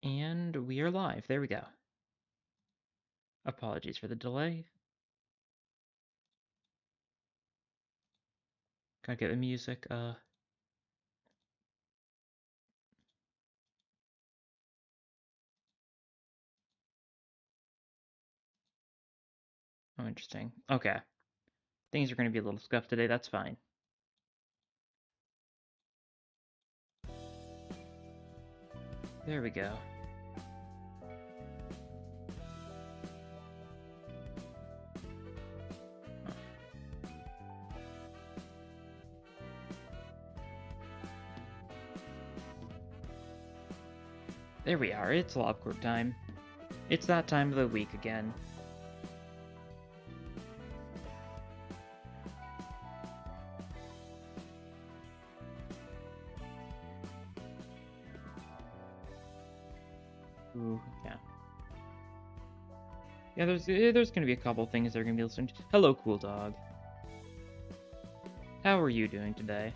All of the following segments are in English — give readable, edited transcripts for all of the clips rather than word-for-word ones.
And we are live. There we go. Apologies for the delay. Gotta get the music. Oh, interesting. Okay. Things are gonna be a little scuffed today. That's fine. There we go. There we are. It's Lobcorp time. It's that time of the week again. Ooh, yeah. Yeah, there's gonna be a couple things that are gonna be listening to. Hello, cool dog. How are you doing today?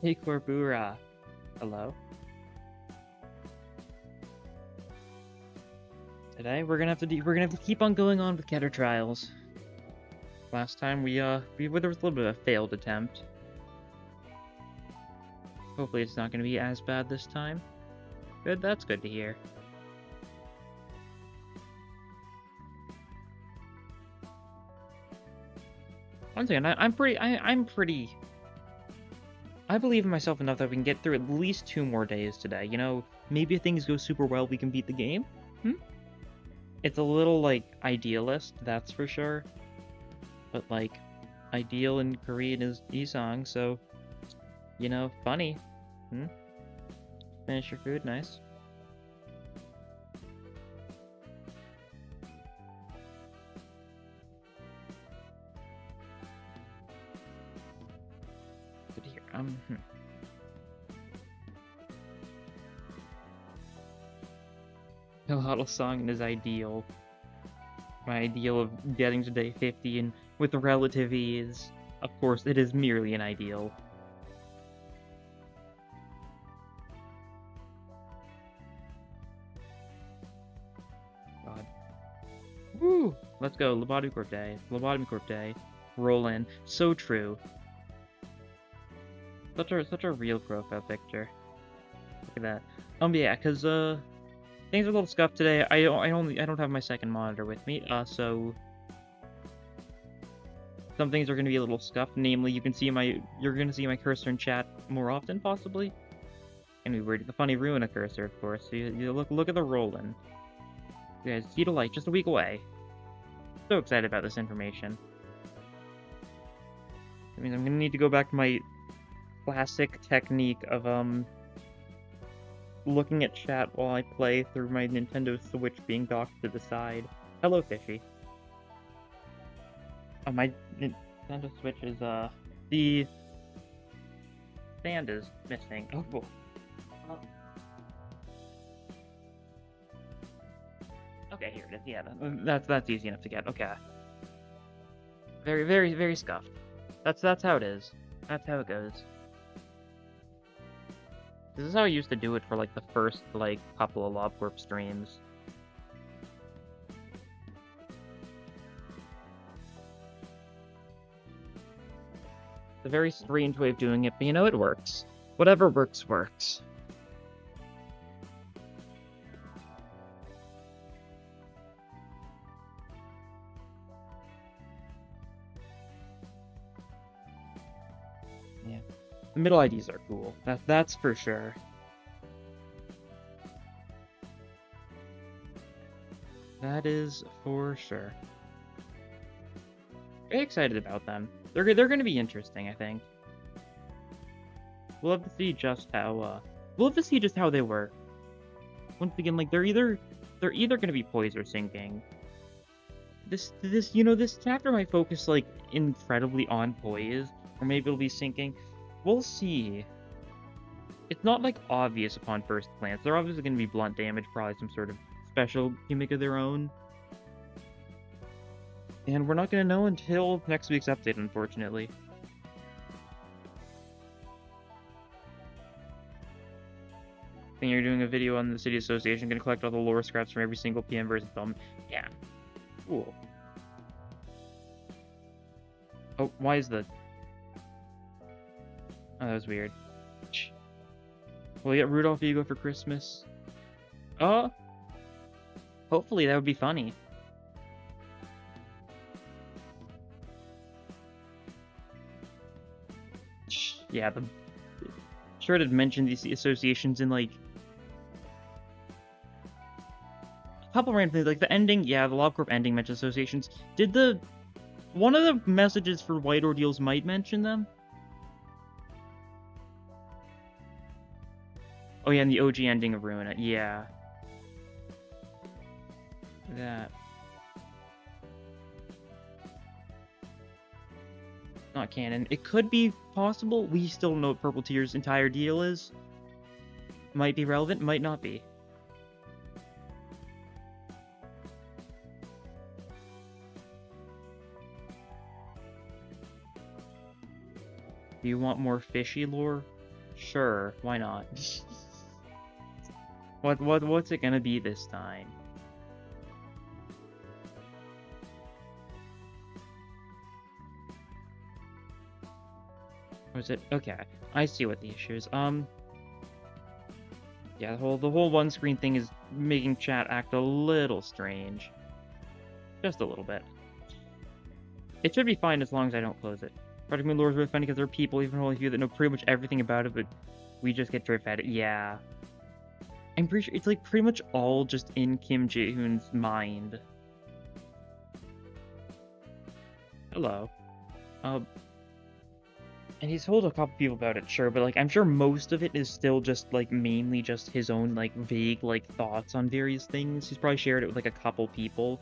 Hey, Corbura. Hello. Today we're gonna have to keep on going on with Getter Trials. Last time there was a little bit of a failed attempt. Hopefully it's not going to be as bad this time. Good, that's good to hear. Once again, I'm pretty... I believe in myself enough that we can get through at least 2 more days today. You know, maybe if things go super well, we can beat the game. It's a little, like, idealist, that's for sure. But, like, ideal in Korean is Isang, so, you know, funny. Finish your food, nice. Good to hear. The Huddle song is ideal. My ideal of getting to day 50 and with relative ease. Of course, it is merely an ideal. God. Woo! Let's go. Lobotomy Corp Day. Lobotomy Corp Day. Roll in. So true. Such a real profile picture. Look at that. Yeah, cause things are a little scuffed today. I don't have my second monitor with me. So some things are gonna be a little scuffed. Namely, you're gonna see my cursor in chat more often, possibly. And we were the funny Ruina cursor, of course. So you look at the roll-in. You guys see the light just a week away. So excited about this information. That means I'm gonna need to go back to my classic technique of looking at chat while I play through my Nintendo Switch being docked to the side. Hello, Fishy. Oh, my Nintendo Switch is the stand is missing. Oh boy. Okay, here it is. Yeah, that's easy enough to get. Okay. Very scuffed. That's how it is. That's how it goes. This is how I used to do it for like the first like couple of Lobcorp streams. It's a very strange way of doing it, but you know, it works. Whatever works, works. Yeah. The middle IDs are cool. That's for sure. That is for sure. Very excited about them. They're going to be interesting, I think. We'll have to see just how they work. Once again, like they're either going to be poised or sinking. This chapter might focus like incredibly on poise, or maybe it'll be sinking. We'll see. It's not like obvious upon first glance. They're obviously going to be blunt damage, probably some sort of special gimmick of their own. And we're not going to know until next week's update, unfortunately. And you're doing a video on the City Association, going to collect all the lore scraps from every single PM versus film. Yeah. Cool. Oh, why is the... Oh, that was weird. Will you get Rudolph Ego for Christmas? Oh! Hopefully, that would be funny. Yeah, the... Sure to mention these associations in, like... A couple random things, like the ending, yeah, the LobCorp ending mentions associations. Did the... One of the messages for White Ordeals might mention them? Oh yeah, and the OG ending of Ruin It, yeah. That. Not canon. It could be possible. We still don't know what Purple Tear's entire deal is. Might be relevant, might not be. Do you want more fishy lore? Sure, why not? What's it gonna be this time? Was it? Okay, I see what the issue is. Yeah, the whole one screen thing is making chat act a little strange. Just a little bit. It should be fine as long as I don't close it. Project Moon lore is really funny because there are people, even only few, that know pretty much everything about it, but we just get drip at it. Yeah. I'm pretty sure it's like pretty much all just in Kim Jae-hoon's mind. Hello. And he's told a couple people about it, sure, but like I'm sure most of it is still just like mainly just his own like vague like thoughts on various things. He's probably shared it with like a couple people.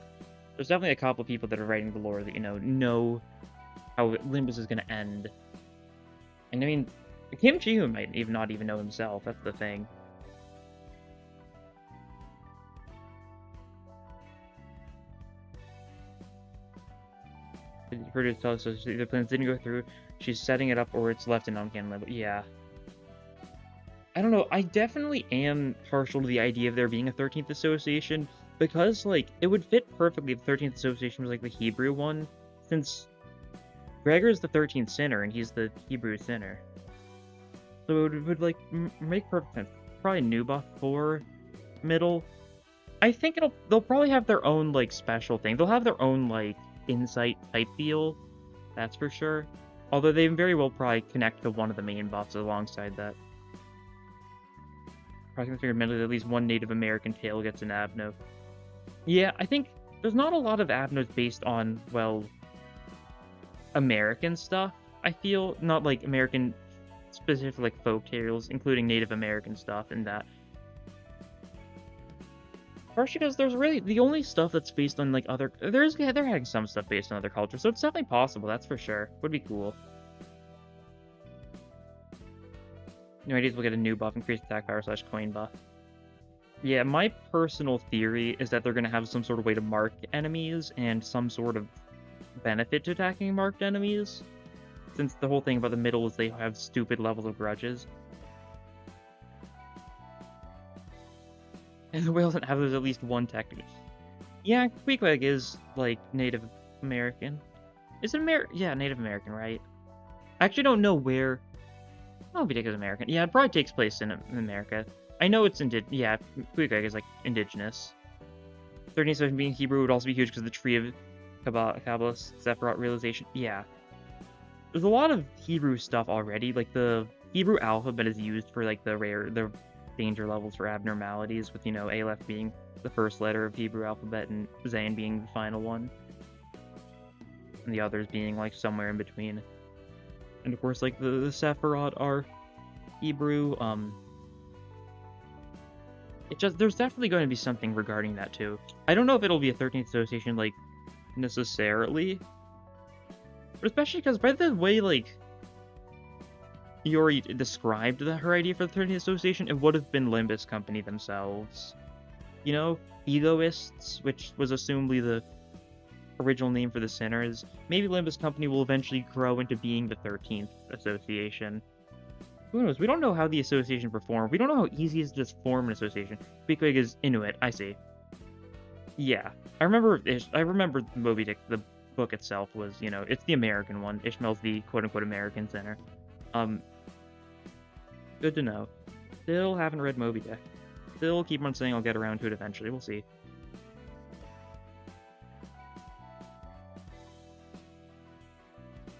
There's definitely a couple people that are writing the lore that, you know how Limbus is gonna end. And I mean, Kim Ji-hoon might even not even know himself, that's the thing. For her to tell us so the plans didn't go through, she's setting it up or it's left in non-canon limbo. Yeah. I don't know, I definitely am partial to the idea of there being a 13th association, because, like, it would fit perfectly if the 13th association was, like, the Hebrew one, since Gregor is the 13th sinner, and he's the Hebrew sinner. So it would like, make perfect sense. Probably Nuba for middle. I think they'll probably have their own, like, special thing. They'll have their own, like, insight type deal, that's for sure. Although they very well probably connect to one of the main buffs alongside that. Probably figured mentally at least one Native American tale gets an Abno. Yeah, I think there's not a lot of Abnos based on, well, American stuff, I feel. Not like American specific like folk tales, including Native American stuff and that. Partially because there's really the only stuff that's based on like other they're having some stuff based on other cultures, so it's definitely possible, that's for sure. Would be cool. New ideas will get a new buff, increased attack power / coin buff. Yeah, my personal theory is that they're gonna have some sort of way to mark enemies and some sort of benefit to attacking marked enemies, since the whole thing about the middle is they have stupid levels of grudges. And the whale doesn't have at least one technique. Yeah, Queequeg is, like, Native American. Is it yeah, Native American, right? I actually don't know where... Oh, Vidic is American. Yeah, it probably takes place in America. I know it's yeah, Queequeg is, like, indigenous. 13th being Hebrew would also be huge because of the Tree of Kabbalah Sephiroth realization. Yeah. There's a lot of Hebrew stuff already. Like, the Hebrew alphabet is used for, like, the danger levels for abnormalities, with, you know, Aleph being the first letter of Hebrew alphabet and Zayn being the final one. And the others being, like, somewhere in between. And, of course, like, the Sephiroth are Hebrew. There's definitely going to be something regarding that, too. I don't know if it'll be a 13th association, like, necessarily. But especially because by the way, like, Yori described her idea for the 13th association, it would have been Limbus Company themselves. You know? Egoists, which was assumably the original name for the center is maybe Limbus Company will eventually grow into being the 13th association. Who knows? We don't know how the association performed. We don't know how easy it is to just form an association. Big Wig is Inuit, I see. Yeah. I remember Moby Dick, the book itself was, it's the American one. Ishmael's the quote-unquote American center. Um, Good to know. Still haven't read Moby Dick. Still keep on saying I'll get around to it eventually. We'll see.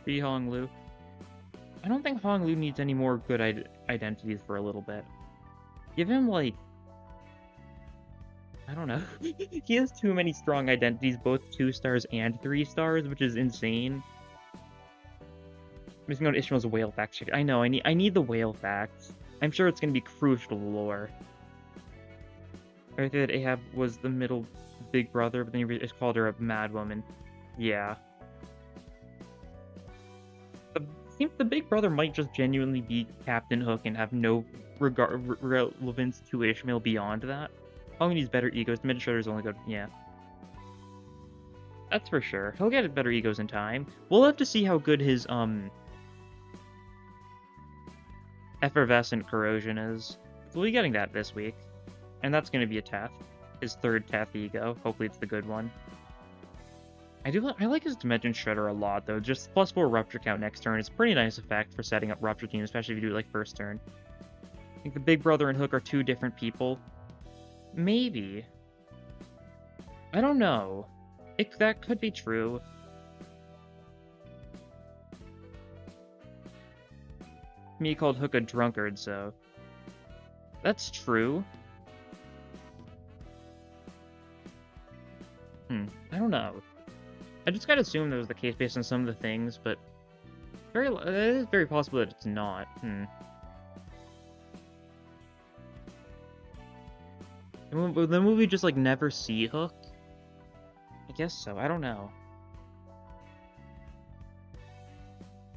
Be Hong Lu. I don't think Hong Lu needs any more good identities for a little bit. Give him, like... I don't know. He has too many strong identities, both 2 stars and 3 stars, which is insane. I'm just going to Ishmael's whale fact check. I know, I need the whale facts. I'm sure it's going to be crucial to the lore. I think that Ahab was the middle big brother, but then he called her a mad woman. Yeah. Seems the big brother might just genuinely be Captain Hook and have no relevance to Ishmael beyond that. Hong needs better egos. The Mid-Shredder's only good. Yeah. That's for sure. He'll get better egos in time. We'll have to see how good his, effervescent corrosion is. We'll be getting that this week. And that's going to be a Teth. His 3rd Teth ego. Hopefully it's the good one. I like his Dimension Shredder a lot, though. Just +4 Rupture count next turn is a pretty nice effect for setting up Rupture Team, especially if you do it like first turn. I think the Big Brother and Hook are 2 different people. Maybe. I don't know. That could be true. Me called Hook a drunkard, so... That's true. I don't know. I just gotta assume that was the case based on some of the things, but... it is very possible that it's not. Then will we just, like, never see Hook? I guess so. I don't know.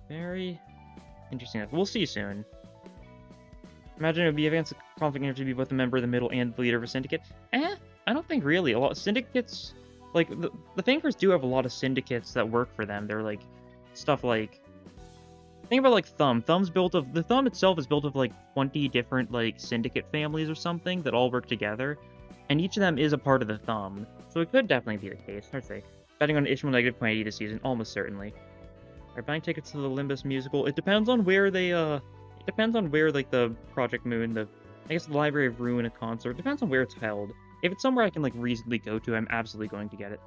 Very interesting. We'll see soon. Imagine it would be advanced conflict to be both a member of the middle and the leader of a syndicate. I don't think really. A lot of syndicates, like, the Fangers do have a lot of syndicates that work for them. They're, like, stuff like... Think about, like, Thumb. The Thumb itself is built of, like, 20 different, like, syndicate families or something that all work together. And each of them is a part of the Thumb. So it could definitely be the case. Hard to say. Betting on Ishmael negative 0.80 this season, almost certainly. Alright, buying tickets to the Limbus musical. It depends on where they, it depends on where, like, the Project Moon, I guess the Library of Ruin, a concert. It depends on where it's held. If it's somewhere I can, like, reasonably go to, I'm absolutely going to get it.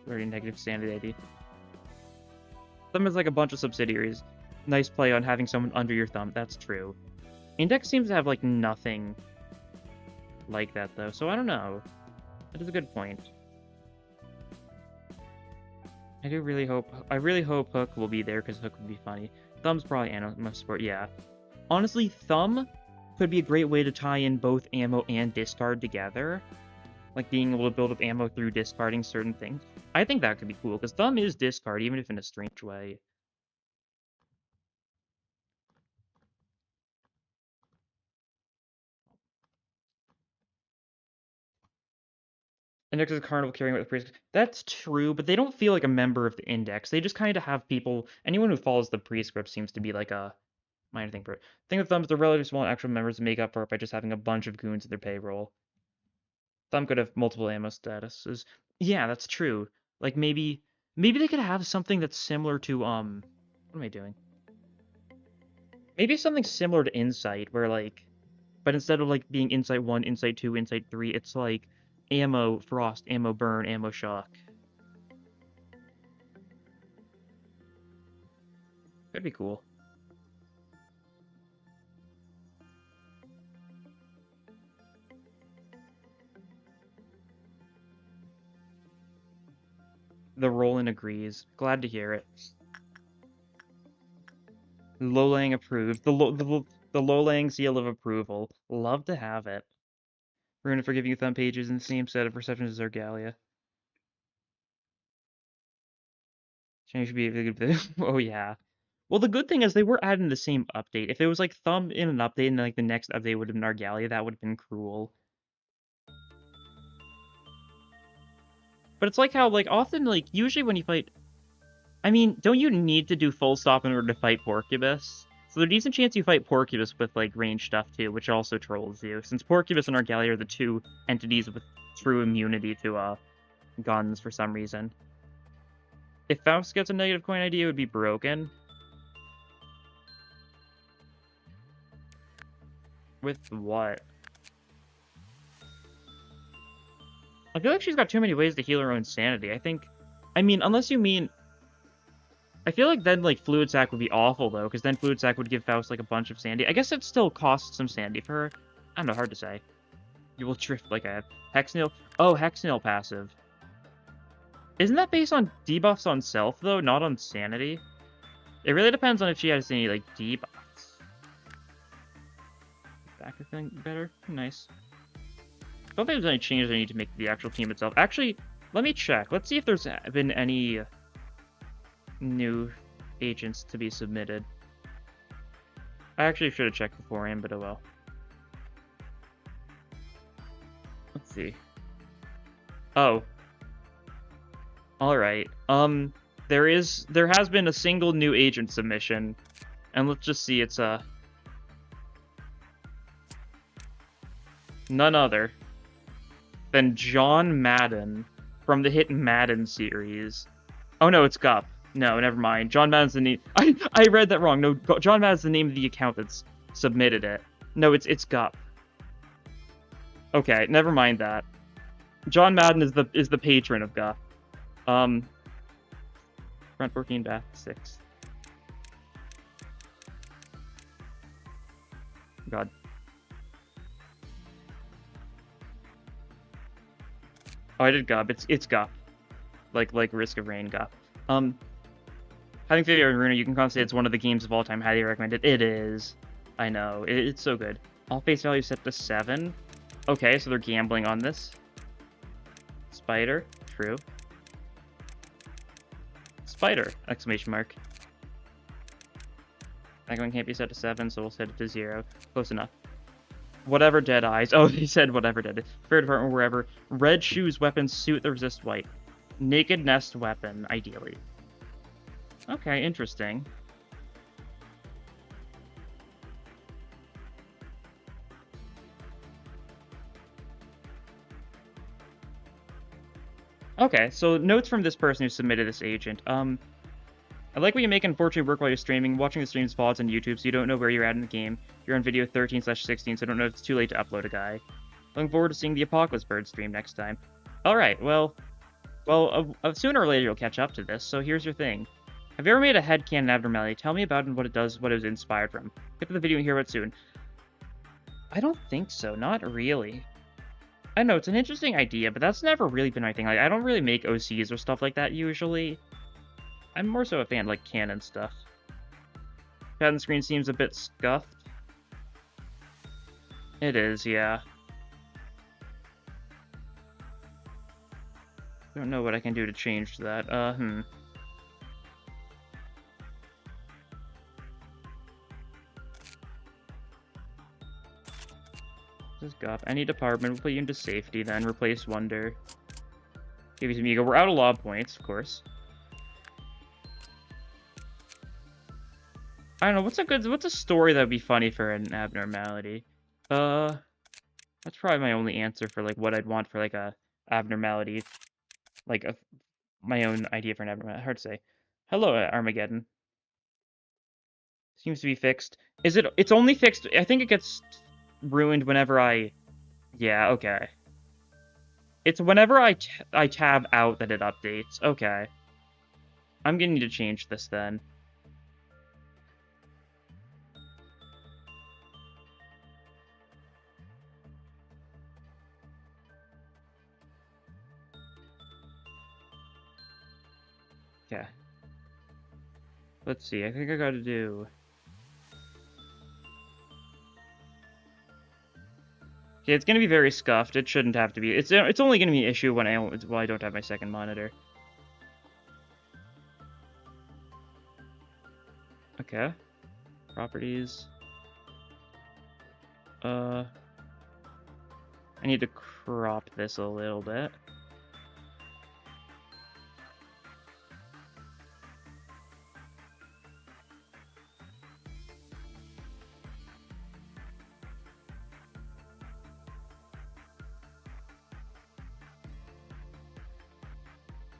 Very negative sanity. Thumb is like a bunch of subsidiaries. Nice play on having someone under your thumb. That's true. Index seems to have, like, nothing like that, though, so I don't know. That is a good point. I really hope Hook will be there, because Hook would be funny. Thumb's probably Anima Sport, yeah. Honestly, Thumb could be a great way to tie in both ammo and discard together. Like, being able to build up ammo through discarding certain things. I think that could be cool, because Thumb is discard, even if in a strange way. Index is a carnival carrying with the priest. That's true, but they don't feel like a member of the Index. They just kind of have people... Anyone who follows the prescript seems to be like a minor thing for it. Thing with Thumbs, they're relatively small actual members make up for it by just having a bunch of goons at their payroll. Thumb could have multiple ammo statuses. Yeah, that's true. Like, maybe they could have something that's similar to, what am I doing? Maybe something similar to Insight, where, like... But instead of, like, being Insight 1, Insight 2, Insight 3, it's, like, ammo frost, ammo burn, ammo shock. That'd be cool. The Roland agrees. Glad to hear it. Lolang approved. The Lolang seal of approval. Love to have it. Runa for giving you thumb pages in the same set of receptions as Argalia. Change should be oh yeah. Well, the good thing is they were adding the same update. If it was like Thumb in an update and then like the next update would have been Argalia, that would have been cruel. But it's like how, like, often, like, usually when you fight... I mean, don't you need to do full stop in order to fight Porcubus? So there's a decent chance you fight Porcubus with, like, range stuff, too, which also trolls you, since Porcubus and Argalia are the two entities with true immunity to, guns for some reason. If Faust gets a negative coin ID, it would be broken. With what? I feel like she's got too many ways to heal her own sanity. I mean, unless you mean... I feel like then, like, Fluid Sac would be awful, though, because then Fluid Sac would give Faust, like, a bunch of sanity. I guess it still costs some sanity for her. I don't know, hard to say. You will drift like a Hexnail. Oh, Hexnail passive. Isn't that based on debuffs on self, though, not on sanity? It really depends on if she has any, like, debuffs. Backer thing better? Nice. I don't think there's any changes I need to make to the actual team itself. Actually, let me check. Let's see if there's been any new agents to be submitted. I actually should have checked beforehand, but oh well. Let's see. Oh. Alright. There has been a single new agent submission. And let's just see, it's none other than John Madden from the hit Madden series. Oh no, it's Gup. No, never mind. John Madden's the name. I read that wrong. No, John Madden's the name of the account that's submitted it. No, it's Gup. Okay, never mind that. John Madden is the patron of Gup. Front 14, back 6. God. Oh, I did Gup. It's Gup. Like Risk of Rain Gup. Having failure in Runa, you can constantly say it's one of the games of all time highly recommended. It is. I know. It's so good. All face value set to 7. Okay, so they're gambling on this. Spider. True. Spider! Exclamation mark. That one can't be set to 7, so we'll set it to 0. Close enough. Whatever dead eyes. Oh, they said whatever dead. Fair department wherever. Red shoes, weapons, suit that resist white. Naked nest weapon, ideally. Okay, interesting. Okay, so notes from this person who submitted this agent. I like when you make unfortunate work while you're streaming. Watching the streams VODs on YouTube, so you don't know where you're at in the game. You're on video 13/16, so I don't know if it's too late to upload a guy. Looking forward to seeing the Apocalypse Bird stream next time. Alright, well, sooner or later you'll catch up to this, so here's your thing. Have you ever made a headcanon abnormality? Tell me about it and what it does, what it was inspired from. Get to the video and hear about it soon. I don't think so, not really. I know, it's an interesting idea, but that's never really been my thing. Like, I don't really make OCs or stuff like that, usually. I'm more so a fan of, like, canon stuff. Pattern screen seems a bit scuffed. It is, yeah. Don't know what I can do to change that. This is Gup. Any department, we'll put you into safety, then replace Wonder. Give you some ego. We're out of law points, of course. I don't know, what's a story that would be funny for an abnormality? That's probably my only answer for, like, what I'd want for, like, a abnormality. Like, my own idea for an abnormality. Hard to say. Hello, Armageddon. Seems to be fixed. It's only fixed, I think it gets ruined whenever yeah, okay. It's whenever I tab out that it updates. Okay. I'm gonna need to change this then. Okay. Let's see, I think I gotta do... Okay, it's gonna be very scuffed. It shouldn't have to be. It's only gonna be an issue when I don't have my second monitor. Okay. Properties. I need to crop this a little bit.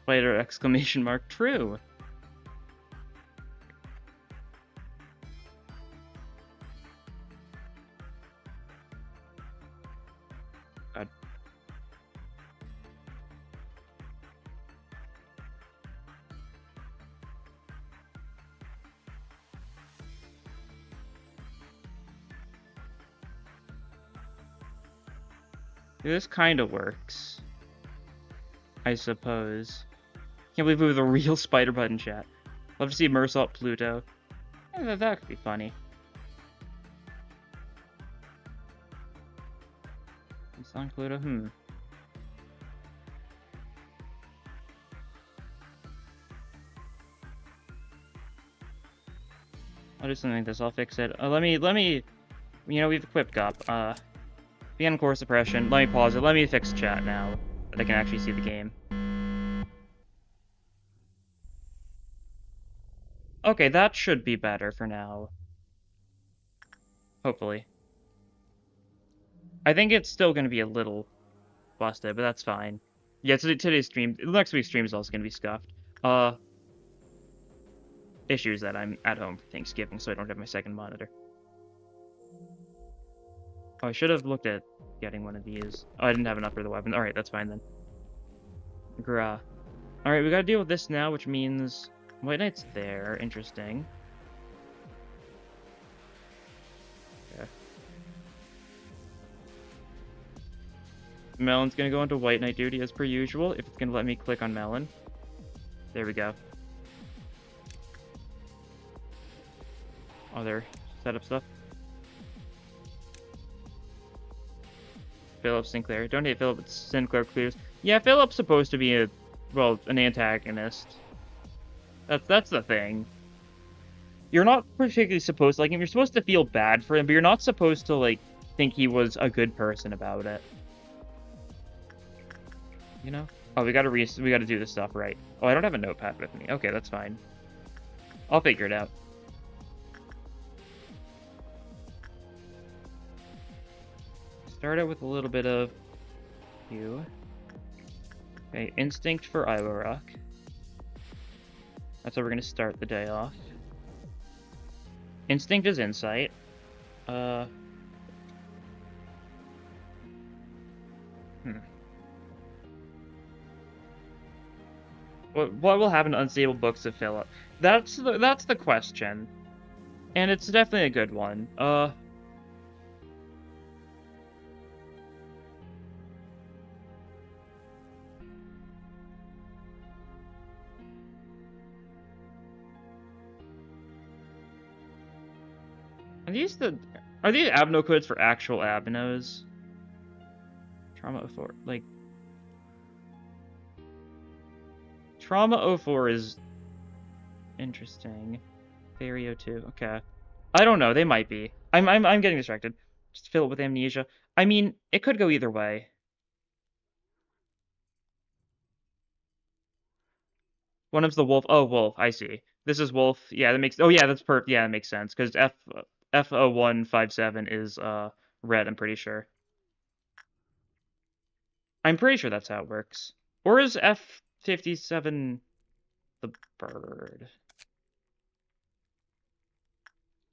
Spider exclamation mark. True. God. This kind of works, I suppose. Can't believe we have a real spider button chat. Love to see Mersault Pluto. Yeah, that could be funny. Song Pluto? I'll do something like this. I'll fix it. Let me, you know, we've equipped up. Begin core suppression. Let me pause it. Let me fix chat now, that I can actually see the game. Okay, that should be better for now. Hopefully. I think it's still going to be a little busted, but that's fine. Yeah, today's stream, next week's stream is also going to be scuffed. Issues that I'm at home for Thanksgiving, so I don't have my second monitor. Oh, I should have looked at getting one of these. Oh, I didn't have enough for the weapon. Alright, that's fine then. Grah. Alright, we gotta deal with this now, which means White Knight's there. Interesting. Okay. Melon's gonna go into White Knight duty as per usual, if it's gonna let me click on Melon. There we go. Other setup stuff. Philip Sinclair. Don't hate Philip, Sinclair clears. Yeah, Philip's supposed to be an antagonist. That's the thing. You're not particularly supposed to like him. You're supposed to feel bad for him, but you're not supposed to, like, think he was a good person about it. You know? Oh, we gotta do this stuff right. Oh, I don't have a notepad with me. Okay, that's fine. I'll figure it out. Start out with a little bit of you. Okay, instinct for Ivarok. That's how we're gonna start the day off. Instinct is insight. What will happen to unstable books of Philip? That's the question, and it's definitely a good one. Are these abno codes for actual abnos? Trauma 04, like Trauma 04 is interesting. Theory 02, okay. I don't know, they might be. I'm getting distracted. Just fill it with amnesia. I mean, it could go either way. One of the wolf. Oh, wolf. I see. This is wolf. Yeah, that makes. Oh, yeah, that's perfect. Yeah, that makes sense because F0157 is red. I'm pretty sure. I'm pretty sure that's how it works. Or is F57 the bird?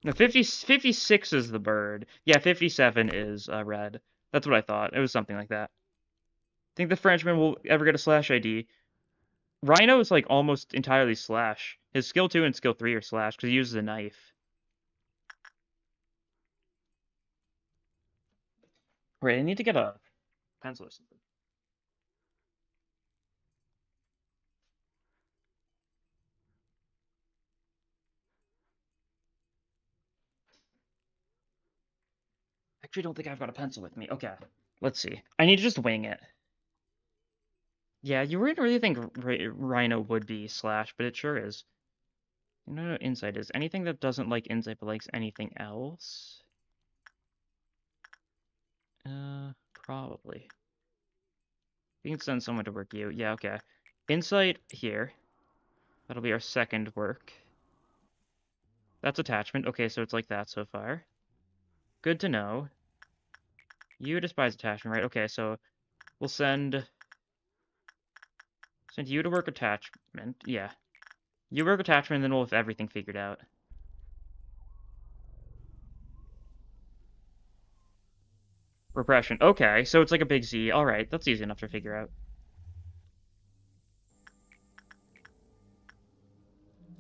No, 56 is the bird. Yeah, 57 is red. That's what I thought. It was something like that. Think the Frenchman will ever get a slash ID? Rhino is like almost entirely slash. His skill 2 and skill 3 are slash because he uses a knife. Right, I need to get a pencil or something. Actually, don't think I've got a pencil with me. Okay, let's see. I need to just wing it. Yeah, you wouldn't really think Rhino would be slash, but it sure is. You know what insight is? Anything that doesn't like insight but likes anything else? Probably. We can send someone to work you. Yeah, okay. Insight here. That'll be our second work. That's attachment. Okay, so it's like that so far. Good to know. You despise attachment, right? Okay, so we'll send Send you to work attachment. Yeah. You work attachment, and then we'll have everything figured out. Repression. Okay, so it's like a big Z. Alright, that's easy enough to figure out.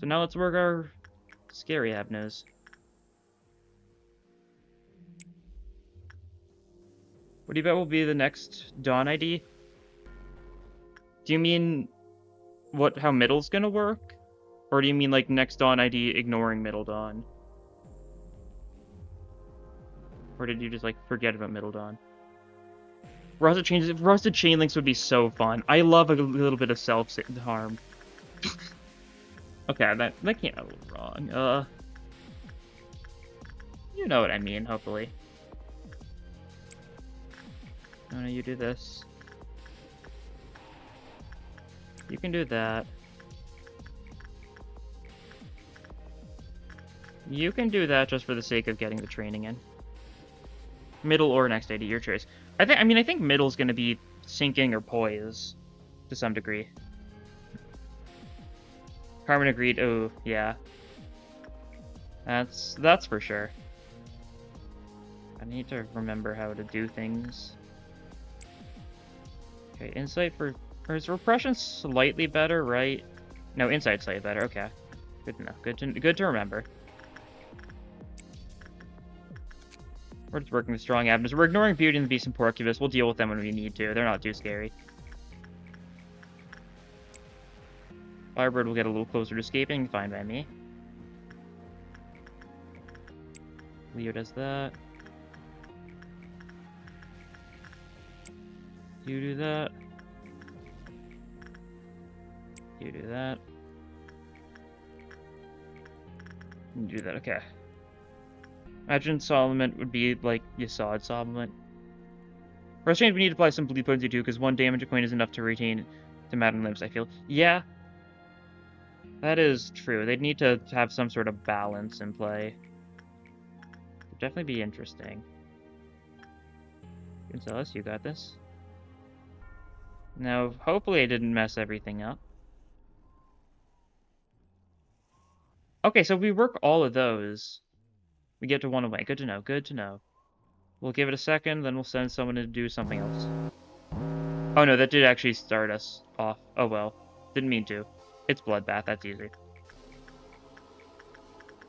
So now let's work our scary abnos. What do you bet will be the next Dawn ID? Do you mean how middle's gonna work? Or do you mean like next Dawn ID ignoring middle Dawn? Or did you just like forget about middle Dawn? Rusted chain links would be so fun. I love a little bit of self-harm. Okay, that can't go wrong. You know what I mean, hopefully. Oh no, you do this. You can do that. You can do that just for the sake of getting the training in. Middle or next ID, your choice. I think middle's gonna be sinking or poise to some degree. Carmen agreed. Oh, yeah. That's for sure. I need to remember how to do things. Okay, insight or is repression slightly better, right? No, insight slightly better. Okay. Good to know. Good to remember. We're just working with strong abnos. We're ignoring Beauty and the Beast and Porcupus. We'll deal with them when we need to. They're not too scary. Firebird will get a little closer to escaping. Fine by me. Leo does that. You do that. You do that. You do that. Okay. Imagine Solomon would be like Yasad Solomon. For us, we need to apply some bleed potency too, because one damage a coin is enough to retain the Madden Limbs, I feel. Yeah. That is true. They'd need to have some sort of balance in play. Would definitely be interesting. Gonzalez, you got this. Now, hopefully I didn't mess everything up. Okay, so if we work all of those, we get to one away. Good to know, good to know. We'll give it a second, then we'll send someone to do something else. Oh no, that did actually start us off. Oh well. Didn't mean to. It's Bloodbath, that's easy.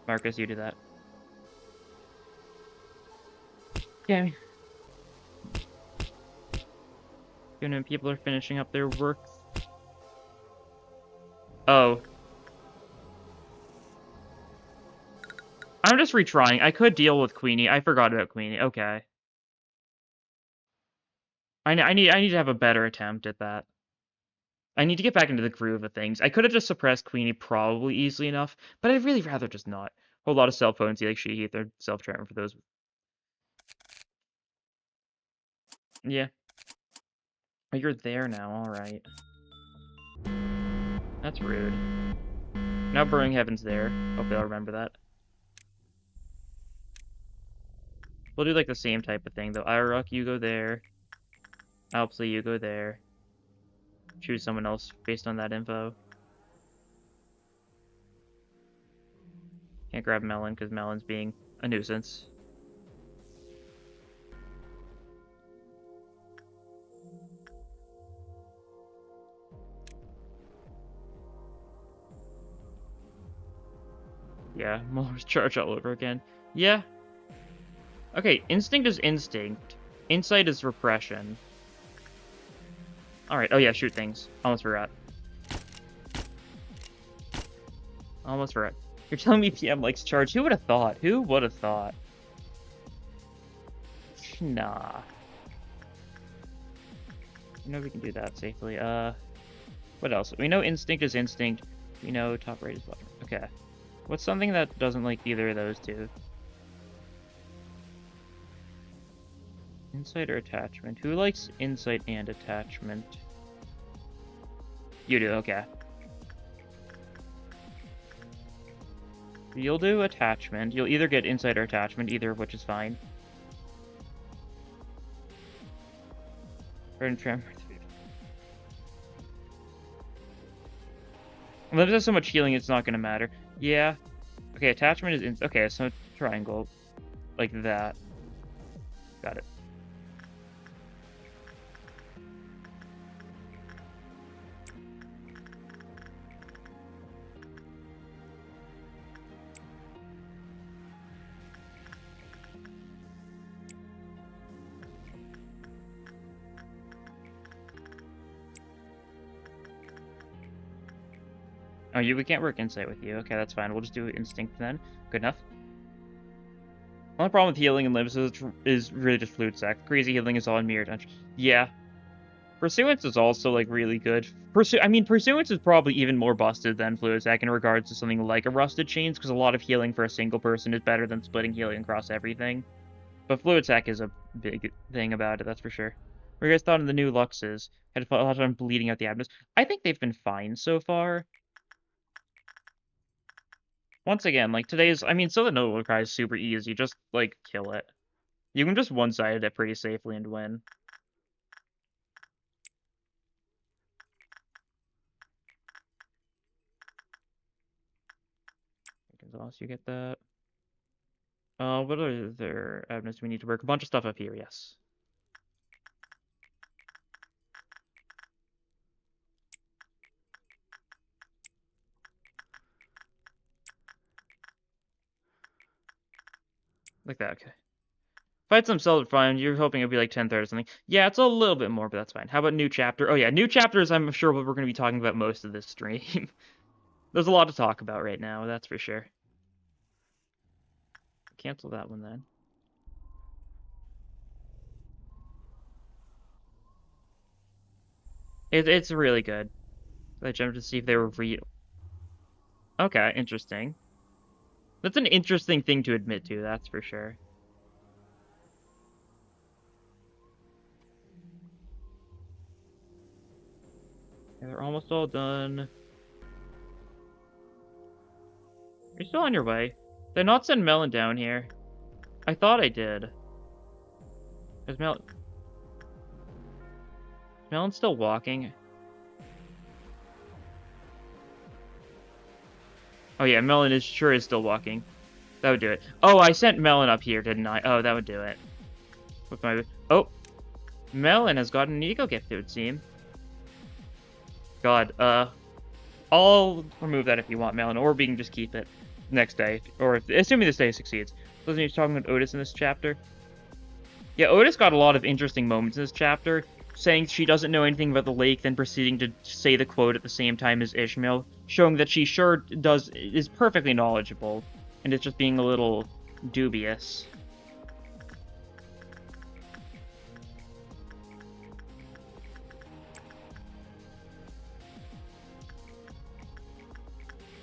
Marcus, you do that. Yeah. You know, people are finishing up their work. Oh. I'm just retrying. I could deal with Queenie. I forgot about Queenie. Okay. I need to have a better attempt at that. I need to get back into the groove of things. I could have just suppressed Queenie probably easily enough, but I'd really rather just not. A whole lot of self-potency like Sheheath or self-charm for those. Yeah. Oh, you're there now. Alright. That's rude. Now Burning Heaven's there. Hopefully I'll remember that. We'll do like the same type of thing though. Irok, you go there. Alpsley, you go there. Choose someone else based on that info. Can't grab Melon because Melon's being a nuisance. Yeah, Muller's charge all over again. Yeah. Okay, instinct is instinct. Insight is repression. Alright, oh yeah, shoot things. Almost forgot. Almost forgot. You're telling me PM likes charge? Who would have thought? Who would have thought? Nah. I know we can do that safely. What else? We know instinct is instinct. We know top right is bottom. Okay. What's something that doesn't like either of those two? Insight or attachment? Who likes insight and attachment? You do, okay. You'll do attachment. You'll either get insight or attachment, either of which is fine. Burn Tremor. Unless there's so much healing, it's not gonna matter. Yeah. Okay, attachment is in... Okay, so triangle. Like that. Got it. Oh, we can't work insight with you. Okay, that's fine. We'll just do instinct then. Good enough. The only problem with healing and limbs is really just fluid sac. Crazy healing is all in mirror touch. Yeah. Pursuance is also, like, really good. Pursuance is probably even more busted than fluid sac in regards to something like a rusted chains, because a lot of healing for a single person is better than splitting healing across everything. But fluid sac is a big thing about it, that's for sure. What you guys thought of the new Luxes? Had a lot of time bleeding out the abdomen. I think they've been fine so far. Once again, like, so the Noble Cry is super easy. Just, like, kill it. You can just one-sided it pretty safely and win. Exhaust, you get that. What are their evidence we need to work? A bunch of stuff up here, yes. Like that, okay. Fights themselves are fine. You're hoping it'll be like 10:30 or something. Yeah, it's a little bit more, but that's fine. How about new chapter? Oh yeah, new chapters I'm sure what we're going to be talking about most of this stream. There's a lot to talk about right now, that's for sure. Cancel that one then. It's really good. I jumped to see if they were real. Okay, interesting. That's an interesting thing to admit to, that's for sure. Yeah, they're almost all done. You're still on your way. Did I not send Melon down here? I thought I did. Is Melon's still walking? Oh yeah, Melon is still walking. That would do it. Oh, I sent Melon up here, didn't I? Oh, that would do it. With my... Oh! Melon has gotten an ego gift, it would seem. God, I'll remove that if you want, Melon, or we can just keep it next day. Or assuming this day succeeds. Wasn't he talking about Otis in this chapter? Yeah, Otis got a lot of interesting moments in this chapter, saying she doesn't know anything about the lake, then proceeding to say the quote at the same time as Ishmael, showing that she sure is perfectly knowledgeable, and is just being a little dubious.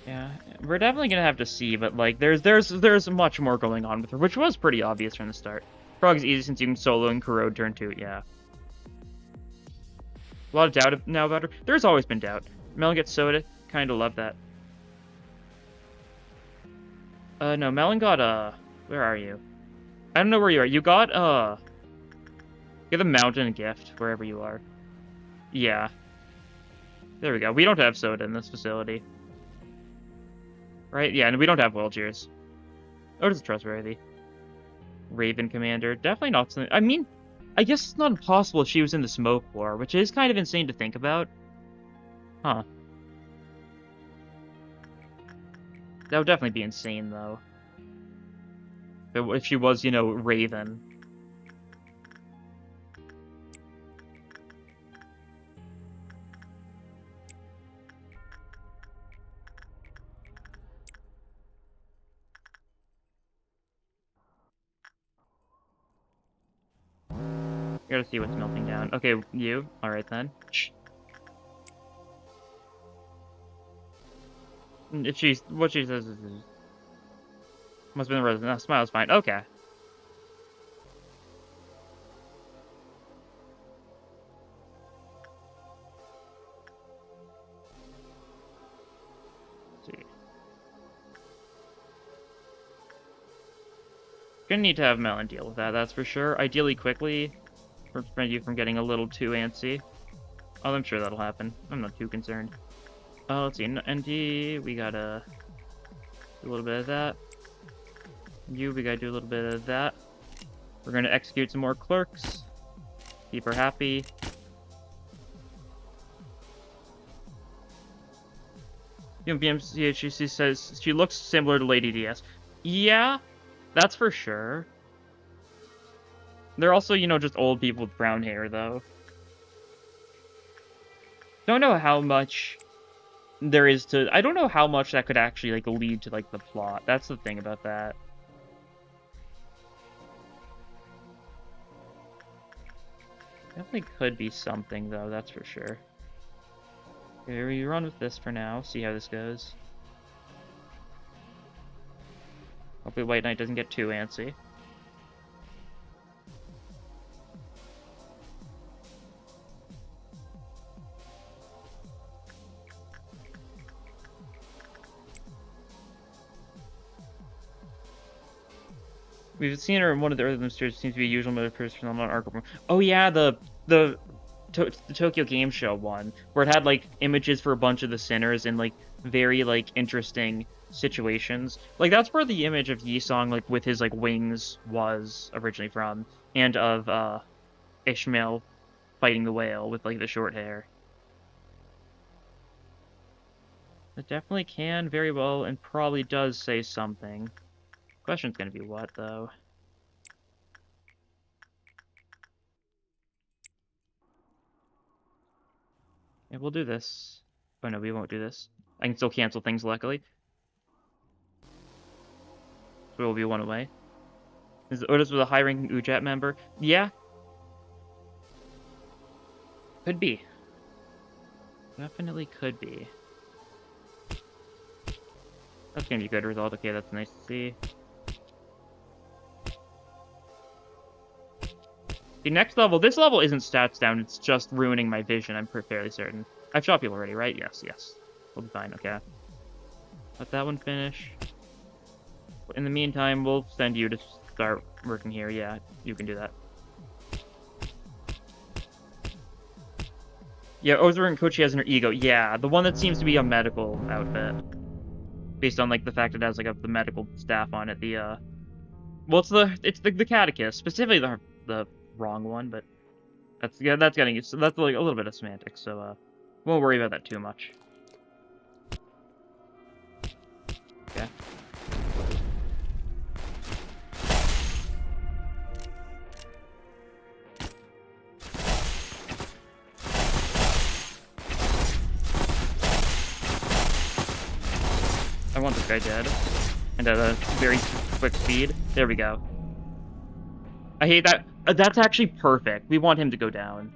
Yeah, we're definitely gonna have to see, but like, there's much more going on with her, which was pretty obvious from the start. Frog's easy since you can solo and corrode turn 2, yeah. A lot of doubt now about her. There's always been doubt. Melon gets soda. Kinda love that. No, Melon got, where are you? I don't know where you are. You got, give a mountain gift, wherever you are. Yeah. There we go. We don't have soda in this facility. Right? Yeah, and we don't have wheelchairs. Otis is trustworthy. Raven Commander. Definitely not something... I mean, I guess it's not impossible if she was in the Smoke War, which is kind of insane to think about. Huh. That would definitely be insane, though. If she was, you know, Raven. Gotta see what's melting down. Okay, you. Alright then. Shh. If she's... What she says is... Must have been the resident. No, smile's fine. Okay. Let's see. Gonna need to have Melon deal with that, that's for sure. Ideally quickly. To prevent you from getting a little too antsy. Oh, I'm sure that'll happen. I'm not too concerned. Let's see, ND, we gotta do a little bit of that. You, we gotta do a little bit of that. We're gonna execute some more clerks. Keep her happy. BMCHC says she looks similar to Lady DS. Yeah, that's for sure. They're also, you know, just old people with brown hair, though. Don't know how much there is to... I don't know how much that could actually, like, lead to, like, the plot. That's the thing about that. Definitely could be something, though, that's for sure. Okay, we run with this for now, see how this goes. Hopefully White Knight doesn't get too antsy. We've seen her in one of the early mysteries. Seems to be a usual motive person on Arkham. Oh yeah, the Tokyo Game Show one, where it had like images for a bunch of the sinners in like very like interesting situations. Like that's where the image of Yi-Song like with his like wings was originally from, and of Ishmael fighting the whale with like the short hair. It definitely can very well and probably does say something. Question's gonna be what though? Yeah, we'll do this. Oh no, we won't do this. I can still cancel things, luckily. We will be one away. Is Otis with a high-ranking UJAT member? Yeah. Could be. Definitely could be. That's gonna be a good result. Okay, that's nice to see. The next level, this level isn't stats down, it's just ruining my vision, I'm fairly certain. I've shot people already, right? Yes, yes. We'll be fine, okay. Let that one finish. In the meantime, we'll send you to start working here. Yeah, you can do that. Yeah, Ozur and Kochi has an ego. Yeah, the one that seems to be a medical outfit. Based on, like, the fact it has, like, the medical staff on it. Well, it's the catechist. Specifically the wrong one, but that's getting used. So that's, like, a little bit of semantics, so, won't worry about that too much. Okay. I want this guy dead. And at a very quick speed. There we go. I hate that. That's actually perfect. We want him to go down.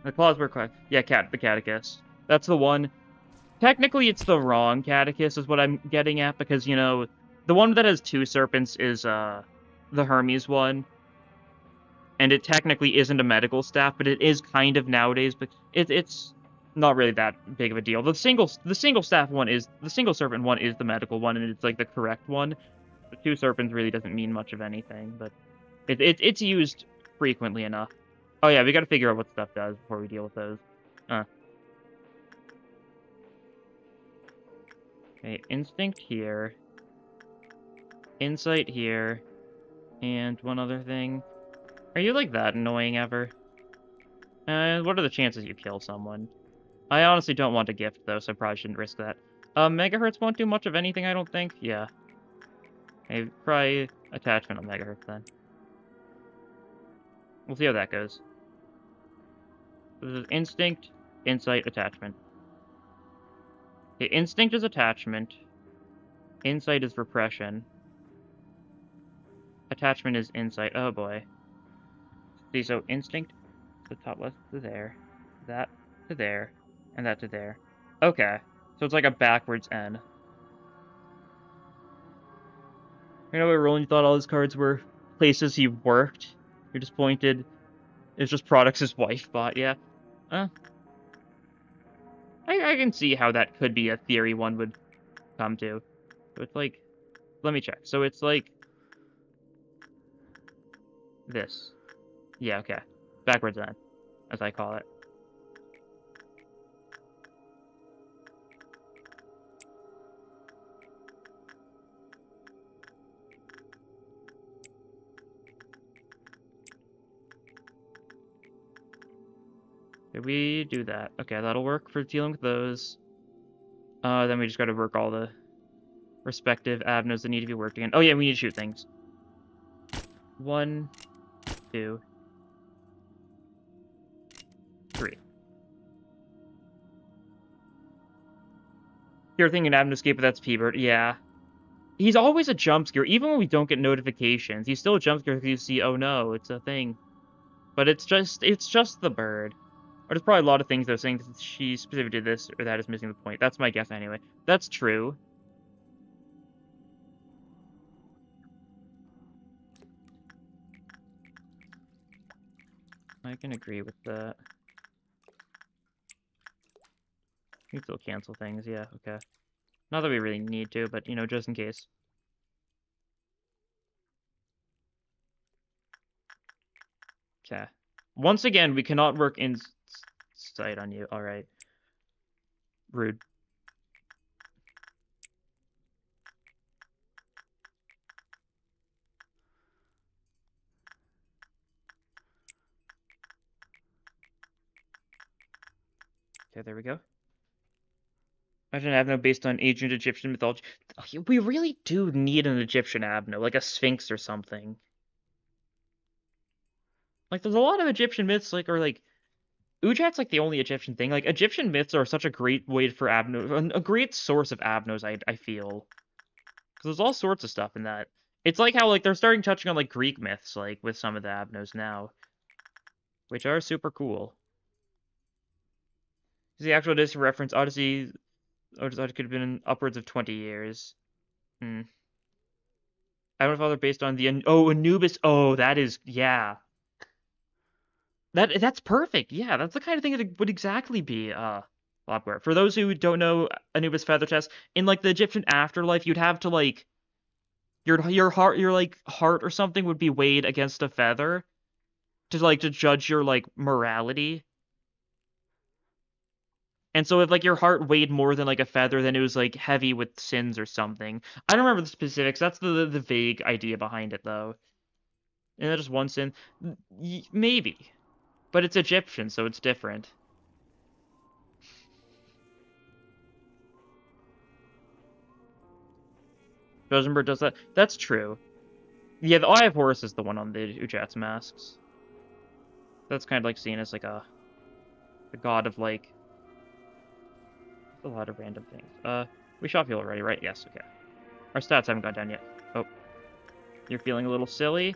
The claws were correct. Yeah, the catechist. That's the one. Technically, it's the wrong catechist is what I'm getting at, because, you know, the one that has two serpents is, the Hermes one. And it technically isn't a medical staff, but it is kind of nowadays, but it's not really that big of a deal. The single staff one is, the single serpent one is the medical one, and it's, like, the correct one. The two serpents really doesn't mean much of anything, but it's used frequently enough. Oh yeah, we gotta figure out what stuff does before we deal with those. Okay, instinct here. Insight here. And one other thing. Are you like that annoying ever? What are the chances you kill someone? I honestly don't want a gift though, so I probably shouldn't risk that. Megahertz won't do much of anything, I don't think. Yeah. Okay, probably attachment on Megahertz then. We'll see how that goes. This is instinct, insight, attachment. Okay, instinct is attachment. Insight is repression. Attachment is insight. Oh boy. See, so instinct, the top left to there, that to there, and that to there. Okay. So it's like a backwards N. You know, Roland, you thought all his cards were places he worked. You're disappointed. It's just products his wife bought, yeah. I can see how that could be a theory one would come to. So it's like, let me check. So it's like this. Yeah, okay. Backwards N, as I call it. Did we do that? Okay, that'll work for dealing with those. Then we just gotta work all the respective avenues that need to be worked again. Oh yeah, we need to shoot things. 1, 2, 3. You're thinking avenue escape, but that's P-Bird. Yeah. He's always a jump scare, even when we don't get notifications. He's still a jump scare if you see, oh no, it's a thing. But it's just the bird. Or there's probably a lot of things they're saying that she specifically did this or that is missing the point. That's my guess anyway. That's true. I can agree with that. We can still cancel things, yeah, okay. Not that we really need to, but, you know, just in case. Okay. Once again, we cannot work in sight on you. Alright. Rude. Okay, there we go. Imagine an Abno based on ancient Egyptian mythology. We really do need an Egyptian Abno, like a Sphinx or something. Like, there's a lot of Egyptian myths, like, or like, Ujat's like the only Egyptian thing. Like, Egyptian myths are such a great way for Abno, a great source of Abnos, I feel. Because there's all sorts of stuff in that. It's like how, like, they're starting touching on, like, Greek myths, like, with some of the Abnos now. Which are super cool. The actual Odyssey reference, Odyssey could have been upwards of 20 years. Hmm. I don't know if they're based on the... Oh, Anubis. Oh, that is... Yeah. That's perfect. Yeah, that's the kind of thing that would exactly be Lobware. For those who don't know Anubis feather test, in like the Egyptian afterlife, you'd have to like your heart or something would be weighed against a feather to judge your like morality. And so if like your heart weighed more than like a feather, then it was like heavy with sins or something. I don't remember the specifics. That's the vague idea behind it though. And that just one sin, maybe, but it's Egyptian, so it's different. Rosenberg does that. That's true. Yeah, the Eye of Horus is the one on the Ujat's masks. That's kind of like seen as like a god of like a lot of random things. We shot people already, right? Yes, okay. Our stats haven't gone down yet. Oh. You're feeling a little silly.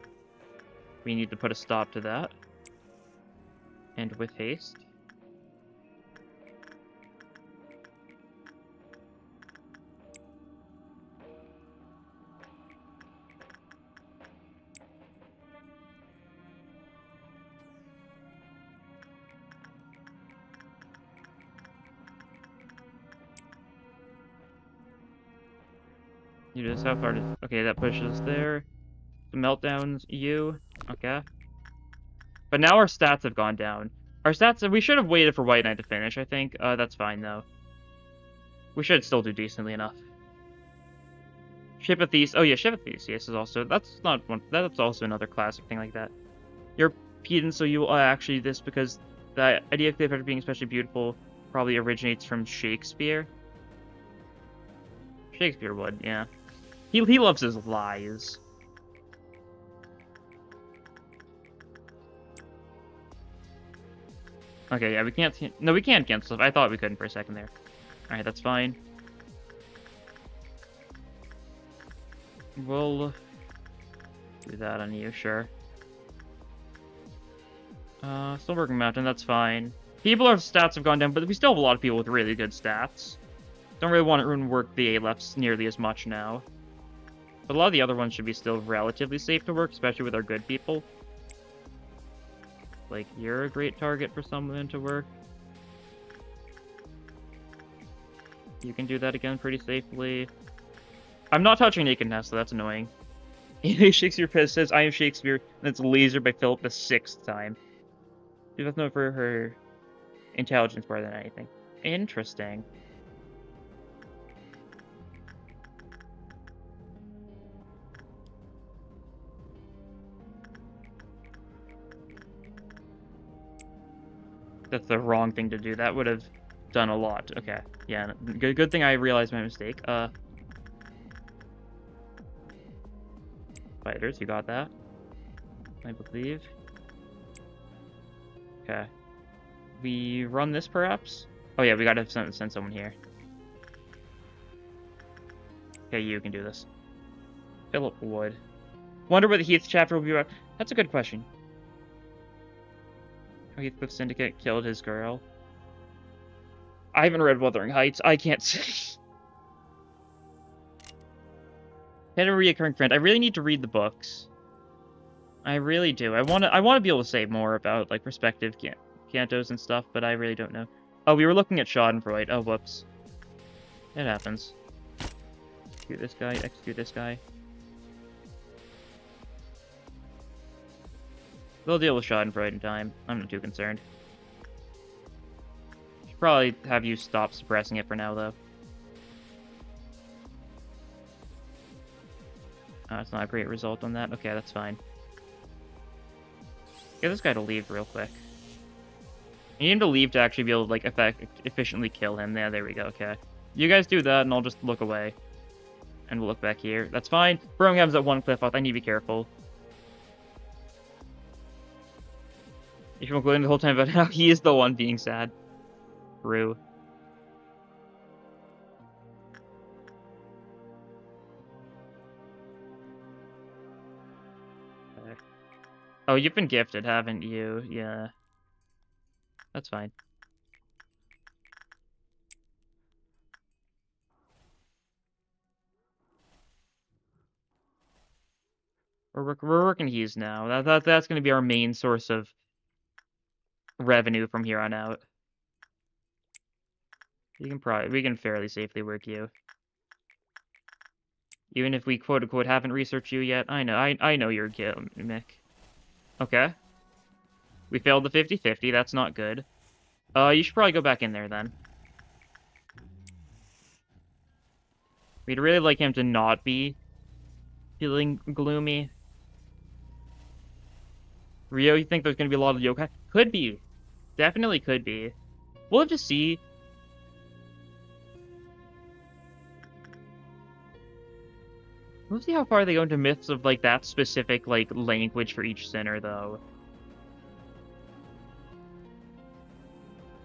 We need to put a stop to that. And with haste. You just how far to... Okay, that pushes there. The meltdowns, you. Okay. But now our stats have gone down. Our stats... We should have waited for White Knight to finish, I think. That's fine, though. We should still do decently enough. Ship of Theseus. Oh, yeah, Ship of Theseus is also... That's not one... That's also another classic thing like that. You're pedant, so you will actually this because the idea of Cleopatra being especially beautiful probably originates from Shakespeare. Shakespeare would, yeah. He loves his lies. Okay, yeah, we can't... No, we can cancel stuff. I thought we couldn't for a second there. Alright, that's fine. We'll do that on you, sure. Still working Mountain, that's fine. People's stats have gone down, but we still have a lot of people with really good stats. Don't really want to work the A-lefts nearly as much now. But a lot of the other ones should be still relatively safe to work, especially with our good people. Like, you're a great target for someone to work. You can do that again pretty safely. I'm not touching Nakedness, so that's annoying. Shakespeare says, I am Shakespeare, and it's Laser by Philip the sixth time. She doesn't know for her intelligence more than anything. Interesting. That's the wrong thing to do. That would have done a lot. Okay. Yeah, good thing I realized my mistake. Fighters, you got that? I believe. Okay. We run this, perhaps? Oh, yeah, we gotta send someone here. Okay, you can do this. Philip Wood. Wonder what the Heath chapter will be about. That's a good question. Heathcliff Syndicate killed his girl. I haven't read Wuthering Heights. I can't say. Had a reoccurring friend. I really need to read the books. I really do. I want to be able to say more about like perspective cantos and stuff, but I really don't know. Oh, we were looking at Schadenfreude. Oh, whoops. It happens. Execute this guy. Execute this guy. We'll deal with Schadenfreude in time. I'm not too concerned. Should probably have you stop suppressing it for now, though. That's not a great result on that. Okay, that's fine. Get this guy to leave real quick. You need him to leave to actually be able to, like, efficiently kill him. Yeah, there we go, okay. You guys do that, and I'll just look away. And we'll look back here. That's fine. Birmingham's at one cliff off. I need to be careful. If you're going the whole time about how he is the one being sad. True. Okay. Oh, you've been gifted, haven't you? Yeah. That's fine. We're working Hughes now. That's going to be our main source of revenue from here on out. We can fairly safely work you. Even if we quote unquote haven't researched you yet, I know you're a gimmick. Okay. We failed the 50-50, that's not good. You should probably go back in there then. We'd really like him to not be feeling gloomy. Rio, you think there's going to be a lot of yokai? Could be. Definitely could be. We'll have to see. We'll see how far they go into myths of, like, that specific, like, language for each sinner, though.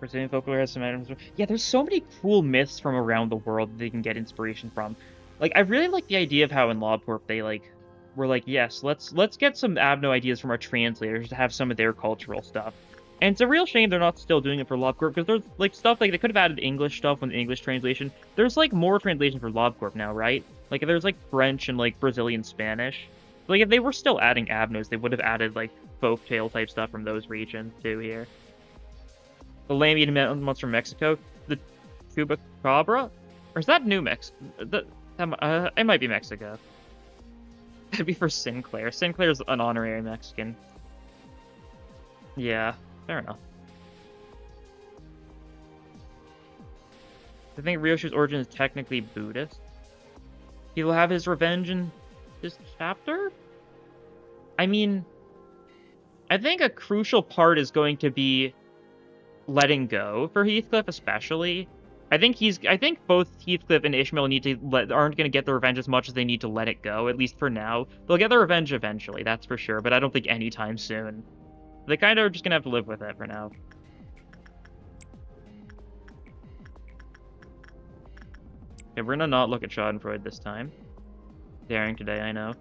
Brazilian folklore has some items. Yeah, there's so many cool myths from around the world that they can get inspiration from. Like, I really like the idea of how in LobCorp they, like, were like, yes, let's get some Abno ideas from our translators to have some of their cultural stuff. And it's a real shame they're not still doing it for LobCorp, because there's, like, stuff, like, they could have added English stuff with English translation. There's, like, more translation for LobCorp now, right? Like, there's, like, French and, like, Brazilian Spanish. Like, if they were still adding Abnos, they would have added, like, folktale type stuff from those regions, too, here. The lamb-eating monster from Mexico. The Chupacabra? Or is that New Mexico? It might be Mexico. That'd be for Sinclair. Sinclair's an honorary Mexican. Yeah, fair enough. I think Ryoshi's origin is technically Buddhist. He will have his revenge in this chapter? I mean, I think a crucial part is going to be letting go for Heathcliff, especially. I think both Heathcliff and Ishmael aren't going to get the revenge as much as they need to let it go, at least for now. They'll get the revenge eventually, that's for sure, but I don't think anytime soon. They kind of are just going to have to live with it for now. Okay, we're going to not look at Schadenfreude this time. Daring today, I know.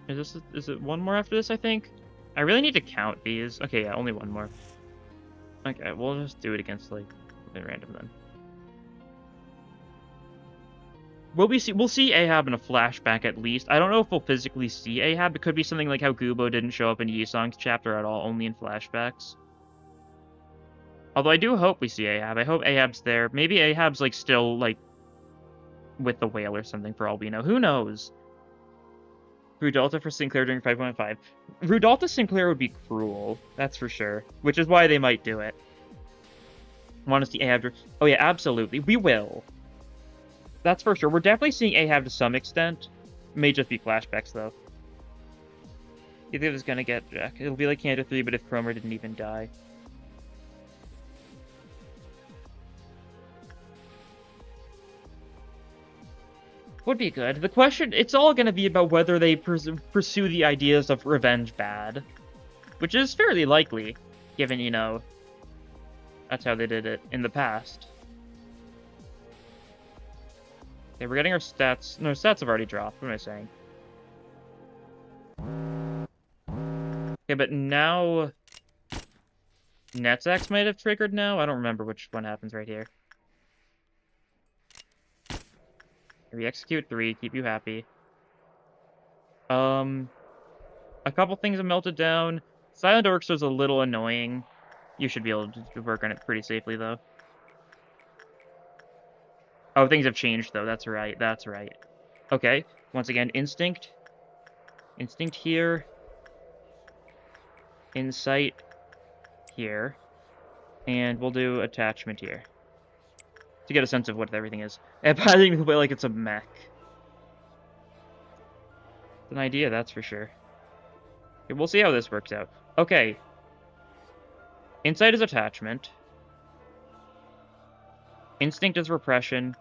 Is it one more after this, I think? I really need to count these. Okay, yeah, only one more. Okay, we'll just do it against, like, something random then. We'll see Ahab in a flashback at least. I don't know if we'll physically see Ahab. It could be something like how Gubo didn't show up in Yisong's chapter at all, only in flashbacks. Although I do hope we see Ahab. I hope Ahab's there. Maybe Ahab's, like, still, like, with the whale or something for all we know. Who knows? Rudolph for Sinclair during 5.5. Rudolph Sinclair would be cruel. That's for sure. Which is why they might do it. Want to see Ahab? Oh yeah, absolutely. We will. That's for sure. We're definitely seeing Ahab to some extent. May just be flashbacks, though. Either is gonna get Jack. It'll be like Canto 3, but if Cromer didn't even die. Would be good. The question, it's all gonna be about whether they pursue the ideas of revenge bad. Which is fairly likely, given, you know, that's how they did it in the past. Okay, we're getting our stats. No, stats have already dropped. What am I saying? Okay, but now... Netsax might have triggered now? I don't remember which one happens right here. We execute 3, keep you happy. A couple things have melted down. Silent Orchestra's a little annoying. You should be able to work on it pretty safely, though. Oh, things have changed, though. That's right. That's right. Okay. Once again, Instinct. Instinct here. Insight here. And we'll do Attachment here. To get a sense of what everything is. And piloting the way like it's a mech. It's an idea, that's for sure. Okay, we'll see how this works out. Okay. Insight is Attachment. Instinct is Repression.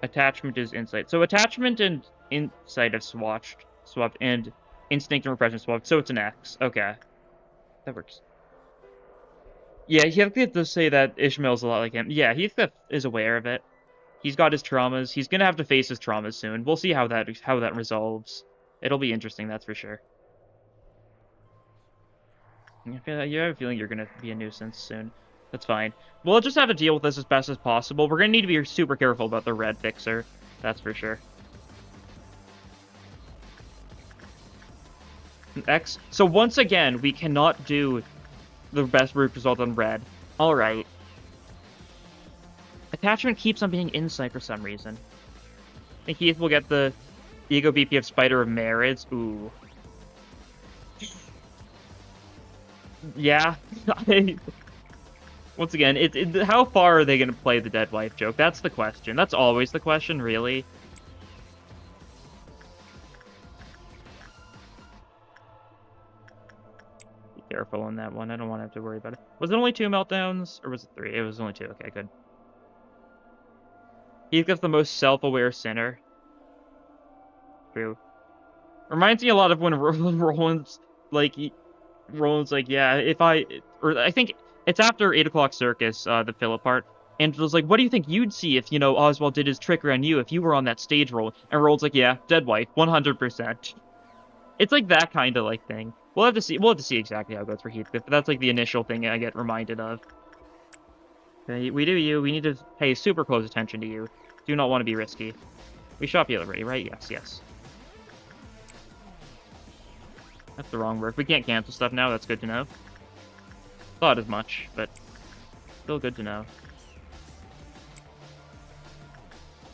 Attachment is Insight. So Attachment and Insight have swapped, and Instinct and Repression swapped, so it's an X. Okay. That works. Yeah, Heathcliff does say that Ishmael's a lot like him. Yeah, Heathcliff is aware of it. He's got his traumas. He's gonna have to face his traumas soon. We'll see how that resolves. It'll be interesting, that's for sure. You have a feeling you're gonna be a nuisance soon. That's fine. We'll just have to deal with this as best as possible. We're gonna need to be super careful about the red fixer. That's for sure. X. So once again, we cannot do the best result on red. Alright. Attachment keeps on being Insight for some reason. I think Heath will get the Ego BP of Spider of Marriage. Ooh. Yeah. Once again, how far are they going to play the dead wife joke? That's the question. That's always the question, really. Be careful on that one. I don't want to have to worry about it. Was it only 2 meltdowns? Or was it 3? It was only 2. Okay, good. Heathcliff's the most self-aware sinner. True. Reminds me a lot of when Roland's like, yeah, or I think it's after 8 o'clock circus, the Philip part, and Angel's like, what do you think you'd see if, you know, Oswald did his trickery on you if you were on that stage role? And Roland's like, yeah, dead wife, 100%. It's like that kind of like thing. We'll have to see exactly how it goes for Heathcliff, but that's like the initial thing I get reminded of. Okay, we need to pay super close attention to you. Do not want to be risky. We shot you already, right? Yes, yes. That's the wrong word. We can't cancel stuff now, that's good to know. Thought as much, but still good to know.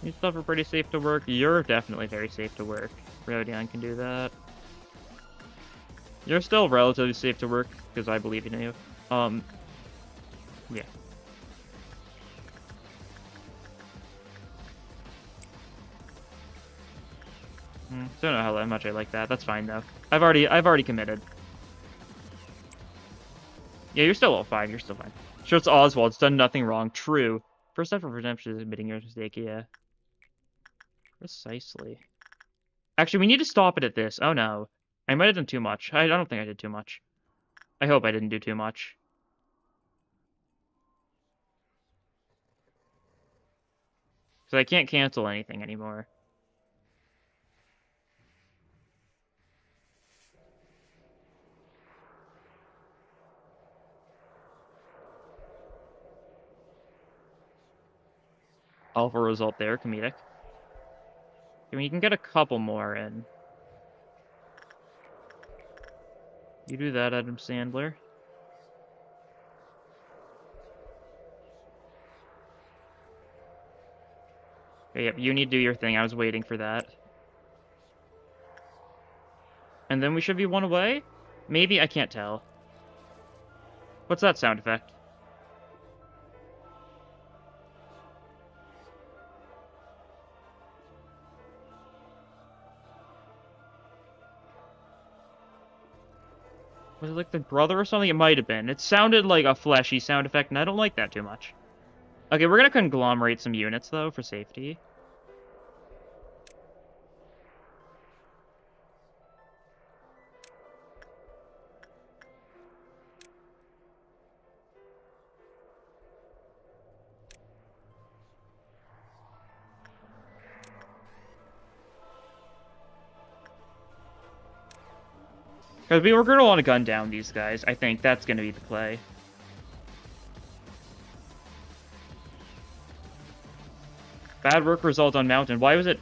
These stuff are pretty safe to work. You're definitely very safe to work. Rodion can do that. You're still relatively safe to work, because I believe in you. Yeah. Don't know how much I like that. That's fine, though. I've already committed. Yeah, you're still all fine. You're still fine. Sure, it's Oswald. It's done nothing wrong. True. First step of redemption is admitting your mistake, yeah. Precisely. Actually, we need to stop it at this. Oh, no. I might have done too much. I don't think I did too much. I hope I didn't do too much. Because I can't cancel anything anymore. Alpha result there, comedic. I mean, you can get a couple more in. You do that, Adam Sandler. Okay, yep, you need to do your thing. I was waiting for that. And then we should be one away? Maybe? I can't tell. What's that sound effect? Was it like the brother or something? It might have been. It sounded like a fleshy sound effect, and I don't like that too much. Okay, we're gonna conglomerate some units, though, for safety. Because we're gonna want to gun down these guys. I think that's gonna be the play. Bad work result on Mountain. Why was it...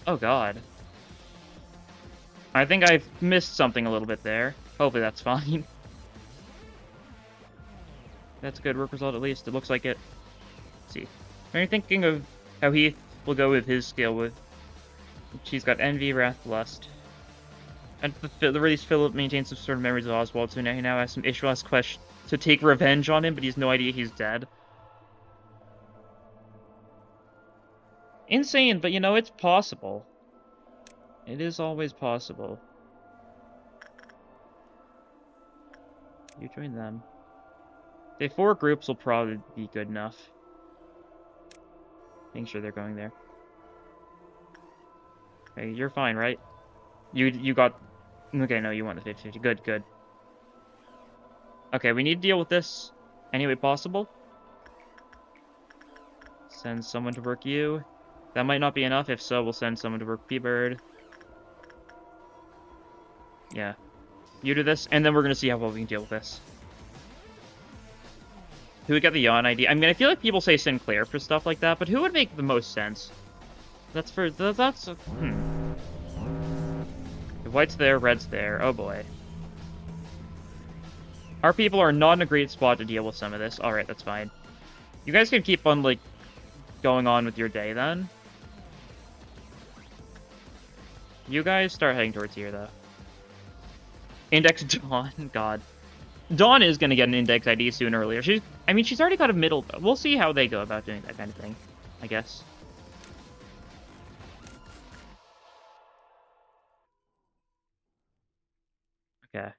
Oh, God. I think I've missed something a little bit there. Hopefully that's fine. That's a good work result, at least. It looks like it. Let's see. Are you thinking of how he will go with his skill with... She's got Envy, Wrath, Lust. And the release Philip maintains some sort of memories of Oswald, so now he now has some issue quest to take revenge on him, but he has no idea he's dead. Insane, but you know, it's possible. It is always possible. You join them. Say 4 groups will probably be good enough. Making sure they're going there. Hey, you're fine, right? You got... Okay, no, you want the 50-50. Good, good. Okay, we need to deal with this any way possible. Send someone to work you. That might not be enough. If so, we'll send someone to work P-Bird. Yeah. You do this, and then we're going to see how well we can deal with this. Who would get the yawn ID? I mean, I feel like people say Sinclair for stuff like that, but who would make the most sense? That's for... That's... If white's there, red's there. Oh, boy. Our people are not in a great spot to deal with some of this. Alright, that's fine. You guys can keep on, like, going on with your day, then. You guys start heading towards here, though. Index Dawn. God. Dawn is going to get an index ID sooner or later. I mean, she's already got a middle... We'll see how they go about doing that kind of thing, I guess. Okay.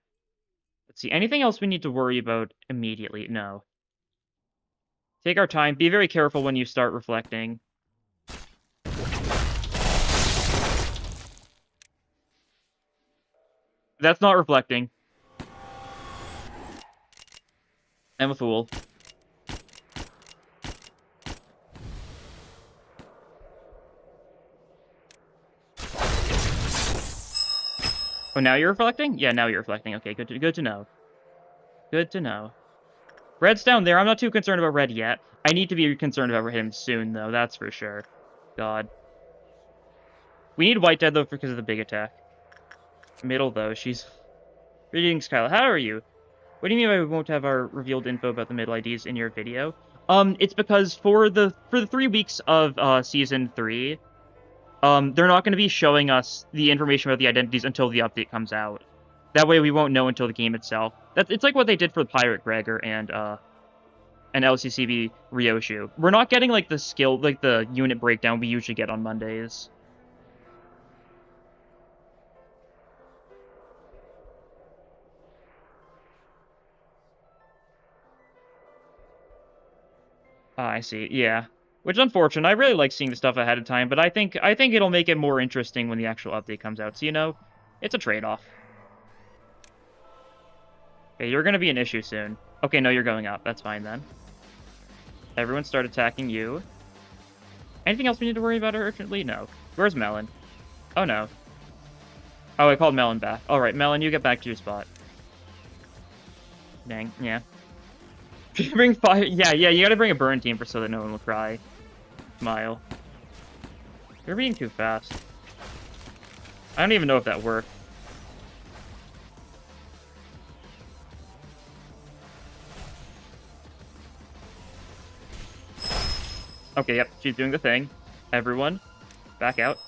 Let's see. Anything else we need to worry about immediately? No. Take our time. Be very careful when you start reflecting. That's not reflecting. I'm a fool. Oh, now you're reflecting? Yeah, now you're reflecting. Okay, good to know. Good to know. Red's down there. I'm not too concerned about Red yet. I need to be concerned about him soon, though. That's for sure. God. We need White dead, though, because of the big attack. Middle, though. She's... Greetings, Kyle. How are you? What do you mean by we won't have our revealed info about the middle IDs in your video? It's because for the 3 weeks of Season 3, they're not going to be showing us the information about the identities until the update comes out. That way we won't know until the game itself. It's like what they did for Pirate Gregor and LCCB Ryoshu. We're not getting, like, the skill, like, the unit breakdown we usually get on Mondays. Ah, I see. Yeah. Which is unfortunate. I really like seeing the stuff ahead of time, but I think it'll make it more interesting when the actual update comes out. So, you know, it's a trade-off. Okay, you're gonna be an issue soon. Okay, no, you're going up. That's fine, then. Everyone start attacking you. Anything else we need to worry about urgently? No. Where's Melon? Oh, no. Oh, I called Melon back. Alright, Melon, you get back to your spot. Dang, yeah. Bring fire. Yeah, you gotta bring a burn team so that no one will cry. Smile. You're being too fast. I don't even know if that worked. Okay, yep, she's doing the thing. Everyone, back out.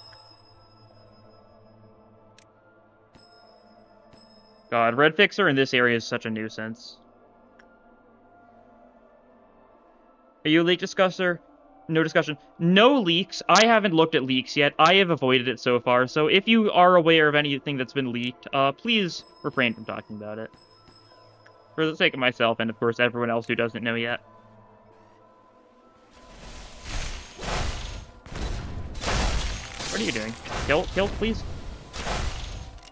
God, Red Fixer in this area is such a nuisance. Are you a leak discusser? No discussion. No leaks. I haven't looked at leaks yet. I have avoided it so far, so if you are aware of anything that's been leaked, please refrain from talking about it. For the sake of myself and, of course, everyone else who doesn't know yet. What are you doing? Kill, please?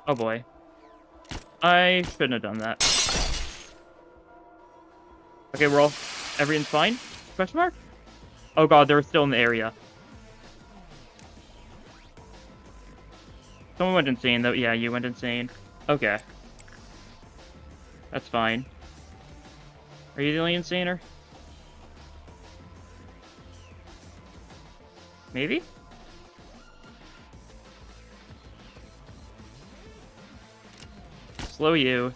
Oh boy. I shouldn't have done that. Okay, everything's fine? Question mark? Oh god, they're still in the area. Someone went insane, though. Yeah, you went insane. Okay. That's fine. Are you the only insaner? Maybe? Slow you.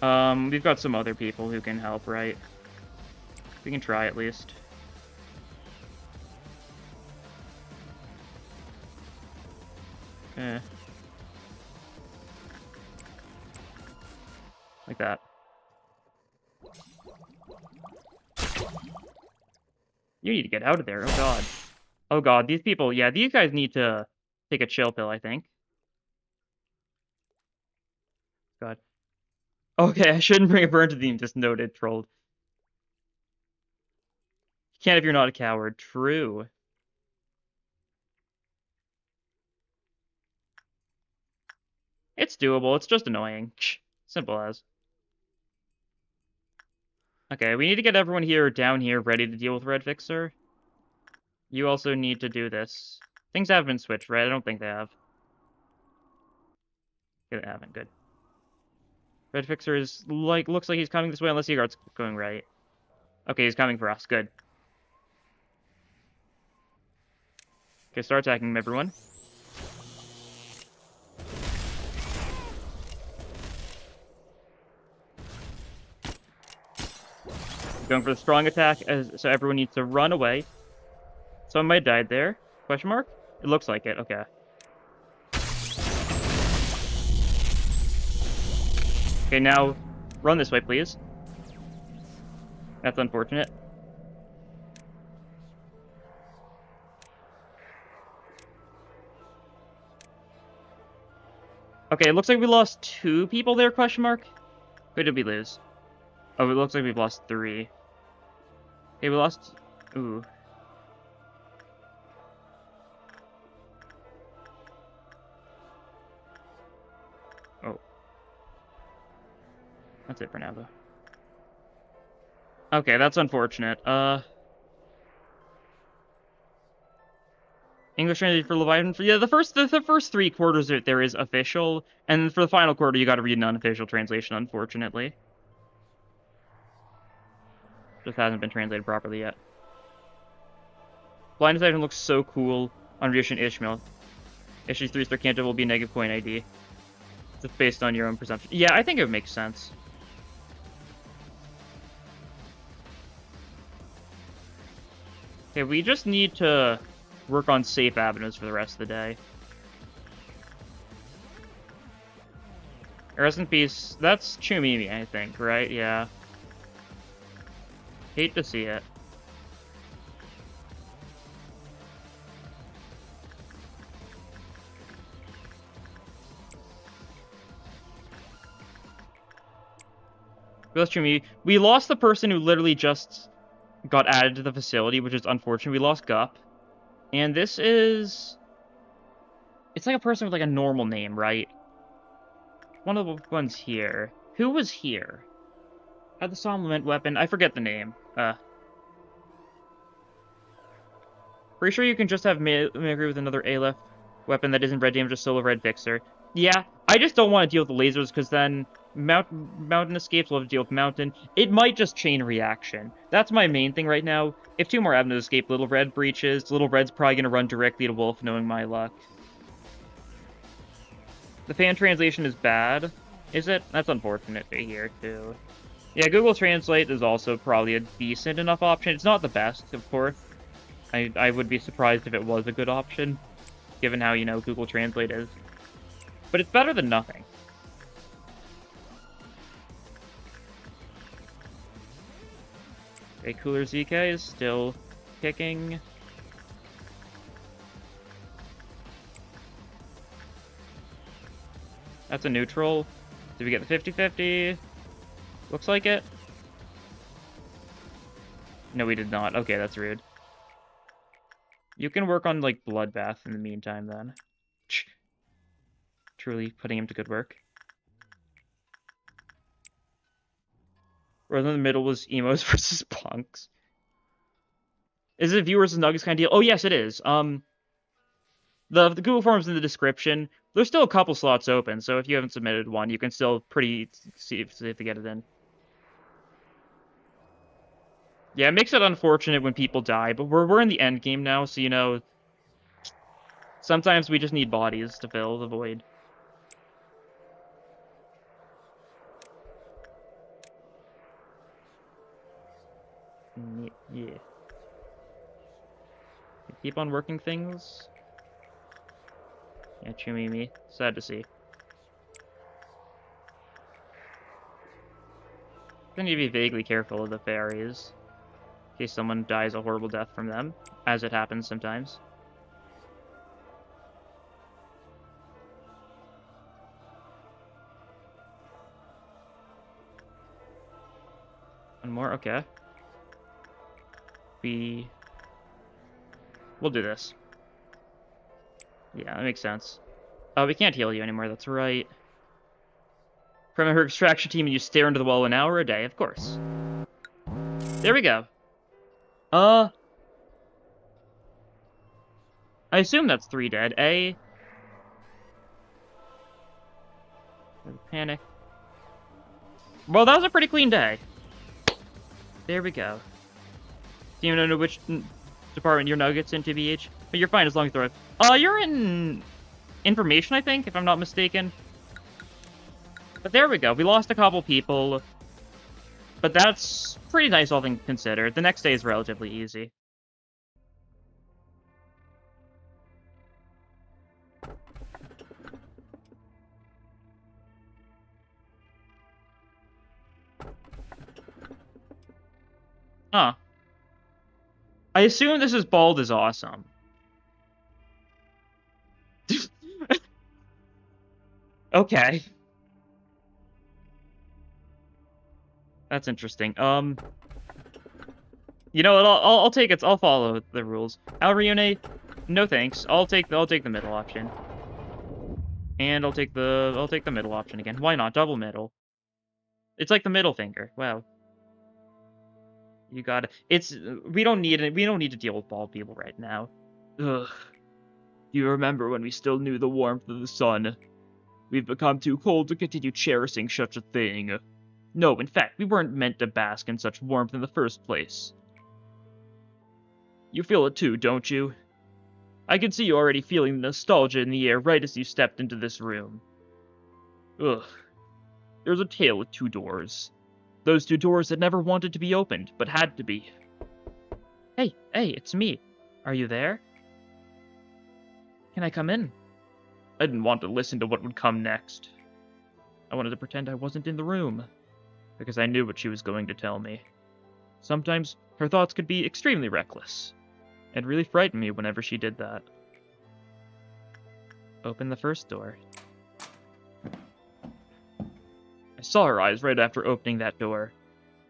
We've got some other people who can help, right? We can try at least. Like that. You need to get out of there. Oh god. Oh god, these people, yeah, these guys need to take a chill pill, I think. God. Okay, I shouldn't bring a burn to theme, just noted, trolled. You can't if you're not a coward. True. It's doable, it's just annoying. Simple as. Okay, we need to get everyone here down here ready to deal with Red Fixer. You also need to do this. Things haven't been switched, right? I don't think they have. They haven't, good. Red Fixer is looks like he's coming this way unless Seaguard's going right. Okay, he's coming for us, good. Okay, start attacking everyone. Going for the strong attack, so everyone needs to run away. Someone might have died there. Question mark? It looks like it, okay. Okay, now run this way, please. That's unfortunate. Okay, it looks like we lost 2 people there, question mark? Who did we lose? Oh, it looks like we've lost 3. Okay, we lost... Ooh. Oh. That's it for now, though. Okay, that's unfortunate. English translation for Leviathan. Yeah, the first 3 quarters there is official, and for the final quarter you got to read an unofficial translation, unfortunately. Just hasn't been translated properly yet. Blind Deception looks so cool on Ryushin Ishmael. Issue 3 star Kanto will be negative coin ID. Just based on your own presumption. Yeah, I think it makes sense. Okay, we just need to work on safe avenues for the rest of the day. Rest in peace. That's Chumimi, I think, right? Yeah. Hate to see it. That's Chumimi. We lost the person who literally just got added to the facility, which is unfortunate. We lost Gup. And this is... It's like a person with like a normal name, right? One of the ones here. Who was here? Had the Somnament weapon. I forget the name. Pretty sure you can just have mimicry with another Aleph weapon that isn't red damage, just solo red fixer. Yeah, I just don't want to deal with the lasers, because then mountain escapes will have to deal with mountain. It might just chain reaction. That's my main thing right now. If 2 more avenues escape, Little Red breaches. Little Red's probably going to run directly to Wolf, knowing my luck. The fan translation is bad. Is it? That's unfortunate to hear, too. Yeah, Google Translate is also probably a decent enough option. It's not the best, of course. I would be surprised if it was a good option, given how, Google Translate is. But it's better than nothing. Okay, Cooler ZK is still kicking. That's a neutral. Did we get the 50-50? Looks like it. No, we did not. Okay, that's rude. You can work on, like, Bloodbath in the meantime, then. Truly putting him to good work. Rather in the middle was emos versus punks. Is it viewers and nuggets kind of deal? Oh, yes, it is. The Google Forms in the description. There's still a couple slots open, so if you haven't submitted one, you can still see if they get it in. Yeah, it makes it unfortunate when people die, but we're in the end game now, so you know, sometimes we just need bodies to fill the void. Yeah. Keep on working things. Yeah, Chumimi. Sad to see. I need to be vaguely careful of the fairies, in case someone dies a horrible death from them, as it happens sometimes. One more, okay. We'll do this. Yeah, that makes sense. Oh, we can't heal you anymore, that's right. From her extraction team and you stare into the wall an hour a day, of course. There we go. I assume that's 3 dead. Panic. Well, that was a pretty clean day. There we go. Do you know which department your nuggets into, BH? But you're fine as long as they're... you're in... information, I think, if I'm not mistaken. But there we go. We lost a couple people. But that's pretty nice, all things considered. The next day is relatively easy. Huh. I assume this is bald is awesome. Okay. That's interesting. You know what? I'll take it. I'll follow the rules. Alrione, no thanks. I'll take the middle option. And I'll take the middle option again. Why not? Double middle. It's like the middle finger. Wow. You got it. We don't need to deal with bald people right now. Ugh. Do you remember when we still knew the warmth of the sun? We've become too cold to continue cherishing such a thing. No, in fact, we weren't meant to bask in such warmth in the first place. You feel it too, don't you? I can see you already feeling the nostalgia in the air right as you stepped into this room. Ugh. There's a tale with 2 doors. Those 2 doors that never wanted to be opened, but had to be. Hey, it's me. Are you there? Can I come in? I didn't want to listen to what would come next. I wanted to pretend I wasn't in the room, because I knew what she was going to tell me. Sometimes her thoughts could be extremely reckless. It really frightened me whenever she did that. Open the first door. I saw her eyes right after opening that door.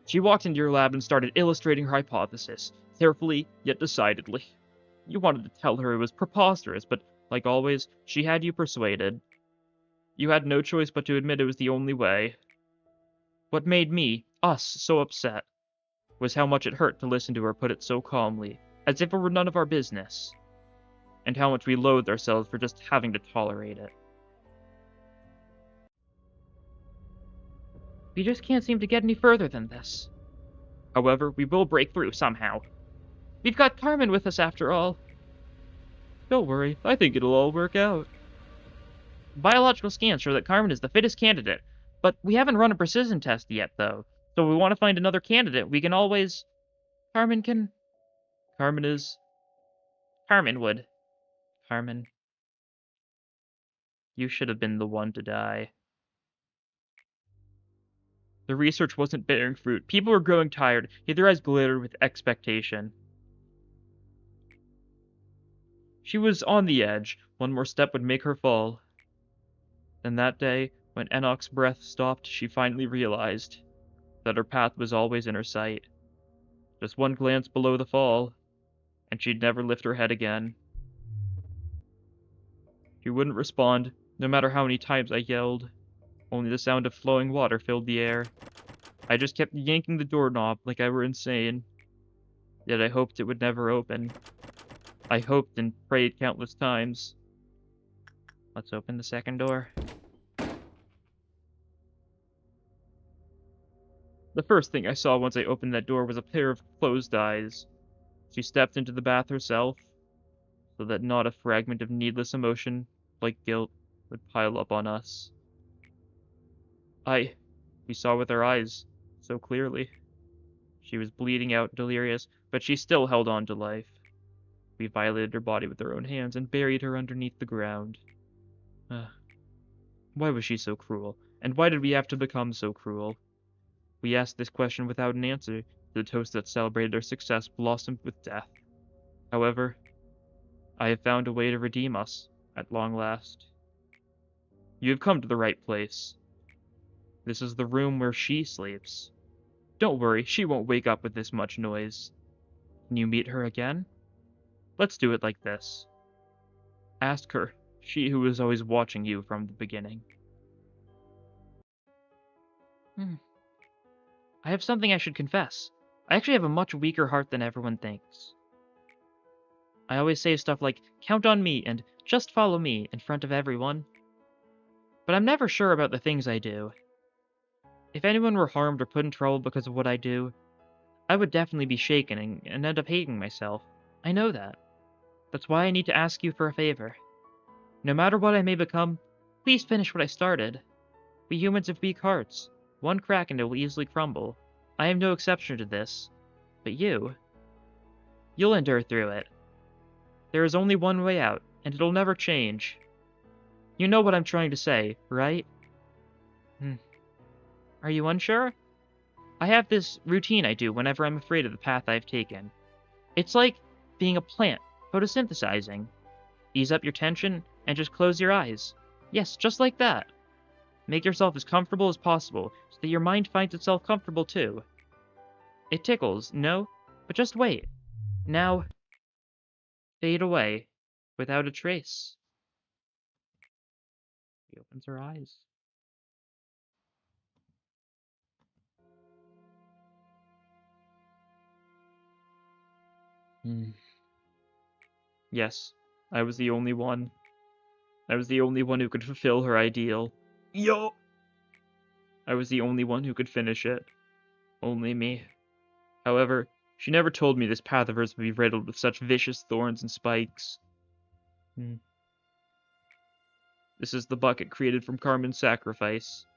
She walked into your lab and started illustrating her hypothesis, carefully yet decidedly. You wanted to tell her it was preposterous, but, like always, she had you persuaded. You had no choice but to admit it was the only way. What made us, so upset, was how much it hurt to listen to her put it so calmly, as if it were none of our business, and how much we loathed ourselves for just having to tolerate it. We just can't seem to get any further than this. However, we will break through somehow. We've got Carmen with us after all. Don't worry, I think it'll all work out. Biological scans show that Carmen is the fittest candidate, but we haven't run a precision test yet, though. So if we want to find another candidate, we can always... Carmen would. Carmen. You should have been the one to die. The research wasn't bearing fruit. People were growing tired, yet their eyes glittered with expectation. She was on the edge. One more step would make her fall. Then that day, when Enoch's breath stopped, she finally realized that her path was always in her sight. Just one glance below the fall, and she'd never lift her head again. She wouldn't respond, no matter how many times I yelled. Only the sound of flowing water filled the air. I just kept yanking the doorknob like I were insane. Yet I hoped it would never open. I hoped and prayed countless times. Let's open the second door. The first thing I saw once I opened that door was a pair of closed eyes. She stepped into the bath herself, so that not a fragment of needless emotion, like guilt, would pile up on us. We saw with our eyes, so clearly. She was bleeding out, delirious, but she still held on to life. We violated her body with our own hands and buried her underneath the ground. Why was she so cruel? And why did we have to become so cruel? We asked this question without an answer. The toast that celebrated our success blossomed with death. However, I have found a way to redeem us, at long last. You have come to the right place. This is the room where she sleeps. Don't worry, she won't wake up with this much noise. Can you meet her again? Let's do it like this. Ask her, she who was always watching you from the beginning. I have something I should confess. I actually have a much weaker heart than everyone thinks. I always say stuff like, count on me and just follow me in front of everyone. But I'm never sure about the things I do. If anyone were harmed or put in trouble because of what I do, I would definitely be shaken and end up hating myself. I know that. That's why I need to ask you for a favor. No matter what I may become, please finish what I started. We humans have weak hearts. One crack and it will easily crumble. I am no exception to this. But you'll endure through it. There is only one way out, and it'll never change. You know what I'm trying to say, right? Are you unsure? I have this routine I do whenever I'm afraid of the path I've taken. It's like being a plant, photosynthesizing. Ease up your tension and just close your eyes. Yes, just like that. Make yourself as comfortable as possible so that your mind finds itself comfortable too. It tickles, no? But just wait. Now, fade away without a trace. She opens her eyes. Yes, I was the only one. I was the only one who could fulfill her ideal. Yo! I was the only one who could finish it. Only me. However, she never told me this path of hers would be riddled with such vicious thorns and spikes. This is the bucket created from Carmen's sacrifice.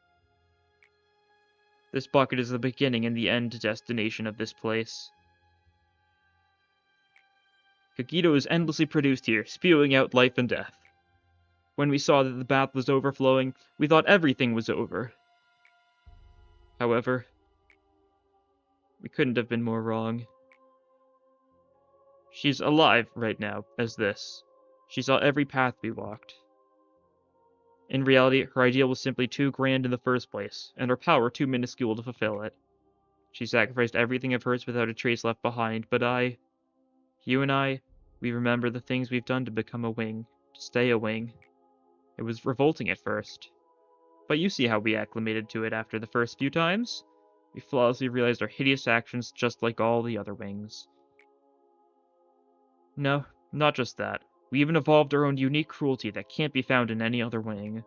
This bucket is the beginning and the end destination of this place. Kagito is endlessly produced here, spewing out life and death. When we saw that the bath was overflowing, we thought everything was over. However, we couldn't have been more wrong. She's alive right now, as this. She saw every path we walked. In reality, her ideal was simply too grand in the first place, and her power too minuscule to fulfill it. She sacrificed everything of hers without a trace left behind, but you and I, we remember the things we've done to become a wing, to stay a wing. It was revolting at first. But you see how we acclimated to it after the first few times? We flawlessly realized our hideous actions just like all the other wings. No, not just that. We even evolved our own unique cruelty that can't be found in any other wing.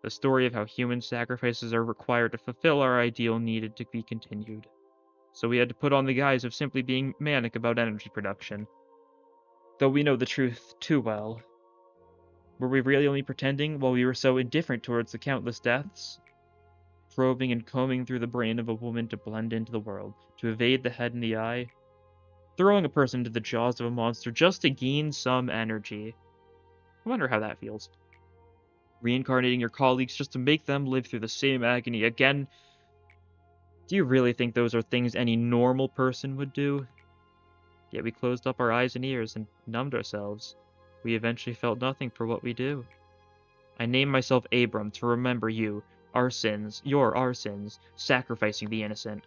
The story of how human sacrifices are required to fulfill our ideal needed to be continued. So we had to put on the guise of simply being manic about energy production. Though we know the truth too well. Were we really only pretending while we were so indifferent towards the countless deaths? Probing and combing through the brain of a woman to blend into the world, to evade the head and the eye? Throwing a person into the jaws of a monster just to gain some energy. I wonder how that feels. Reincarnating your colleagues just to make them live through the same agony again. Do you really think those are things any normal person would do? Yet we closed up our eyes and ears and numbed ourselves. We eventually felt nothing for what we do. I named myself Abram to remember you, our sins, our sins, sacrificing the innocent.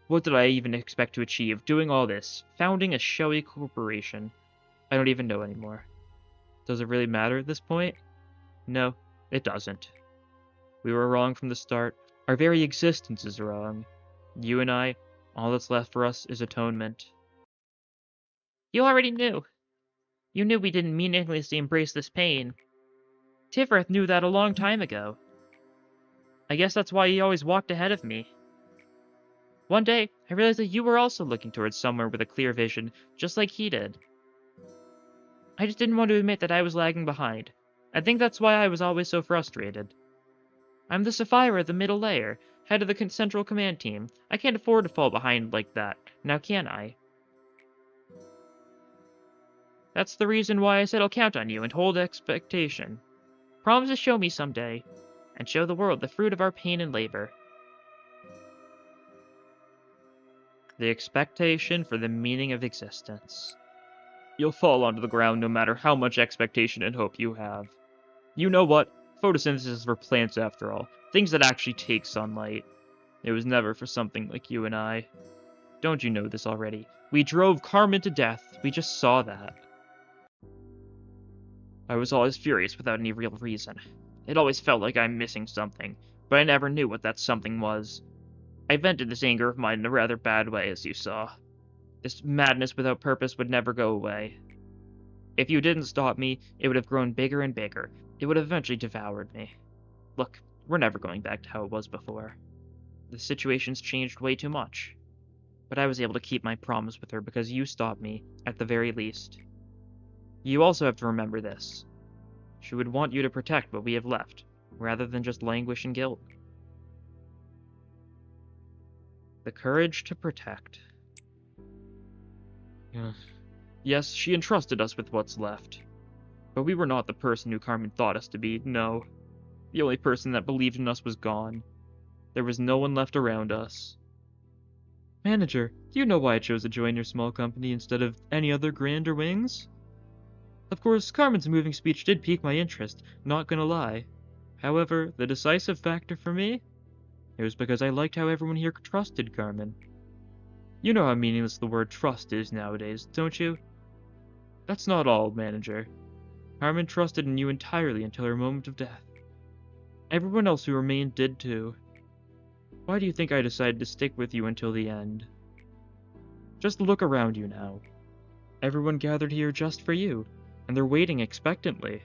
What did I even expect to achieve, doing all this, founding a showy corporation? I don't even know anymore. Does it really matter at this point? No, it doesn't. We were wrong from the start. Our very existence is wrong. You and I, all that's left for us is atonement. You already knew. You knew we didn't meaninglessly embrace this pain. Tifereth knew that a long time ago. I guess that's why he always walked ahead of me. One day, I realized that you were also looking towards somewhere with a clear vision, just like he did. I just didn't want to admit that I was lagging behind. I think that's why I was always so frustrated. I'm the Sapphire of the middle layer, head of the central command team. I can't afford to fall behind like that, now can I? That's the reason why I said I'll count on you and hold expectation. Promise to show me someday, and show the world the fruit of our pain and labor. The expectation for the meaning of existence. You'll fall onto the ground no matter how much expectation and hope you have. You know what? Photosynthesis is for plants after all. Things that actually take sunlight. It was never for something like you and I. Don't you know this already? We drove Carmen to death. We just saw that. I was always furious without any real reason. It always felt like I'm missing something, but I never knew what that something was. I vented this anger of mine in a rather bad way, as you saw. This madness without purpose would never go away. If you didn't stop me, it would have grown bigger and bigger. It would have eventually devoured me. Look, we're never going back to how it was before. The situation's changed way too much. But I was able to keep my promise with her because you stopped me, at the very least. You also have to remember this. She would want you to protect what we have left, rather than just languish in guilt. The courage to protect. Yes, she entrusted us with what's left. But we were not the person who Carmen thought us to be, no. The only person that believed in us was gone. There was no one left around us. Manager, do you know why I chose to join your small company instead of any other grander wings? Of course, Carmen's moving speech did pique my interest, not gonna lie. However, the decisive factor for me? It was because I liked how everyone here trusted Carmen. You know how meaningless the word trust is nowadays, don't you? That's not all, Manager. Carmen trusted in you entirely until her moment of death. Everyone else who remained did too. Why do you think I decided to stick with you until the end? Just look around you now. Everyone gathered here just for you, and they're waiting expectantly.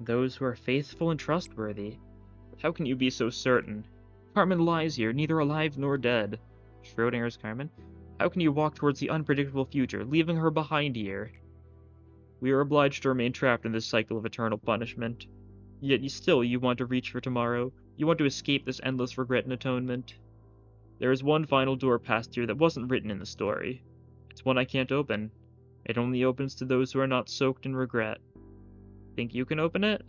Those who are faithful and trustworthy. How can you be so certain? Carmen lies here, neither alive nor dead. Schrodinger's Carmen. How can you walk towards the unpredictable future, leaving her behind here? We are obliged to remain trapped in this cycle of eternal punishment. Yet still you want to reach for tomorrow. You want to escape this endless regret and atonement. There is one final door past here that wasn't written in the story. It's one I can't open. It only opens to those who are not soaked in regret. Think you can open it?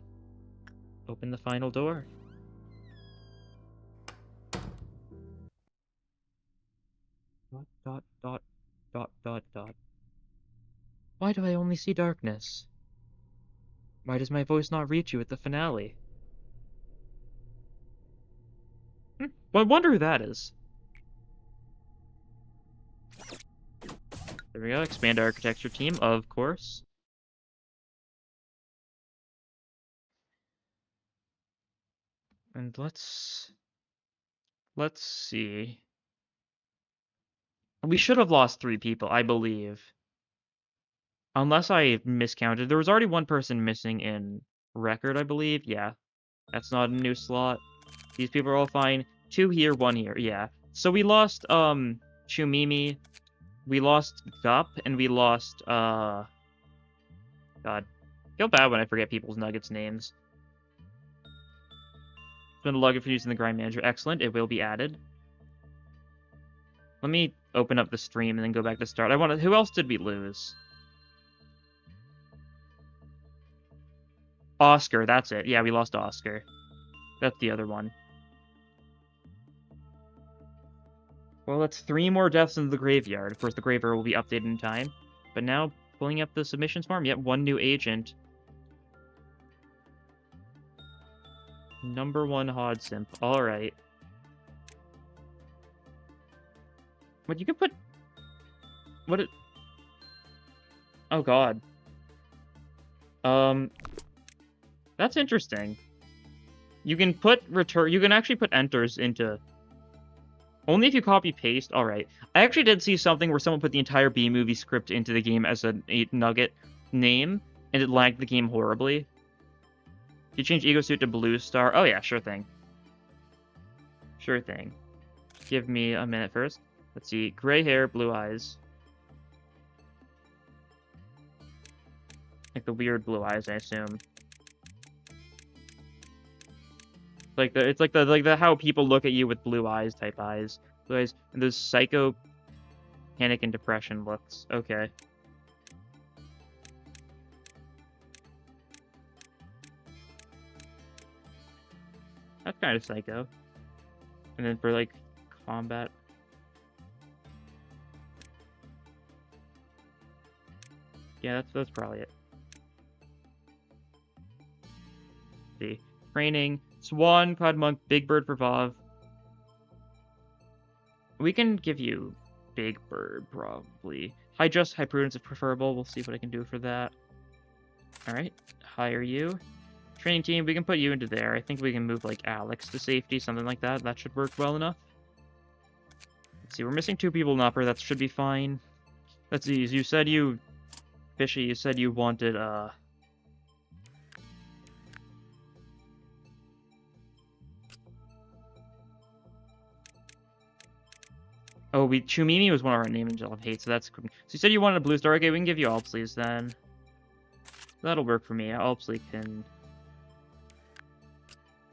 Open the final door. Dot, dot, dot, dot, dot, dot. Why do I only see darkness? Why does my voice not reach you at the finale? Well, I wonder who that is. There we go, expand our architecture team, of course. And let's see. We should have lost 3 people, I believe. Unless I miscounted. There was already 1 person missing in record, I believe. Yeah. That's not a new slot. These people are all fine. 2 here, 1 here. Yeah. So we lost, Chumimi. We lost Gup, and we lost, God. I feel bad when I forget people's Nuggets names. It's been a login for using the grind manager. Excellent. It will be added. Let me open up the stream and then go back to start. Who else did we lose? Oscar, that's it. Yeah, we lost Oscar. That's the other one. Well, that's 3 more deaths in the graveyard. Of course, the graveyard will be updated in time. but now pulling up the submissions form, yep, 1 new agent. Number 1 Hod Simp. Alright. What, you can put... What it... Oh, God. That's interesting. You can put return... You can actually put enters into... Only if you copy-paste? Alright. I actually did see something where someone put the entire B-movie script into the game as an 8-nugget name, and it lagged the game horribly. You change Ego Suit to Blue Star. Oh, yeah, sure thing. Sure thing. Give me a minute first. Let's see. Gray hair, blue eyes. Like the weird blue eyes, I assume. It's like the how people look at you with blue eyes type eyes. Blue eyes. And those psycho panic and depression looks. Okay. That's kind of psycho. And then for like combat. Yeah, that's probably it. Let's see. Training. Swan, Cloud Monk, Big Bird for Vav. We can give you Big Bird, probably. High Just, High Prudence if preferable. We'll see what I can do for that. Alright. Hire you. Training team, we can put you into there. I think we can move, like, Alex to safety, something like that. That should work well enough. Let's see, we're missing 2 people in upper. That should be fine. Let's see, you said you... Fishy, you said you wanted, Oh, Chumimi was one of our names of hate, so that's... So you said you wanted a blue star. Okay, we can give you Alpsleys then. That'll work for me. Alpsley can...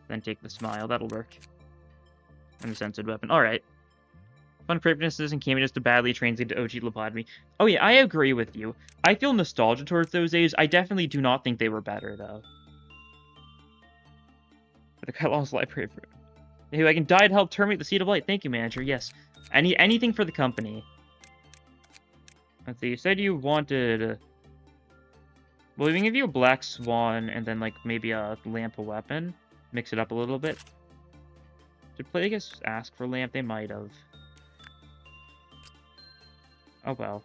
Then take the smile. That'll work. And the censored weapon. Alright. Fun cryptnesses and caminess to badly translate to OG Lobotomy. Oh yeah, I agree with you. I feel nostalgia towards those days. I definitely do not think they were better, though. But I lost library for... Hey, I can die to help terminate the Seed of Light. Thank you, manager. Yes. Anything for the company. Let's see, you said you wanted... Well, we can give you a Black Swan and then, like, maybe a Lamp of Weapon. Mix it up a little bit. Did Plagueis ask for Lamp? They might have. Oh, well.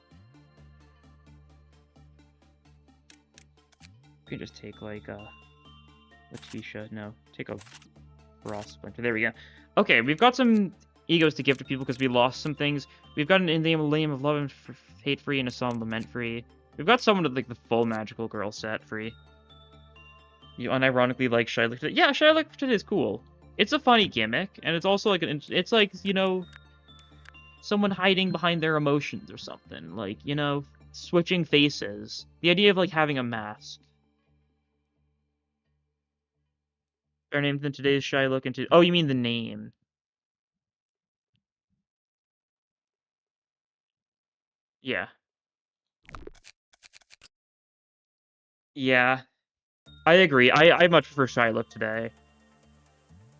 We can just take, like, Letitia. No, take a Frost Splinter. There we go. Okay, we've got some egos to give to people because we lost some things. We've got an Name of Love and Hate free and a Solemn Lament free. We've got someone with like the full Magical Girl set free. You unironically like Shylock today. Yeah, Shylock today is cool. It's a funny gimmick, and it's also like it's like, you know, someone hiding behind their emotions or something. Like, you know, switching faces. The idea of like having a mask. Better name than today's Shylock and oh, you mean the name? Yeah. Yeah. I agree. I much prefer Shylock today.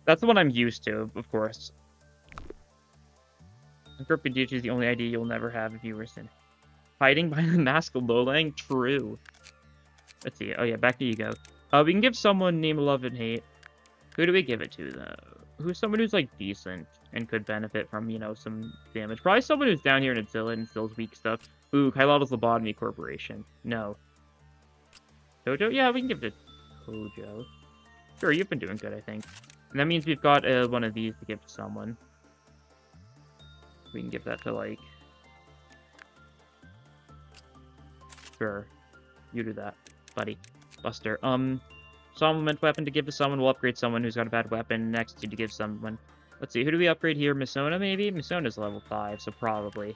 That's the one I'm used to, of course. Encrypted Duty is the only idea you'll never have if you were sin. Hiding behind the mask of Lowlang? True. Let's see. Oh yeah, back to Ego. We can give someone Name of Love and Hate. Who do we give it to, though? Who's someone who's, like, decent and could benefit from, you know, some damage? Probably someone who's down here in Adzilla and steals weak stuff. Ooh, Kailado's Lobotomy Corporation. No. Tojo? Yeah, we can give it to Tojo. Sure, you've been doing good, I think. And that means we've got one of these to give to someone. We can give that to, like... Sure. You do that, buddy. Buster. Supplement weapon to give to someone. We'll upgrade someone who's got a bad weapon next to give someone. Let's see, who do we upgrade here? Misona, maybe? Misona's level 5, so probably.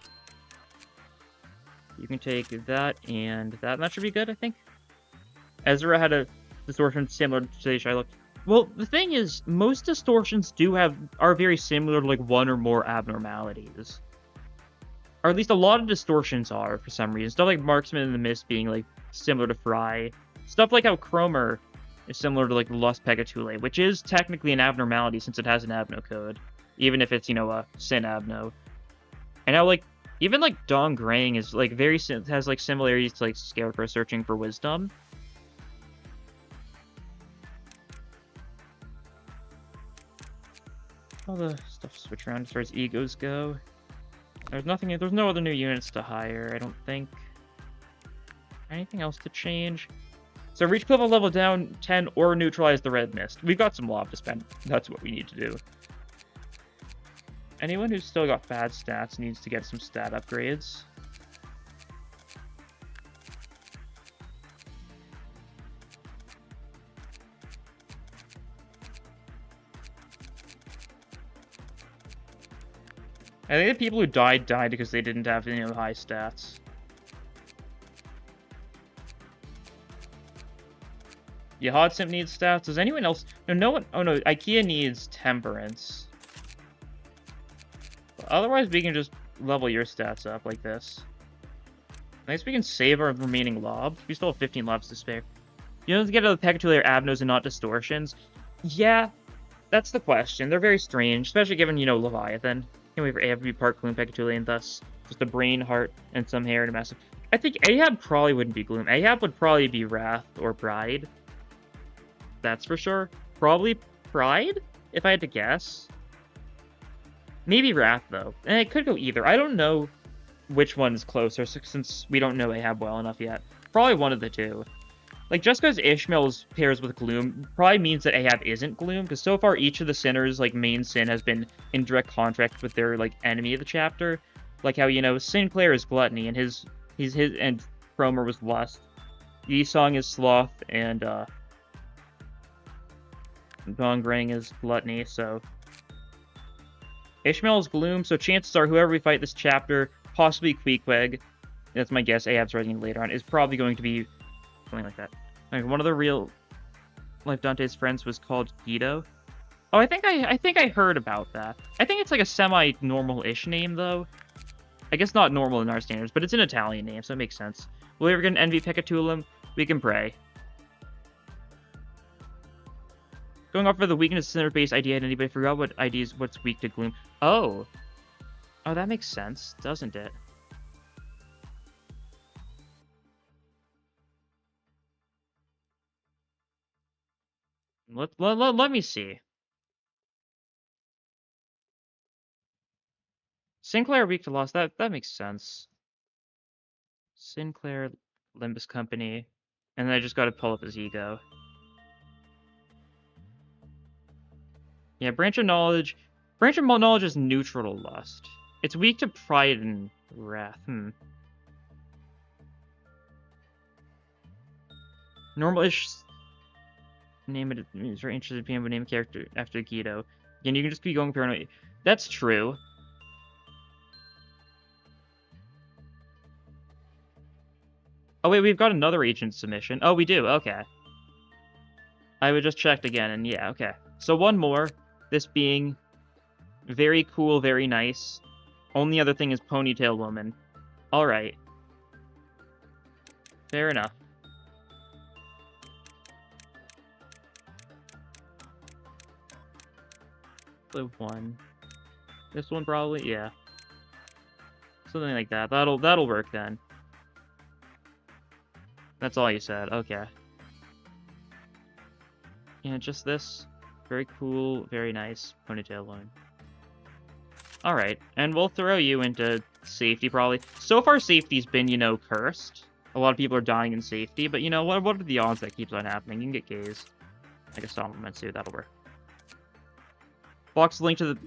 You can take that and that, and that should be good, I think. Ezra had a distortion similar to today's Shylock. Well, the thing is, most distortions are very similar to, like, one or more abnormalities. Or at least a lot of distortions are, for some reason. Stuff like Marksman and the Mist being, like, similar to Fry. Stuff like how Cromer is similar to, like, the Lost Pegatule, which is technically an abnormality since it has an abno code. Even if it's, you know, a Sin abno. And how, like, Even like Dong Grang is like has like similarities to like Scarecrow searching for wisdom. All the stuff switch around as far as egos go. There's no other new units to hire, I don't think. Anything else to change? So reach equivalent level down 10 or neutralize the red mist. We've got some lob to spend. That's what we need to do. Anyone who's still got bad stats needs to get some stat upgrades. I think the people who died because they didn't have any high stats. Yeah, Hot Simp needs stats. Does anyone else? No one. Oh no, IKEA needs temperance. But otherwise, we can just level your stats up like this. I guess we can save our remaining lobs. We still have 15 lobs to spare. You don't get to the Pecatulator Abnos and not distortions. Yeah, that's the question. They're very strange, especially given, you know, Leviathan. Can't wait for Ahab to be part Gloom Pecatulator and thus just a brain, heart, and some hair and a massive. I think Ahab probably wouldn't be Gloom. Ahab would probably be Wrath or Pride. That's for sure. Probably Pride, if I had to guess. Maybe Wrath, though. And it could go either. I don't know which one's closer, since we don't know Ahab well enough yet. Probably one of the two. Like, just because Ishmael's pairs with Gloom probably means that Ahab isn't Gloom, because so far each of the sinners, like, main sin has been in direct conflict with their, like, enemy of the chapter. Like how, you know, Sinclair is Gluttony, and and Cromer was Lust. Yisong is Sloth, and, Dongrang is Gluttony, so... Ishmael is Gloom, so chances are whoever we fight this chapter, possibly Queequeg, that's my guess, Ahab's writing later on, is probably going to be something like that. Like, one of the real life Dante's friends was called Guido. Oh, I think I heard about that. I think it's like a semi-normal-ish name, though. I guess not normal in our standards, but it's an Italian name, so it makes sense. Will we ever get an Envy Pecatulum? We can pray. Going off for the weakness center-based ID identity, but I forgot what's weak to Gloom. Oh. Oh, that makes sense, doesn't it? Let me see. Sinclair weak to loss. That makes sense. Sinclair, Limbus Company, and then I just got to pull up his ego. Yeah, Branch of Knowledge. Branch of Knowledge is neutral to lust. It's weak to pride and wrath. Normal-ish. Name it. It's very interesting to name a character after Guido. Again, you can just be going paranoid. That's true. Oh wait, we've got another agent submission. Oh, we do. Okay. I would just checked again, and yeah, okay. So one more. This being very cool, very nice. Only other thing is Ponytail Woman. All right. Fair enough. The one. This one probably, yeah. Something like that. That'll work then. That's all you said. Okay. Yeah, just this. Very cool, very nice Ponytail Woman. Alright, and we'll throw you into safety, probably. So far, safety's been, you know, cursed. A lot of people are dying in safety, but, you know, what are the odds that keeps on happening? You can get Gaze. Like a Supplementsu, that'll work. Box link to the...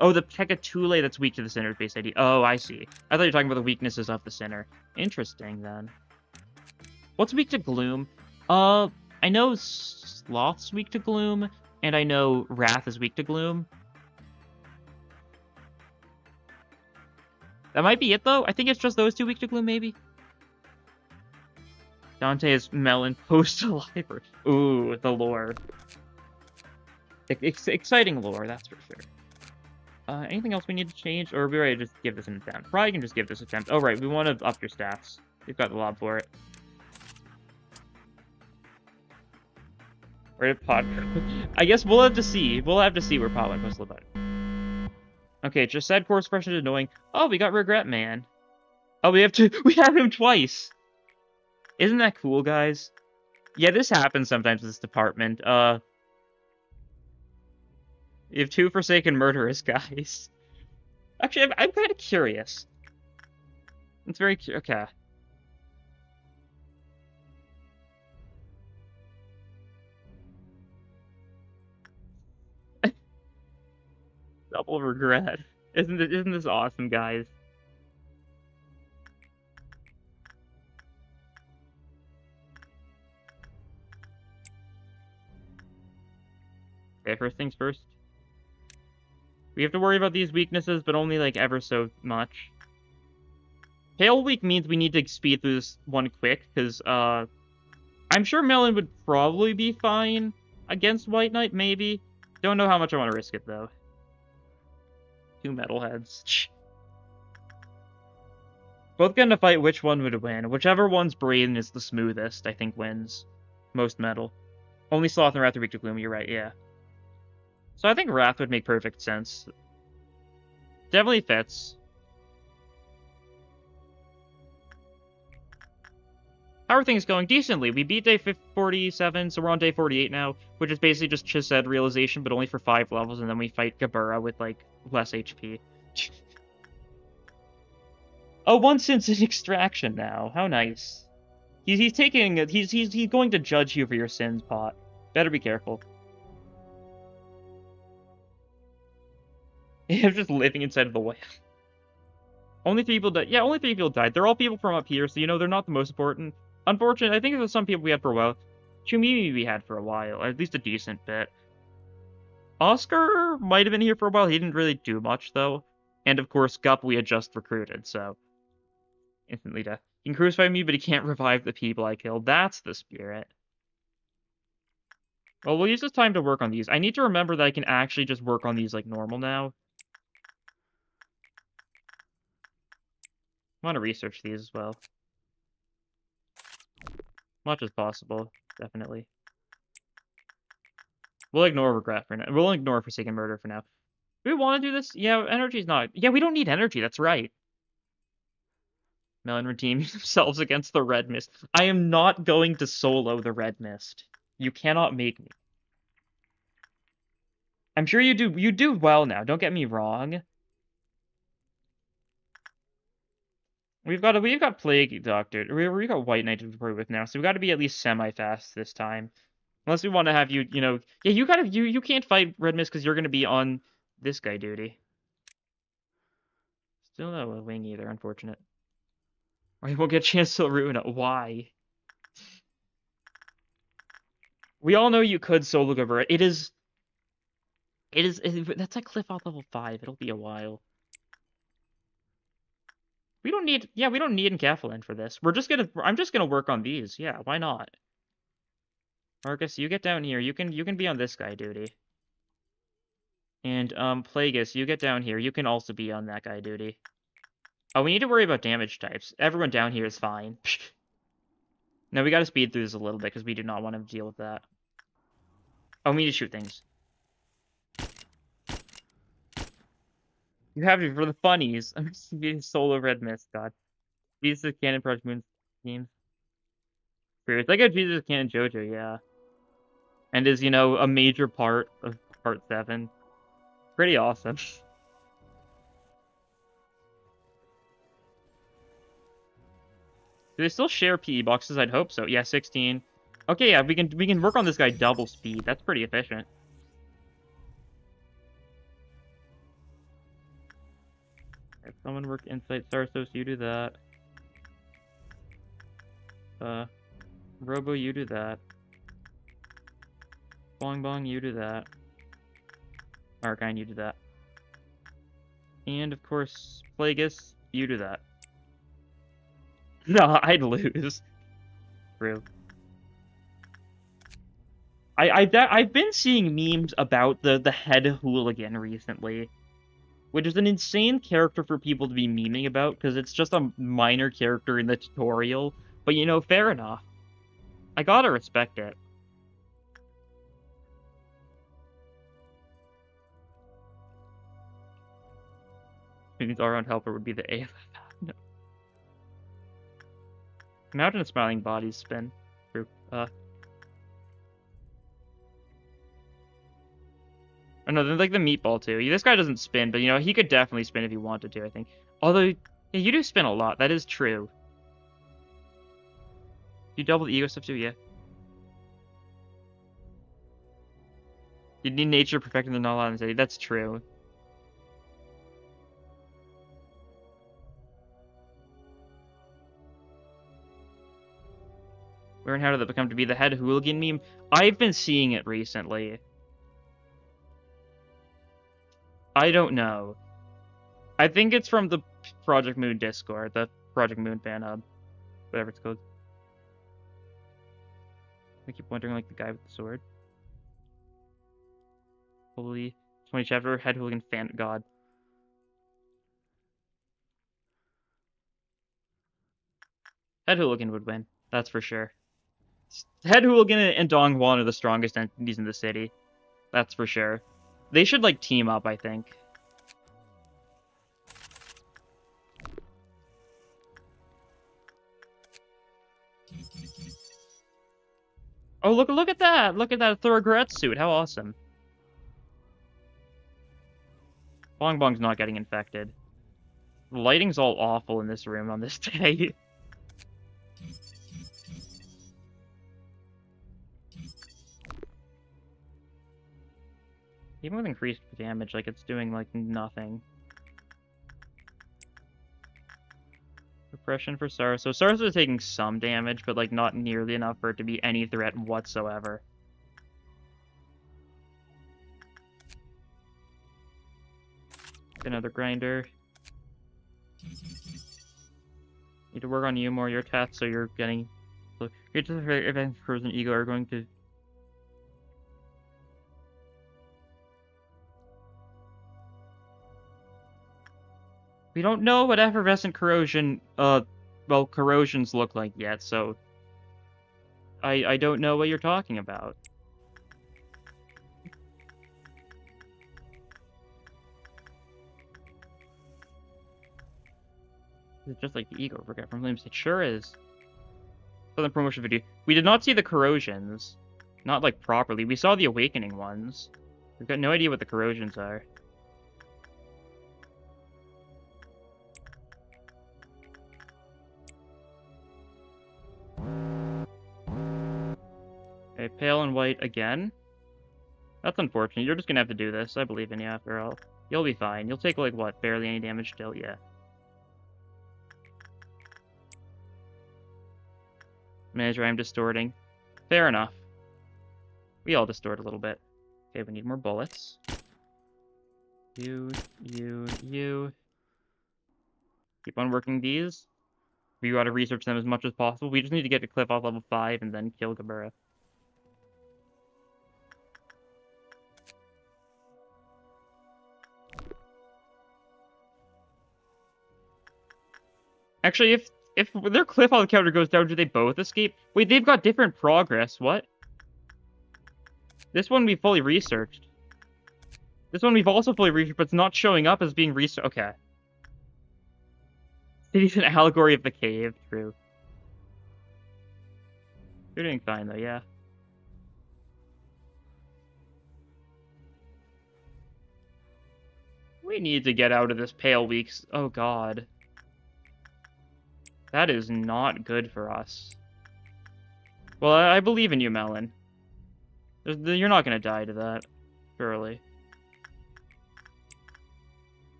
Oh, the Pecatule that's weak to the center base ID. Oh, I see. I thought you were talking about the weaknesses of the center. Interesting, then. What's weak to Gloom? I know Sloth's weak to Gloom, and I know Wrath is weak to Gloom. That might be it, though. I think it's just those two weak to Gloom, maybe. Dante is Melon Postal Library. Ooh, the lore. Exciting lore, that's for sure. Anything else we need to change? Or are we ready to just give this an attempt? Probably can just give this an attempt. Oh, right, we want to up your stats. We've got the lob for it. Where did Pod go? I guess we'll have to see. We'll have to see where Pod went. Okay, just sad course expression is annoying. Oh, we got Regret Man. Oh, we have him twice. Isn't that cool, guys? Yeah, this happens sometimes in this department. You have two Forsaken murderous guys. Actually, I'm kind of curious. It's very okay. Double regret. Isn't this awesome, guys? Okay, first things first. We have to worry about these weaknesses, but only like ever so much. Pale Weak means we need to speed through this one quick, because I'm sure Melon would probably be fine against White Knight, maybe. Don't know how much I want to risk it though. Two metalheads. Both gonna fight which one would win. Whichever one's brain is the smoothest, I think wins. Most metal. Only Sloth and Wrath are weak to Gloom, you're right, yeah. So I think Wrath would make perfect sense. Definitely fits. How are things going? Decently. We beat day 47, so we're on day 48 now, which is basically just Chised realization, but only for 5 levels, and then we fight Gabura with, like, less HP. Oh, one since in extraction now. How nice. He's taking he's going to judge you for your sins, Pot. Better be careful. He's just living inside of the whale. Only 3 people died. Yeah, only 3 people died. They're all people from up here, so you know they're not the most important. Unfortunately, I think there's some people we had for a while. Chumimi we had for a while, or at least a decent bit. Oscar might have been here for a while. He didn't really do much though. And of course, Gup we had just recruited, so instantly death. He can crucify me, but he can't revive the people I killed. That's the spirit. Well, we'll use this time to work on these. I need to remember that I can actually just work on these like normal now. I want to research these as well. Much as possible, definitely. We'll ignore regret for now. We'll ignore Forsaken Murder for now. Do we want to do this? Yeah, energy's not... Yeah, we don't need energy, that's right. Melon redeeming themselves against the Red Mist. I am not going to solo the Red Mist. You cannot make me. I'm sure you do well now, don't get me wrong. We've got Plague Doctor. We've got White Knight to play with now, so we've got to be at least semi-fast this time. Unless we want to have you, you know... Yeah, you can't fight Red Mist because you're going to be on this guy duty. Still no wing either, unfortunate. We won't get a chance to ruin it. Why? We all know you could solo Gabura. That's a cliff off level 5. It'll be a while. We don't need Encapsulant for this. I'm just gonna work on these. Yeah, why not? Marcus, you get down here. You can be on this guy duty. And Plagueis, you get down here. You can also be on that guy duty. Oh, we need to worry about damage types. Everyone down here is fine. No, we gotta speed through this a little bit because we do not want to deal with that. Oh, we need to shoot things. You have to for the funnies. I'm just being solo Red Mist, God. Jesus Cannon Project Moon games. Spirits. I got Jesus Cannon JoJo, yeah. And is, you know, a major part of part 7. Pretty awesome. Do they still share PE boxes? I'd hope so. Yeah, 16. Okay, yeah, we can work on this guy double speed. That's pretty efficient. If someone work Insight Sarsos, you do that. Robo, you do that. Bong Bong, you do that. Argine, you do that. And of course, Plagueis, you do that. No, I'd lose. True. I've been seeing memes about the head hooligan recently, which is an insane character for people to be memeing about because it's just a minor character in the tutorial. But you know, fair enough. I gotta respect it. Means all-around helper would be the AFF. No. Imagine a smiling bodies spin. True. Oh no, then like the meatball too. This guy doesn't spin, but you know, he could definitely spin if he wanted to, I think. Although, yeah, you do spin a lot. That is true. You double the ego stuff too, yeah. You need nature perfecting the non city. That's true. Learn how did that become to be the head hooligan meme? I've been seeing it recently. I don't know. I think it's from the Project Moon Discord, the Project Moon fan hub, whatever it's called. I keep wondering, like, the guy with the sword. Holy 20 chapter, head hooligan fan god. Head hooligan would win, that's for sure. Head hooligan and Dongwon are the strongest entities in the city. That's for sure. They should, like, team up, I think. Oh, look at that! Look at that Thorogret suit. How awesome. Bong Bong's not getting infected. The lighting's all awful in this room on this day. Even with increased damage, like, it's doing, like, nothing. Repression for Sarso. So Sarso is taking some damage, but, like, not nearly enough for it to be any threat whatsoever. Another grinder. Need to work on you more, your tats, so you're getting... Your event frozen ego are going to... We don't know what effervescent corrosion, well, corrosions look like yet, so... I don't know what you're talking about. Is it just like the ego forget from limbs? It sure is. Southern promotion video. We did not see the corrosions. Not, like, properly. We saw the awakening ones. We've got no idea what the corrosions are. Okay, pale and white again. That's unfortunate. You're just gonna have to do this. I believe in you after all. You'll be fine. You'll take, like, what? Barely any damage still? Yeah. Manager, I'm distorting. Fair enough. We all distort a little bit. Okay, we need more bullets. You. Keep on working these. We gotta research them as much as possible. We just need to get to Cliff off level 5 and then kill Gabura. Actually, if their Cliff off the counter goes down, do they both escape? Wait, they've got different progress. What? This one we fully researched. This one we've also fully researched, but it's not showing up as being researched. Okay. City's an allegory of the cave. True. You're doing fine, though, yeah. We need to get out of this Pale Weeks. Oh, God. That is not good for us. Well, I believe in you, Melon. You're not going to die to that, surely.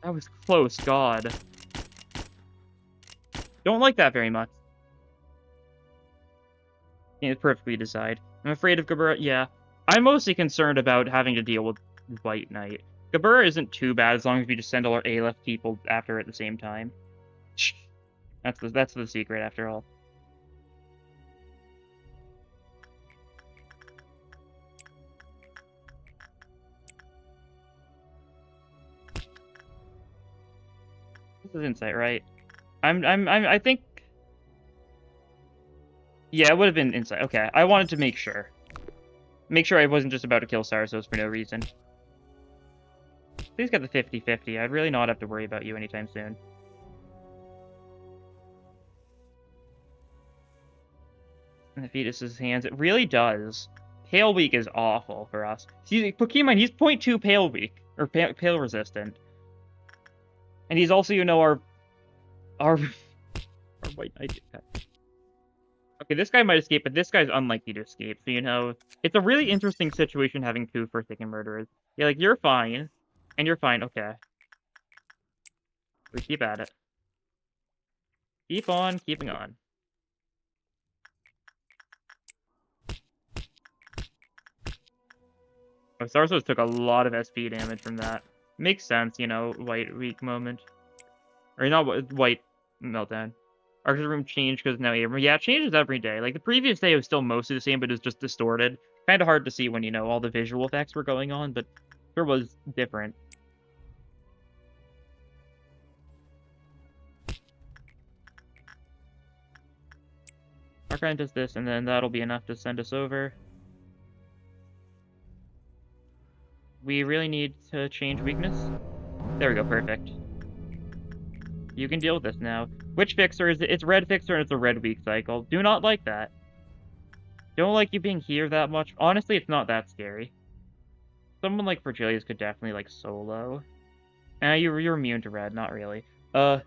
That was close, God. Don't like that very much. It's perfectly designed. I'm afraid of Gabura. Yeah. I'm mostly concerned about having to deal with White Knight. Gabura isn't too bad as long as we just send all our A-left people after her at the same time. That's the secret after all. This is insight, right? I think. Yeah, it would have been insight. Okay, I wanted to make sure. Make sure I wasn't just about to kill Sarsos for no reason. Please get the 50-50. I'd really not have to worry about you anytime soon. And the fetus's hands. It really does. Pale Weak is awful for us. See, keep in mind, he's 0.2 Pale Weak. Or pale resistant. And he's also, you know, our White Knight. Okay, this guy might escape, but this guy's unlikely to escape. So, you know, it's a really interesting situation having two Forsaken Murderers. Yeah, like, you're fine. And you're fine. Okay. We keep at it. Keep on keeping on. Oh, Sarsos took a lot of SP damage from that. Makes sense, you know, White Weak moment. Or not White Meltdown. Archer's room changed because now Abram. Yeah, it changes every day. Like, the previous day it was still mostly the same, but it was just distorted. Kind of hard to see when, you know, all the visual effects were going on, but sure was different. Archon does this, and then that'll be enough to send us over. We really need to change weakness. There we go, perfect. You can deal with this now. Which fixer is it? It's red fixer and it's a red weak cycle. Do not like that. Don't like you being here that much. Honestly, it's not that scary. Someone like Virgilius could definitely, like, solo. You're immune to red, not really. Sort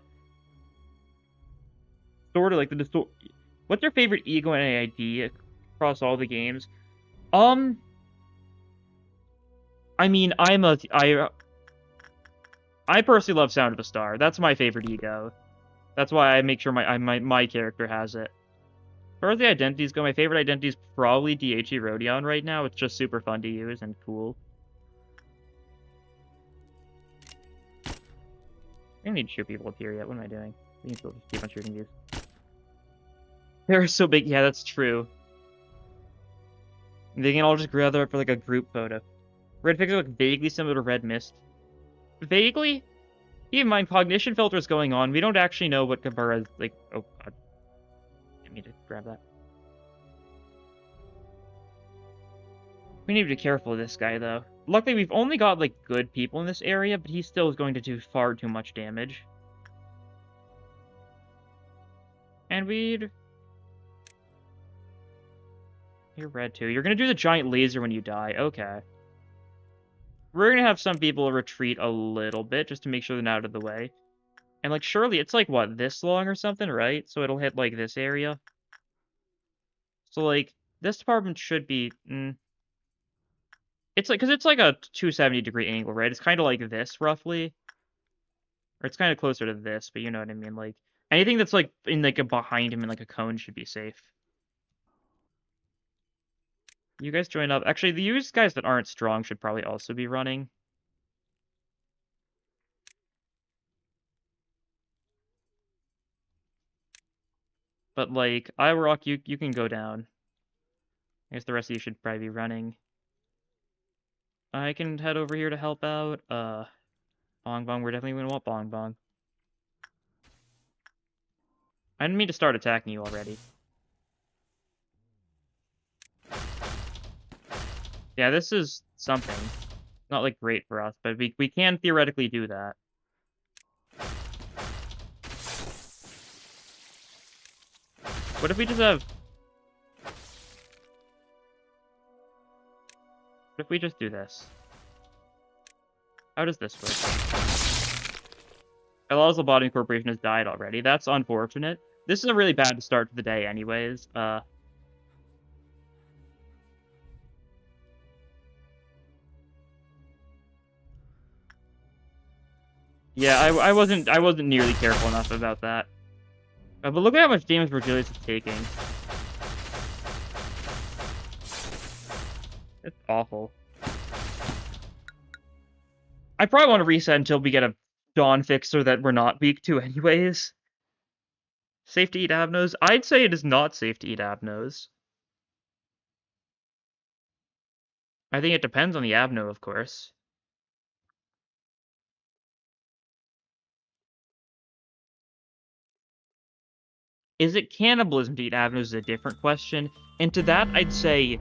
of like the What's your favorite ego and AID across all the games? I mean, I personally love Sound of a Star. That's my favorite ego. That's why I make sure my character has it. As far as the identities go, my favorite identity is probably DHE Rodion right now. It's just super fun to use and cool. I don't need to shoot people up here yet. What am I doing? I need to just keep on shooting these. They're so big. Yeah, that's true. They can all just gather up for like a group photo. Red fixer look vaguely similar to Red Mist. Vaguely? Keep in mind, cognition filter is going on. We don't actually know what Kabura's like. Oh god. I need to grab that. We need to be careful of this guy, though. Luckily, we've only got, like, good people in this area, but he still is going to do far too much damage. And You're red, too. You're gonna do the giant laser when you die. Okay. We're gonna have some people retreat a little bit, just to make sure they're not out of the way. And, like, surely it's, like, what, this long or something, right? So it'll hit, like, this area. So, like, this department should be... It's like, because it's like a 270-degree angle, right? It's kind of like this, roughly. Or it's kind of closer to this, but you know what I mean. Like, anything that's, like, in, like, behind him in, like, a cone should be safe. You guys join up. Actually, the guys that aren't strong should probably also be running. But, like, Irock, you can go down. I guess the rest of you should probably be running. I can head over here to help out. Bong Bong, we're definitely going to want Bong Bong. I didn't mean to start attacking you already. Yeah, this is something. Not, like, great for us, but we can theoretically do that. What if we just have... What if we just do this? How does this work? Elal's Lobotomy Corporation has died already. That's unfortunate. This is a really bad start to the day anyways. Yeah, I wasn't nearly careful enough about that. But look at how much damage Virgilius is taking. It's awful. I probably want to reset until we get a Dawn fixer that we're not weak to anyways. Safe to eat Abnos? I'd say it is not safe to eat Abnos. I think it depends on the Abno, of course. Is it cannibalism to eat Abnos is a different question. And to that, I'd say...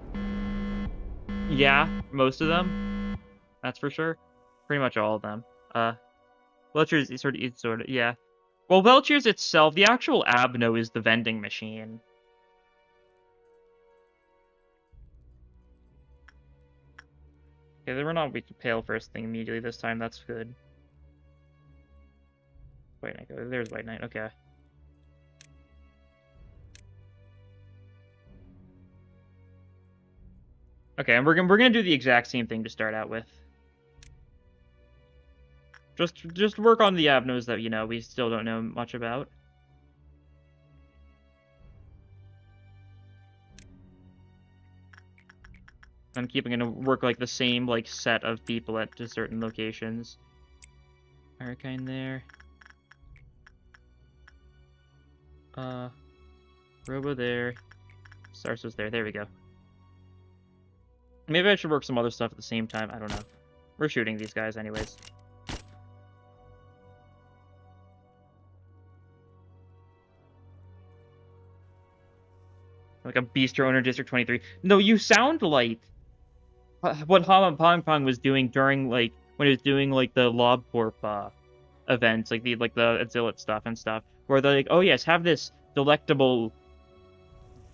yeah, most of them. That's for sure. Pretty much all of them. Welcher's is sort of, yeah. Well, Welcher's itself, the actual Abno is the vending machine. Okay, they were not weak to pale first thing immediately this time. That's good. White Knight. There's White Knight. Okay. Okay, and we're gonna do the exact same thing to start out with. Just work on the Abnos that, you know, we still don't know much about. I'm keeping gonna work like the same like set of people at to certain locations. Arcane there. Robo there. Sarso's there. There we go. Maybe I should work some other stuff at the same time. I don't know. We're shooting these guys anyways. Like a Bistro owner, District 23. No, you sound like what Hama Pong Pong was doing during, like, when he was doing, like, the LobCorp, events, like the Azilit stuff and stuff, where they're like, oh yes, have this delectable,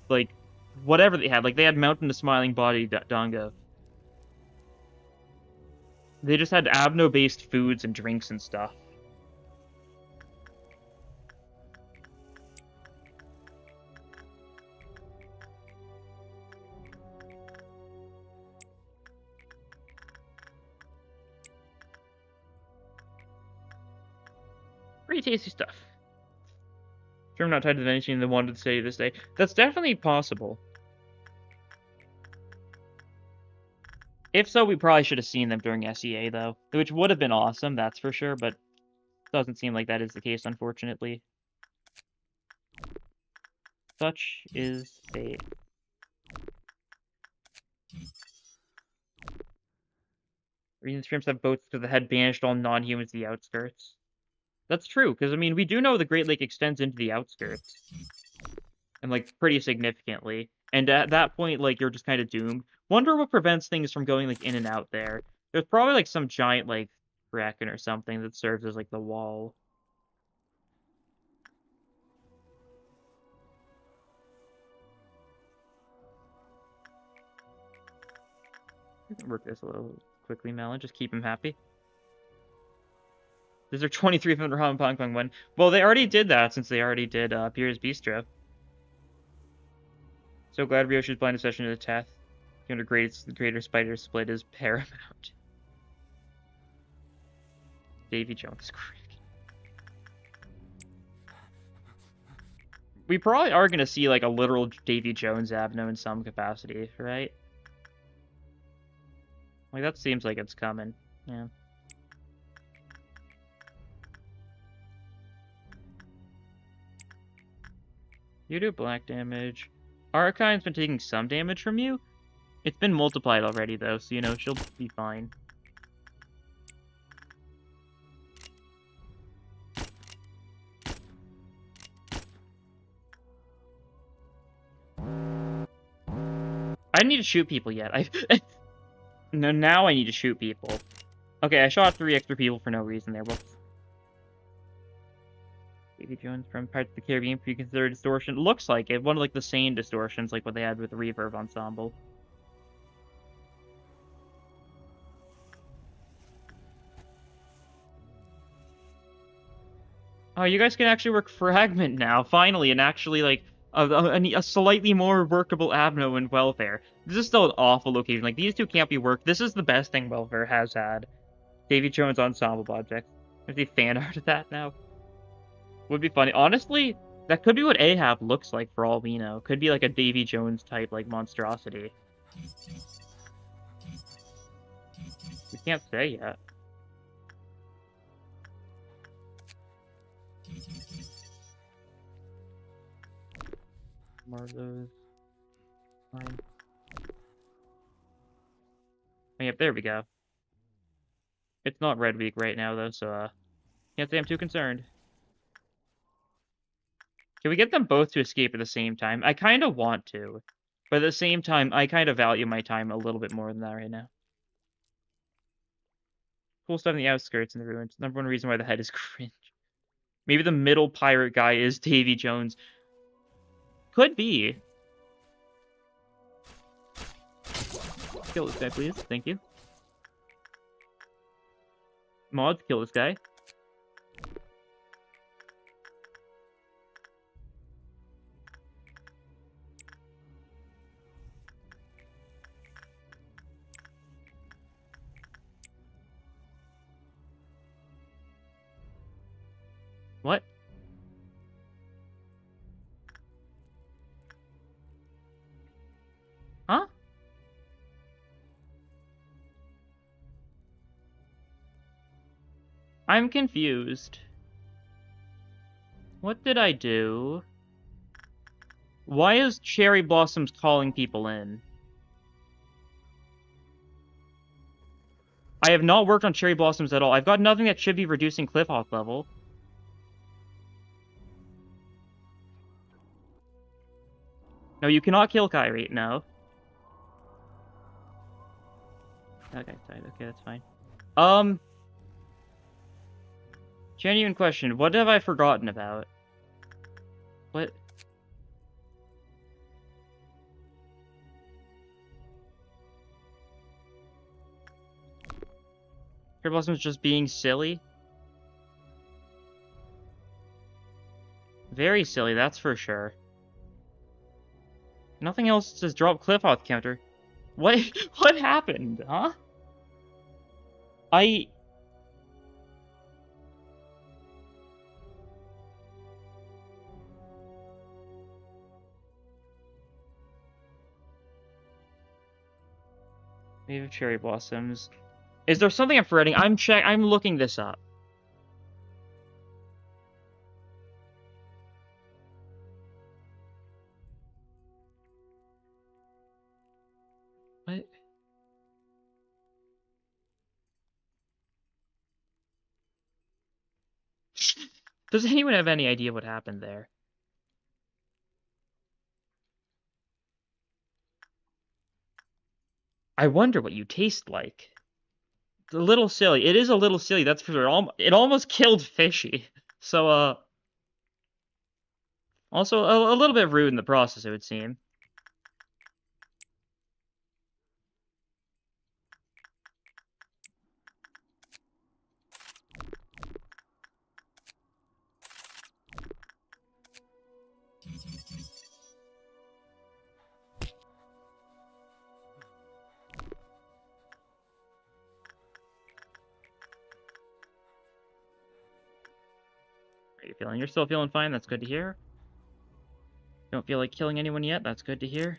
like, whatever they had. Like, they had Mountain the Smiling Body Dongo. They just had Abno-based foods and drinks and stuff. Pretty tasty stuff. Sure I'm not tied to anything that wanted to say this day. That's definitely possible. If so, we probably should have seen them during SEA, though. Which would have been awesome, that's for sure, but doesn't seem like that is the case, unfortunately. Such is fate. Reason streams have boats to the head banished all non-humans to the outskirts. That's true, because, I mean, we do know the Great Lake extends into the outskirts. And, like, pretty significantly. And at that point, like, you're just kind of doomed. Wonder what prevents things from going, like, in and out there. There's probably, like, some giant, like, kraken or something that serves as, like, the wall. Work this a little quickly, Melon. Just keep him happy. These are 2300 Hong Kong one. Well, they already did that since they already did Beer's Bistro. So glad Ryoshi's blind obsession to the Teth. The greater spider split is paramount. Davy Jones. We probably are going to see like a literal Davy Jones Abno in some capacity, right? Like, that seems like it's coming. Yeah. You do black damage. Arakine's been taking some damage from you. It's been multiplied already, though, so, you know, she'll be fine. I didn't need to shoot people yet. No, now I need to shoot people. Okay, I shot 3 extra people for no reason there. Whoops. Davy Jones from Pirates of the Caribbean pre-considered distortion. Looks like it. One of, like, the sane distortions, like what they had with the Reverb Ensemble. Oh, you guys can actually work Fragment now, finally, and actually, like, a slightly more workable Abno in Welfare. This is still an awful location. Like, these two can't be worked. This is the best thing Welfare has had. Davy Jones Ensemble object. There's the fan art of that now. Would be funny. Honestly, that could be what Ahab looks like for all we know. Could be like a Davy Jones type, like, monstrosity. We can't say yet. More of those. Fine. Oh, yep, there we go. It's not Red Week right now, though, so, can't say I'm too concerned. Can we get them both to escape at the same time? I kind of want to. But at the same time, I kind of value my time a little bit more than that right now. cool stuff in the outskirts and the ruins. Number one reason why the head is cringe. Maybe the middle pirate guy is Davy Jones. Could be. Kill this guy, please. Thank you. Mods, kill this guy. What? Huh? I'm confused. What did I do? Why is Cherry Blossoms calling people in? I have not worked on Cherry Blossoms at all. I've got nothing that should be reducing Cliffhawk level. No, you cannot kill Kyrie. No. Okay, that's fine. Genuine question. What have I forgotten about? What? Cherry Blossom's just being silly? Very silly, that's for sure. Nothing else says drop Cliffhawk counter. What? What happened, huh? We have Cherry Blossoms. Is there something I'm forgetting? I'm looking this up. What? Does anyone have any idea what happened there? I wonder what you taste like. It's a little silly. It is a little silly, that's for sure. It almost killed Fishy. So, also a little bit rude in the process, it would seem. How are you feeling? You're still feeling fine? That's good to hear. Don't feel like killing anyone yet? That's good to hear.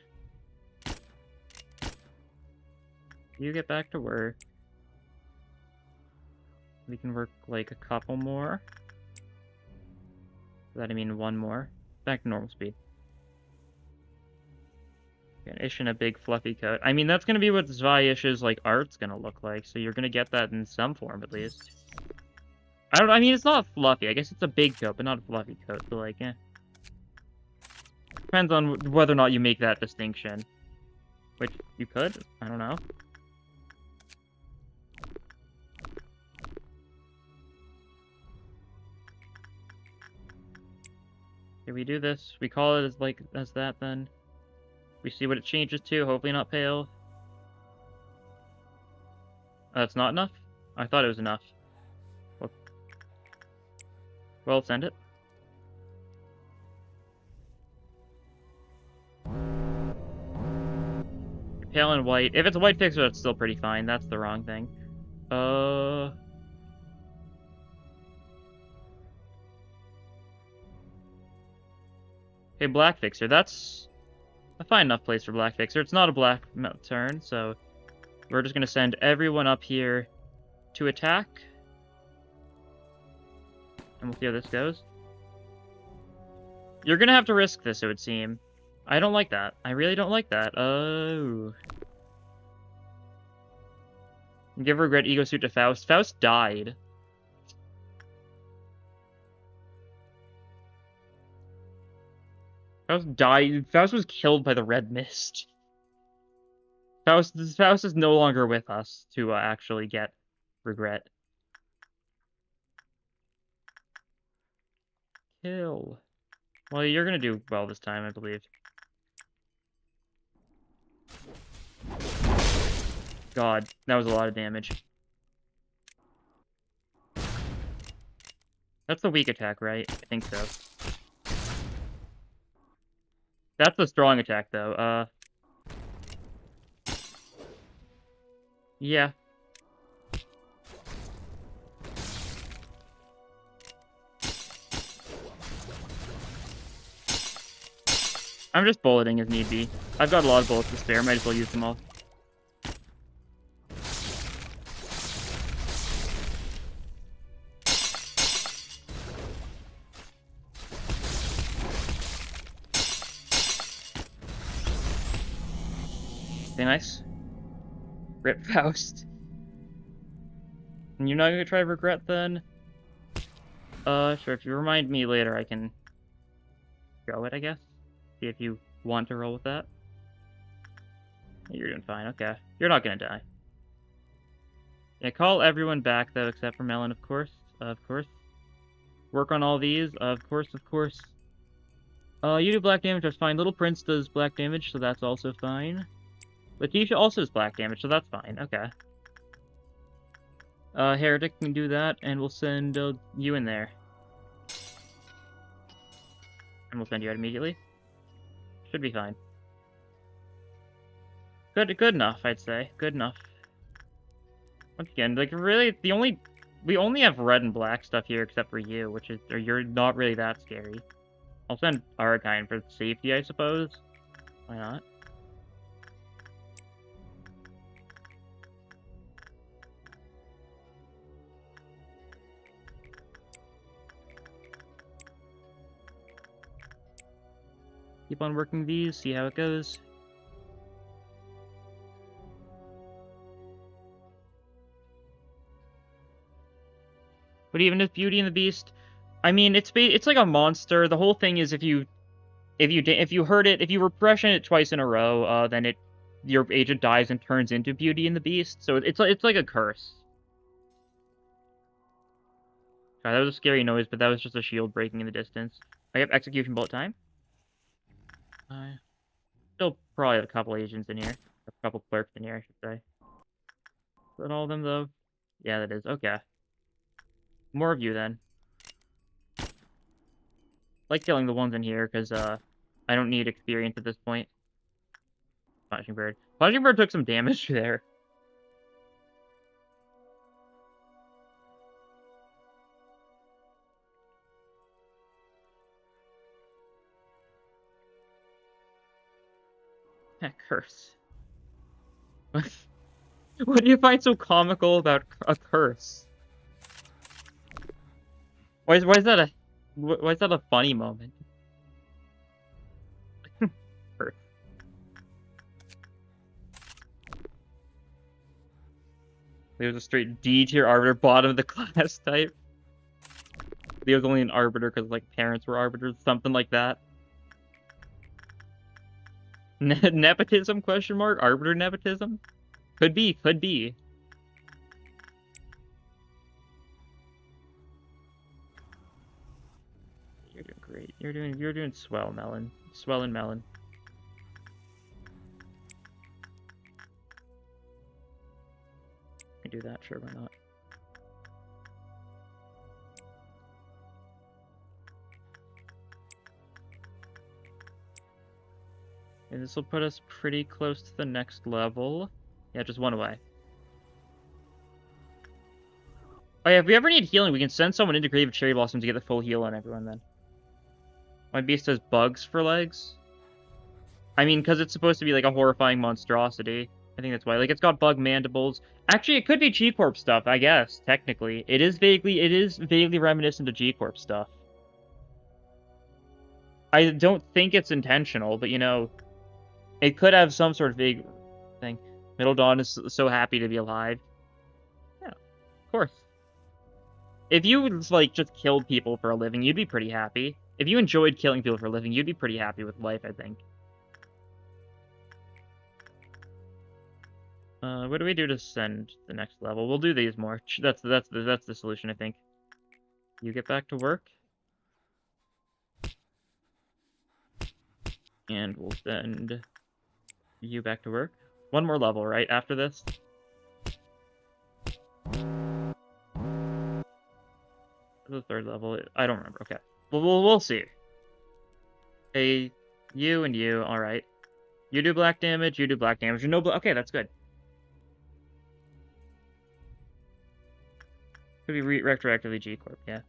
You get back to work. We can work like a couple more. By that I mean one more. Back to normal speed. Ish in a big fluffy coat. I mean, that's gonna be what Zvayish's like art's gonna look like, so you're gonna get that in some form at least. I mean, it's not fluffy. I guess it's a big coat, but not a fluffy coat, so like, eh. Depends on whether or not you make that distinction. Which, you could. I don't know. Okay, we do this. We call it as that then. We see what it changes to. Hopefully not pale. That's not enough? I thought it was enough. Well, send it. Pale and white. If it's a white pixel, it's still pretty fine. That's the wrong thing. Okay, black fixer. That's a fine enough place for black fixer. It's not a black turn, so we're just gonna send everyone up here to attack. And we'll see how this goes. You're gonna have to risk this, it would seem. I don't like that. I really don't like that. Oh. Give regret ego suit to Faust. Faust died. Faust died. Faust was killed by the red mist. Faust is no longer with us to actually get regret. kill. Well, you're gonna do well this time, I believe. God, that was a lot of damage. That's the weak attack, right? I think so. That's the strong attack, though. Yeah. I'm just bulleting as need be. I've got a lot of bullets to spare, might as well use them all. Okay, nice. Rip Faust. And you're not gonna try regret then? Sure, if you remind me later, I can go it, I guess. See if you want to roll with that. You're doing fine, okay. You're not gonna die. Yeah, call everyone back, though, except for Melon, of course. Of course. Work on all these, of course, of course. You do black damage, that's fine. Little Prince does black damage, so that's also fine. Letitia also does black damage, so that's fine, okay. Heretic can do that, and we'll send you in there. And we'll send you out immediately. Should be fine. Good enough, I'd say. Good enough. Once again, like, really, we only have red and black stuff here except for you, which is, or you're not really that scary. I'll send Argine for safety, I suppose. Why not? Keep on working these, see how it goes. But even if Beauty and the Beast, I mean, it's like a monster. The whole thing is if you hurt it, if you repression it twice in a row, then your agent dies and turns into Beauty and the Beast. So it's like a curse. God, that was a scary noise, but that was just a shield breaking in the distance. I have execution bullet time. Still probably have a couple agents in here. A couple clerks in here, I should say. Is that all of them, though? Yeah, that is. Okay. More of you, then. Like killing the ones in here, because, I don't need experience at this point. Punishing Bird. Punishing Bird took some damage there. That curse. What do you find so comical about a curse? Why is that a funny moment? Curse. There's a straight D tier arbiter, bottom of the class type. Leo's only an arbiter because like parents were arbiters, something like that. Nepotism? Question mark? Arbiter nepotism? Could be. Could be. You're doing great. You're doing swell, Melon. Swell and Melon. I can do that. Sure, why not? And this will put us pretty close to the next level. Yeah, just one away. Oh yeah, if we ever need healing, we can send someone into Grave of Cherry Blossom to get the full heal on everyone then. My beast has bugs for legs? I mean, because it's supposed to be like a horrifying monstrosity. I think that's why. Like, it's got bug mandibles. Actually, it could be G-Corp stuff, I guess, technically. It is vaguely reminiscent of G-Corp stuff. I don't think it's intentional, but, you know, it could have some sort of vague thing. Middle Dawn is so happy to be alive. Yeah, of course. If you, like, just killed people for a living, you'd be pretty happy. If you enjoyed killing people for a living, you'd be pretty happy with life, I think. What do we do to send the next level? We'll do these more. That's the solution, I think. You get back to work. And we'll send you back to work. One more level, right, after this? The third level, I don't remember. Okay. We'll see. Hey, you and you, alright. You do black damage, you do black damage. No okay, that's good. Could be retroactively G-Corp, yeah.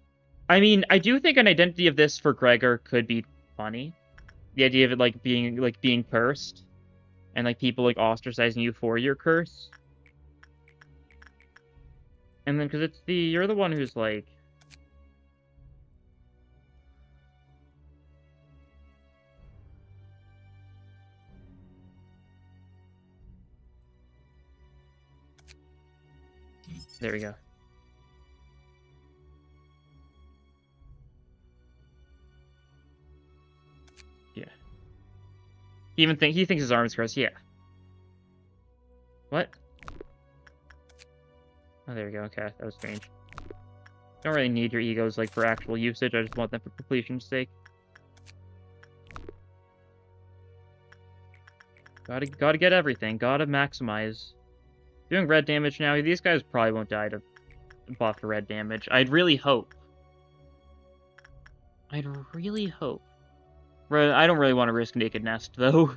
I mean, I do think an identity of this for Gregor could be funny. The idea of it, like, being cursed. And, like, people, like, ostracizing you for your curse. And then, because you're the one who's, like... There we go. Yeah. He thinks his arm is cursed, yeah. What? Oh, there we go, okay, that was strange. Don't really need your egos, like, for actual usage, I just want them for completion's sake. Gotta get everything, gotta maximize. Doing red damage now, these guys probably won't die to buff red damage. I'd really hope. I'd really hope. I don't really want to risk Naked Nest, though.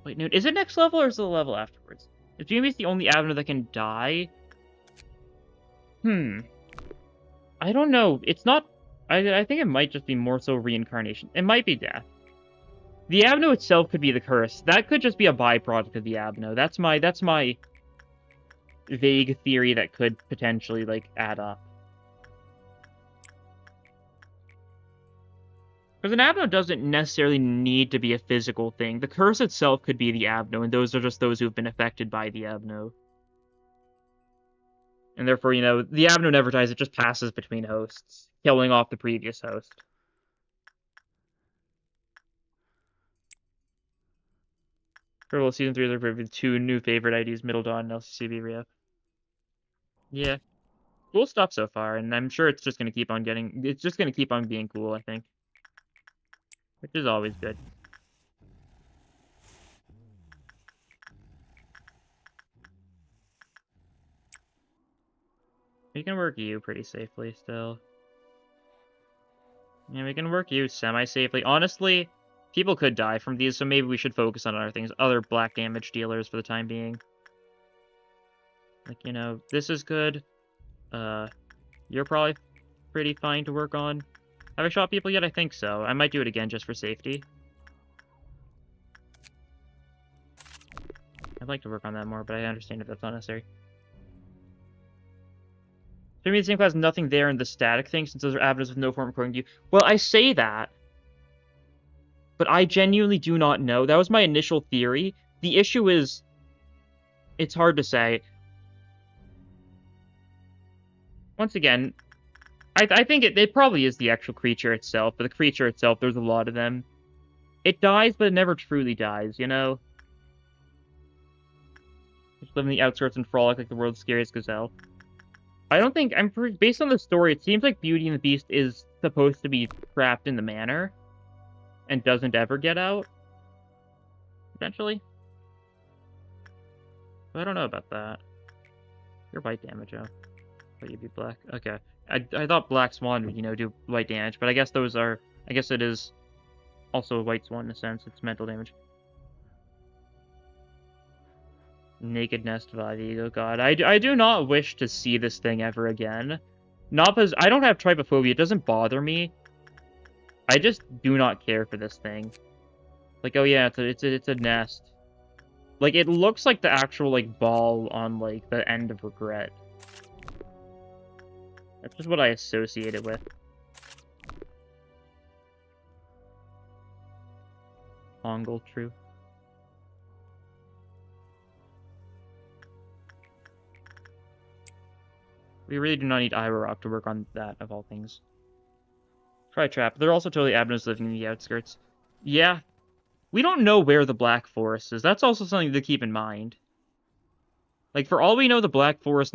Wait, no, is it next level or is it the level afterwards? If Jamie's the only Avenue that can die... I don't know. It's not... I think it might just be more so reincarnation. It might be death. The Avenue itself could be the curse. That could just be a byproduct of the Avenue. That's my vague theory that could potentially, like, add up. Because an Abno doesn't necessarily need to be a physical thing. The curse itself could be the Abno, and those are just those who've been affected by the Abno. And therefore, you know, the Abno never dies, it just passes between hosts, killing off the previous host. Purple Season 3 is with 2 new favorite IDs, Middle Dawn and LCCB Rio. Yeah. Cool stuff so far, and I'm sure it's just gonna keep on being cool, I think. Which is always good. We can work you pretty safely still. Yeah, we can work you semi-safely. Honestly, people could die from these, so maybe we should focus on other things. Other black damage dealers for the time being. Like, you know, this is good. You're probably pretty fine to work on. Have I shot people yet? I think so. I might do it again just for safety. I'd like to work on that more, but I understand if that's not necessary. To me, the same class, nothing there in the static thing, since those are avenues with no form according to you. Well, I say that, but I genuinely do not know. That was my initial theory. The issue is, it's hard to say. Once again, I think it probably is the actual creature itself, but the creature itself, there's a lot of them. It dies, but it never truly dies, you know? Just live in the outskirts and frolic like the world's scariest gazelle. I don't think, based on the story, it seems like Beauty and the Beast is supposed to be trapped in the manor and doesn't ever get out. Potentially. But I don't know about that. Your white damage, oh. But you'd be black. Okay. I thought Black Swan would, you know, do white damage, but I guess those are... I guess it is also a White Swan in a sense. It's mental damage. Naked Nest vibe. Oh god. I do not wish to see this thing ever again. Not because... I don't have trypophobia. It doesn't bother me. I just do not care for this thing. Like, oh yeah, it's a nest. Like, it looks like the actual, like, ball on, like, the end of Regret. That's just what I associate it with. Ongle, true. We really do not need Ira Rock to work on that, of all things. Try Trap. They're also totally Abnos living in the outskirts. Yeah. We don't know where the Black Forest is. That's also something to keep in mind. Like, for all we know, the Black Forest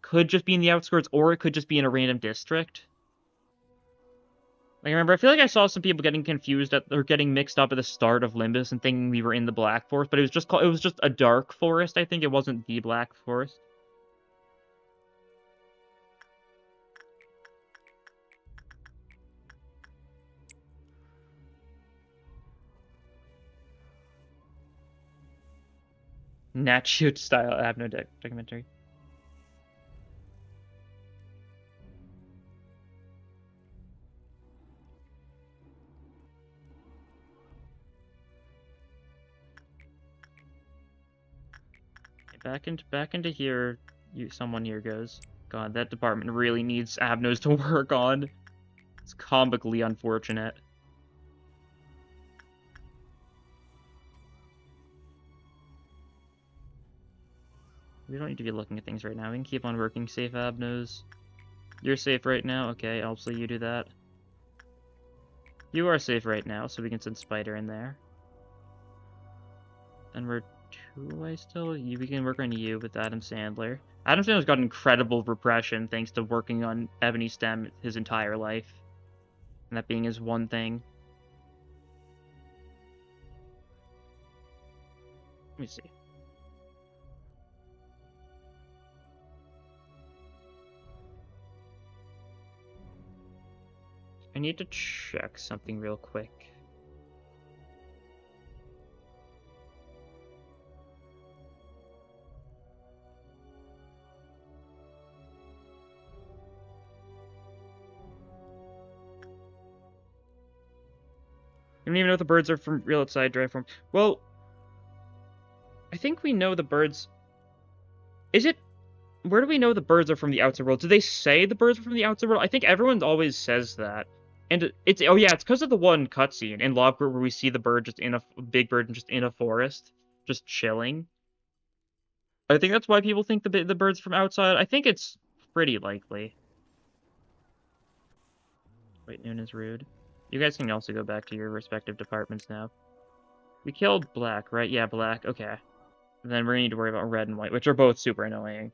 could just be in the outskirts, or it could just be in a random district. Like, I remember, I feel like I saw some people getting confused or getting mixed up at the start of Limbus and thinking we were in the Black Forest, but it was just a dark forest, I think. It wasn't the Black Forest. Nat shoot style Abno documentary. Back into here. Someone here goes. God, that department really needs Abnos to work on. It's comically unfortunate. We don't need to be looking at things right now. We can keep on working. Safe Abnos. You're safe right now? Okay, obviously you do that. You are safe right now, so we can send Spider in there. And we're two-way still? We can work on you with Adam Sandler. Adam Sandler's got incredible repression thanks to working on Ebony STEM his entire life. And that being his one thing. Let me see. I need to check something real quick. I don't even know if the birds are from real outside drive form. Well, I think we know the birds. Is it? Where do we know the birds are from the outside world? Do they say the birds are from the outside world? I think everyone always says that. And it's because of the one cutscene in Log Group where we see the bird just in a big bird just in a forest, just chilling. I think that's why people think the bird's from outside. I think it's pretty likely. Wait, noon is rude. You guys can also go back to your respective departments now. We killed Black, right? Yeah, Black. Okay. And then we're gonna need to worry about Red and White, which are both super annoying.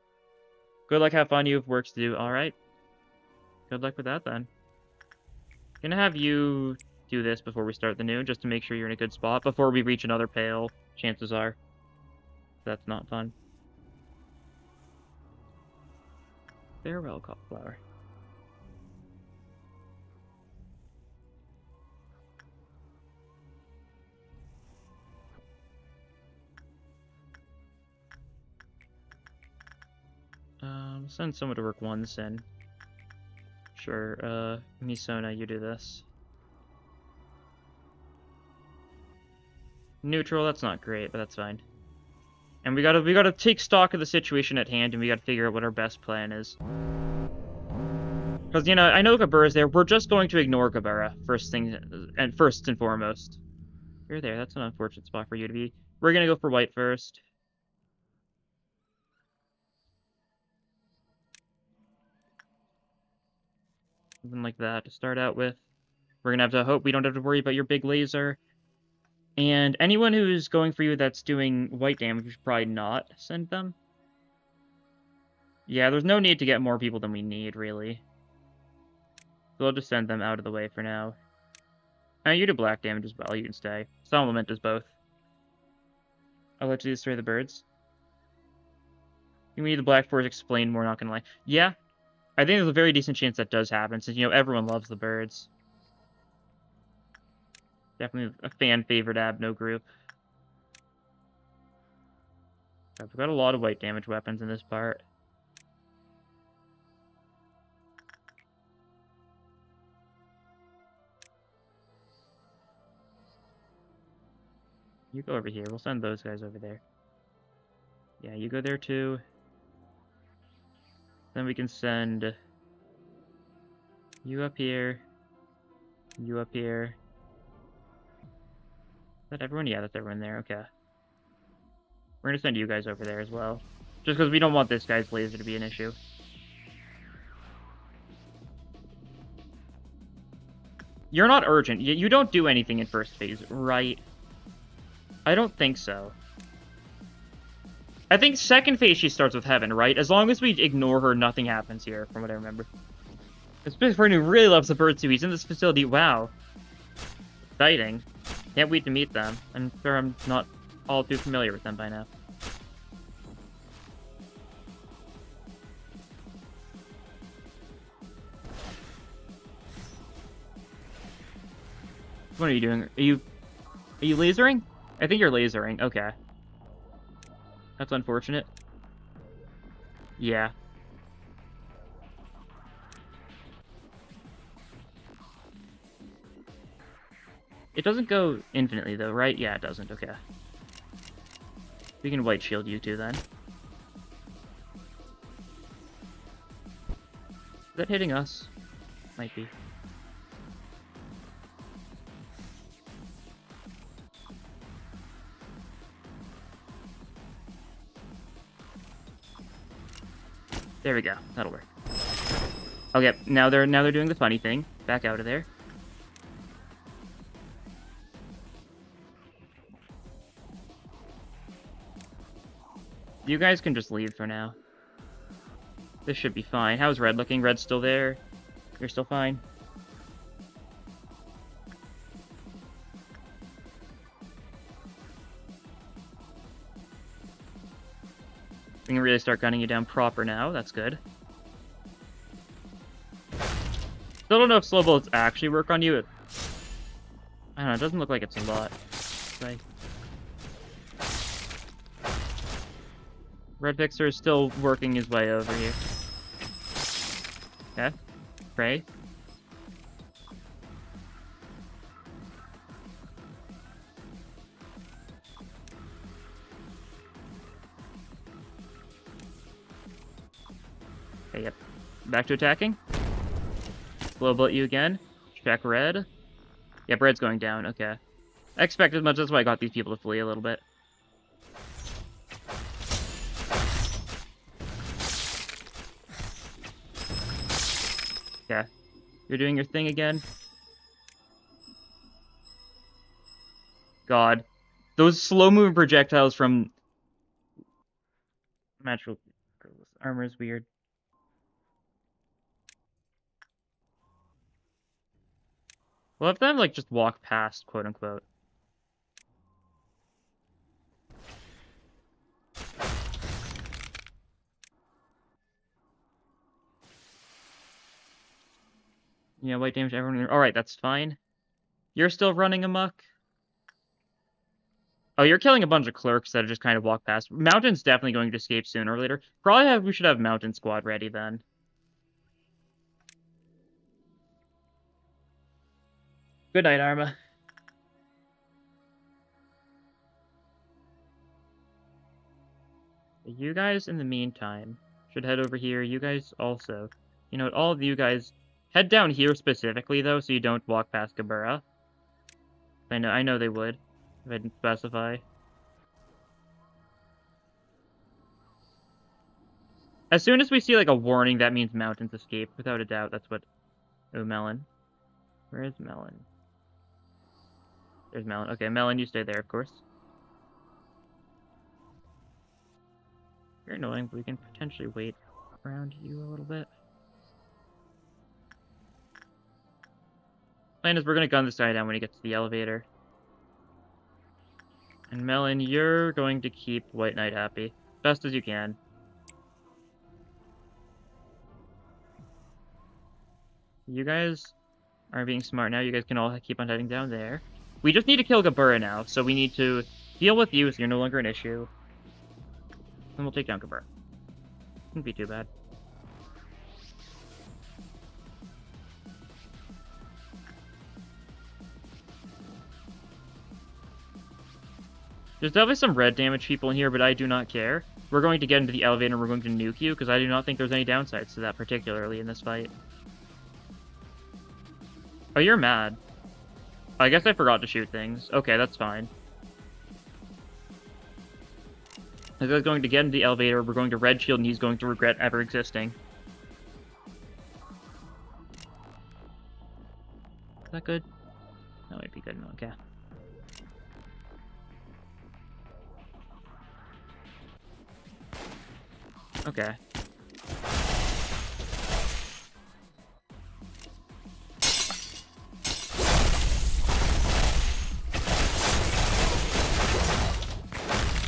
Good luck, have fun. You have works to do. All right. Good luck with that then. Gonna have you do this before we start the noon, just to make sure you're in a good spot before we reach another pale. Chances are that's not fun. Farewell, cauliflower. Send someone to work one sin. Sure, Misona, you do this. Neutral, that's not great, but that's fine. And we gotta take stock of the situation at hand, and we gotta figure out what our best plan is. Because, you know, I know Gabura's there. We're just going to ignore Gabura first and foremost. You're there. That's an unfortunate spot for you to be. We're gonna go for White first. Something like that to start out with. We're gonna have to hope we don't have to worry about your big laser. And anyone who's going for you that's doing white damage, we should probably not send them. Yeah, there's no need to get more people than we need, really. So we'll just send them out of the way for now. You do black damage as well, you can stay. Supplement does both. I'll let you destroy the birds. You need the Black Forest explained more, not gonna lie. Yeah, I think there's a very decent chance that does happen, since, you know, everyone loves the birds. Definitely a fan-favorite Abno group. We've got a lot of white damage weapons in this part. You go over here. We'll send those guys over there. Yeah, you go there too. Then we can send you up here. You up here. Is that everyone? Yeah, that's everyone there. Okay. We're gonna send you guys over there as well. Just because we don't want this guy's laser to be an issue. You're not urgent. You don't do anything in first phase, right? I don't think so. I think second phase she starts with Heaven, right? As long as we ignore her, nothing happens here, from what I remember. This person who really loves the birds who he's in this facility. Wow. Exciting. Can't wait to meet them. I'm sure I'm not all too familiar with them by now. What are you doing? Are you lasering? I think you're lasering. Okay. That's unfortunate. Yeah. It doesn't go infinitely though, right? Yeah, it doesn't. Okay. We can white shield you two then. Is that hitting us? Might be. There we go. That'll work. Okay, now they're doing the funny thing. Back out of there. You guys can just leave for now. This should be fine. How's Red looking? Red's still there? You're still fine? We can really start gunning you down proper now. That's good. Still don't know if slow bullets actually work on you. I don't know. It doesn't look like it's a lot. Like... Red Fixer is still working his way over here. Okay. Pray. Okay, yep. Back to attacking. Slow bullet you again. Check Red. Yep, Red's going down. Okay. I expected much. That's why I got these people to flee a little bit. Okay. You're doing your thing again. God. Those slow-moving projectiles from... Natural armor is weird. We'll have them, like, just walk past, quote-unquote. Yeah, white damage everyone. Alright, that's fine. You're still running amok? Oh, you're killing a bunch of clerks that just kind of walk past. Mountain's definitely going to escape sooner or later. We should have Mountain Squad ready then. Good night, Arma. You guys, in the meantime, should head over here. You guys also. You know what, all of you guys... Head down here specifically, though, so you don't walk past Gabura. I know they would, if I didn't specify. As soon as we see, like, a warning, that means Mountains escape. Without a doubt, that's what... Oh, Melon. Where is Melon? There's Melon. Okay, Melon, you stay there, of course. You're annoying, but we can potentially wait around you a little bit. Plan is we're gonna gun this guy down when he gets to the elevator. And Melon, you're going to keep White Knight happy. Best as you can. You guys are being smart now. You guys can all keep on heading down there. We just need to kill Gabura now, so we need to deal with you so you're no longer an issue. And we'll take down Gabura. Wouldn't be too bad. There's definitely some red damage people in here, but I do not care. We're going to get into the elevator and we're going to nuke you, because I do not think there's any downsides to that, particularly in this fight. Oh, you're mad. I guess I forgot to shoot things. Okay, that's fine. This guy's going to get into the elevator, we're going to red shield, and he's going to regret ever existing. Is that good? That might be good. Okay. Okay.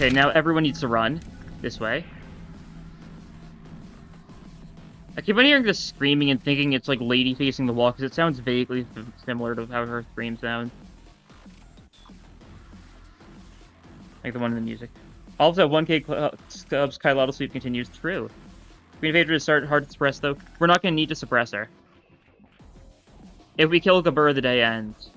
Okay, now everyone needs to run this way. I keep on hearing this screaming and thinking it's like Lady facing the wall, because it sounds vaguely similar to how her scream sounds. Like the one in the music. Also, 1K Cubs Kylotl sweep continues. True. Queen of Hatred is hard to suppress, though. We're not going to need to suppress her. If we kill Gabur, the day ends.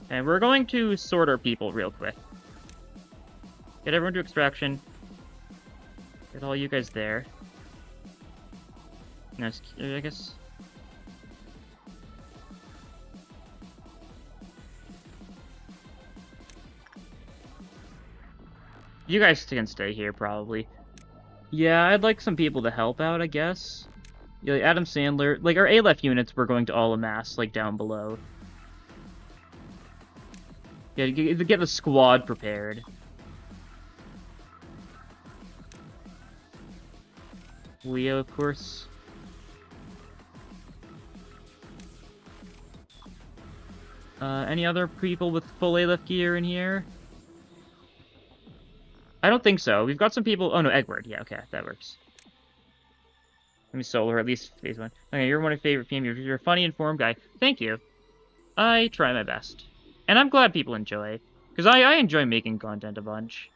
And we're going to sort our people real quick. Get everyone to extraction. Get all you guys there. Nice, I guess. You guys can stay here, probably. Yeah, I'd like some people to help out, I guess. Yeah, like Adam Sandler. Like, our ALF units we're going to all amass, like, down below. Yeah, get the squad prepared. Leo, of course. Any other people with full ALF gear in here? I don't think so. We've got some people... Oh, no, Edward. Yeah, okay, that works. Let me solo her, at least phase 1. Okay, you're one of my favorite PM. You're a funny, informed guy. Thank you. I try my best. And I'm glad people enjoy. Because I enjoy making content a bunch.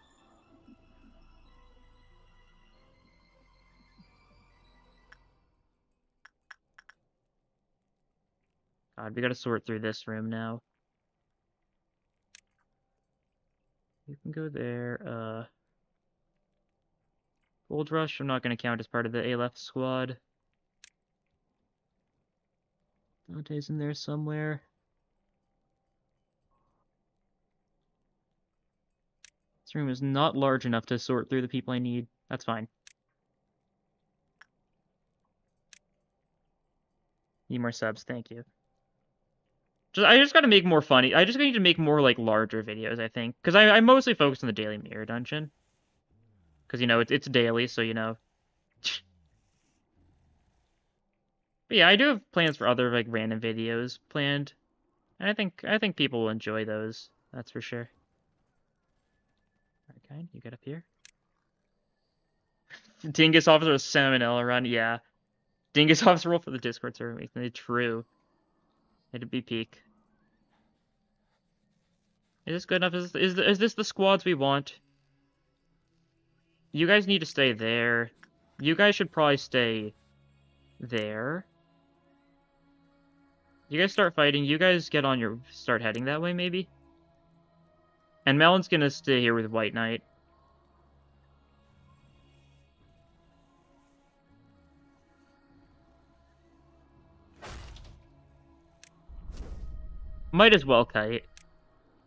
God, we gotta sort through this room now. You can go there, Gold Rush, I'm not gonna count as part of the ALF squad. Dante's in there somewhere. This room is not large enough to sort through the people I need. That's fine. Need more subs, thank you. I just gotta make more funny. I just need to make more, like, larger videos, I think. Because I mostly focus on the daily mirror dungeon. Because, you know, it's daily, so, you know. But yeah, I do have plans for other, like, random videos planned. And I think people will enjoy those. That's for sure. Okay, you get up here. Dingus officer with Salmonella run, yeah. Dingus officer roll for the Discord server makes it true. It'd be peak. Is this good enough? Is this the squads we want? You guys need to stay there. You guys should probably stay there. You guys start fighting. You guys get on your... Start heading that way, maybe? And Melon's gonna stay here with White Knight. Might as well kite.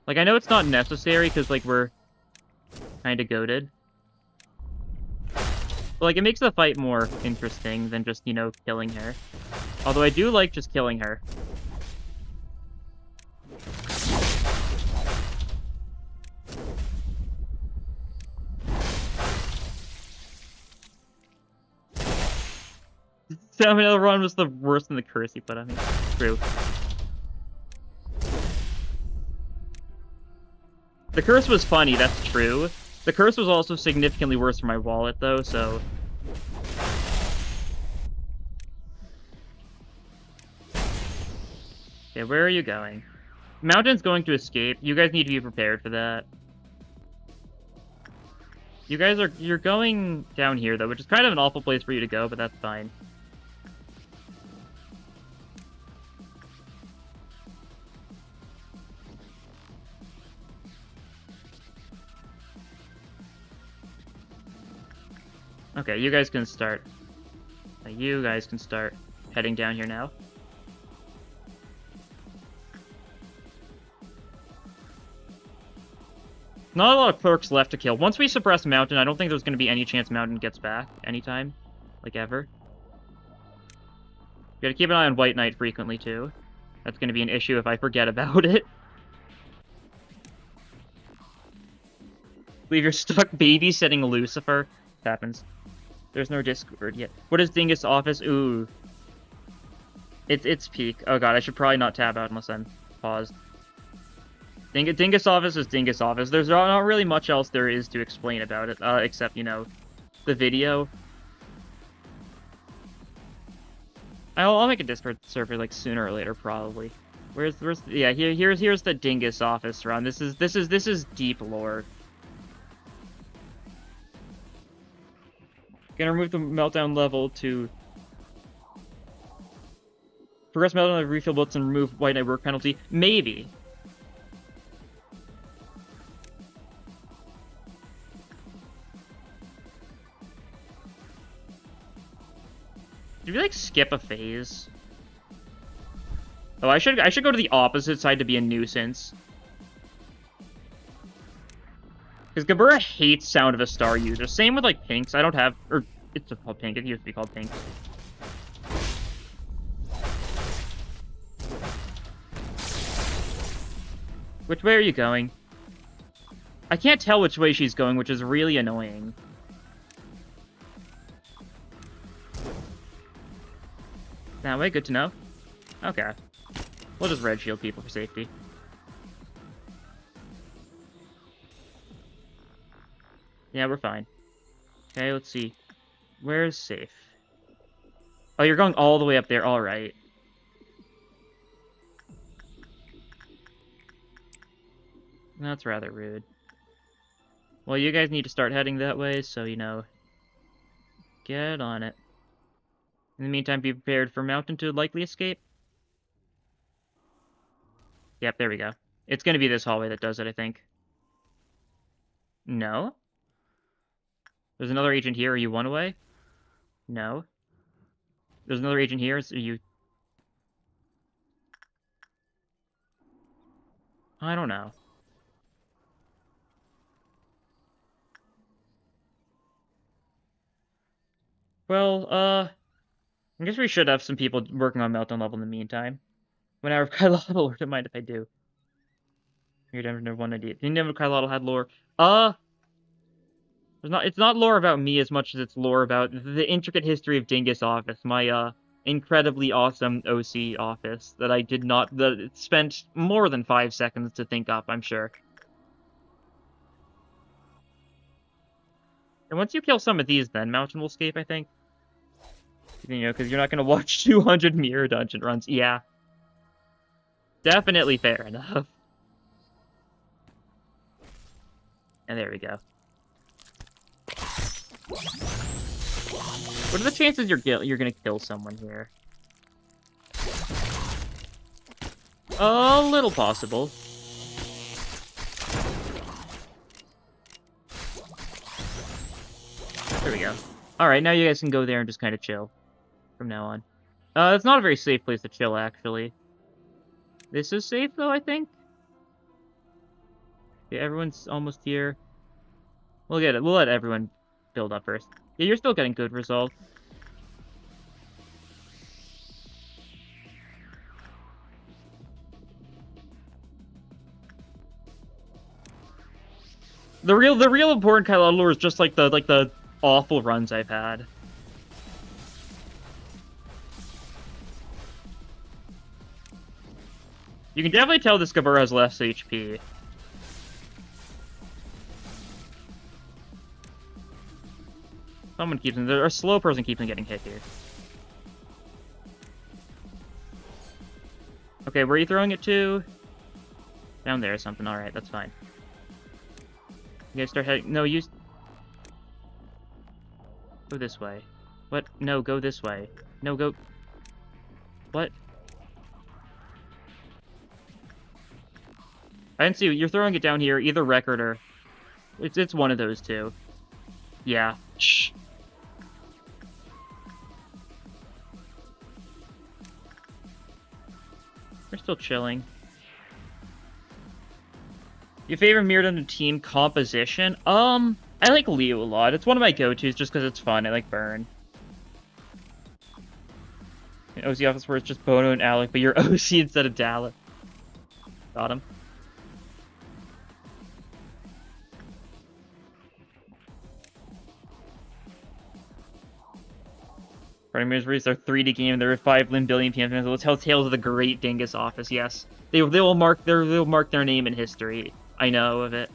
Like, I know it's not necessary, because, like, we're kinda goated. But, like, it makes the fight more interesting than just, you know, killing her. Although I do like just killing her. Salmonella run was the worst than the curse he put on me. True. The curse was funny, that's true. The curse was also significantly worse for my wallet, though, so... Okay, where are you going? Mountain's going to escape. You guys need to be prepared for that. You guys are... You're going down here, though, which is kind of an awful place for you to go, but that's fine. Okay, you guys can start. You guys can start heading down here now. Not a lot of clerks left to kill. Once we suppress Mountain, I don't think there's going to be any chance Mountain gets back anytime. Like, ever. You gotta keep an eye on White Knight frequently, too. That's going to be an issue if I forget about it. Leave your stuck babysitting Lucifer. It happens. There's no Discord yet. What is Dingus Office? Ooh. It's peak. Oh god, I should probably not tab out unless I'm paused. Dingus office is Dingus office. There's not really much else there is to explain about it, except, you know, the video. I'll make a Discord server like sooner or later, probably. Yeah, here's the Dingus office run. This is deep lore. Gonna remove the meltdown level to progress meltdown refill bullets and remove white knight work penalty. Maybe. Did we like skip a phase? Oh, I should go to the opposite side to be a nuisance. Because Gabura hates Sound of a Star users. Same with like Pinks. I don't have, or it's called Pink. It used to be called Pink. Which way are you going? I can't tell which way she's going, which is really annoying. That way, good to know. Okay. We'll just red shield people for safety. Yeah, we're fine. Okay, let's see. Where's safe? Oh, you're going all the way up there. Alright. That's rather rude. Well, you guys need to start heading that way, so, you know, get on it. In the meantime, be prepared for Mountain to likely escape. Yep, there we go. It's gonna be this hallway that does it, I think. No? There's another agent here. Are you one away? No. There's another agent here. Are you... I don't know. Well, I guess we should have some people working on Meltdown level in the meantime. Whenever Kylotl lore, don't mind if I do. You'd never one idea. You never Kylotl had lore. It's not lore about me as much as it's lore about the intricate history of Dingus Office, my incredibly awesome OC office that I did not that it spent more than 5 seconds to think up, I'm sure. And once you kill some of these, then Mountain will escape, I think. You know, because you're not gonna watch 200 mirror dungeon runs. Yeah. Definitely fair enough. And there we go. What are the chances you're gonna kill someone here? A little possible. There we go. Alright, now you guys can go there and just kind of chill from now on. It's not a very safe place to chill, actually. This is safe, though, I think? Yeah, everyone's almost here. We'll get it. We'll let everyone build up first. Yeah, you're still getting good results. The real important Kylotl lore is just like the awful runs I've had. You can definitely tell this Gabura has less HP. Someone keeps him. A slow person keeps him getting hit here. Okay, where are you throwing it to? Down there or something. Alright, that's fine. You guys start heading. No, use. Go this way. What? No, go this way. No, go. What? I didn't see you. You're throwing it down here. Either record or. It's one of those two. Yeah. Shh. We're still chilling. Your favorite Mirror Dungeon team composition? I like Leo a lot. It's one of my go-tos just because it's fun. I like Burn. In OC office where it's just Bono and Alec, but you're OC instead of Dalek. Got him. Primers released their 3D game. There are 5 billion PMs. Will tell tales of the Great Dingus Office. Yes, they'll mark their name in history. I know of it.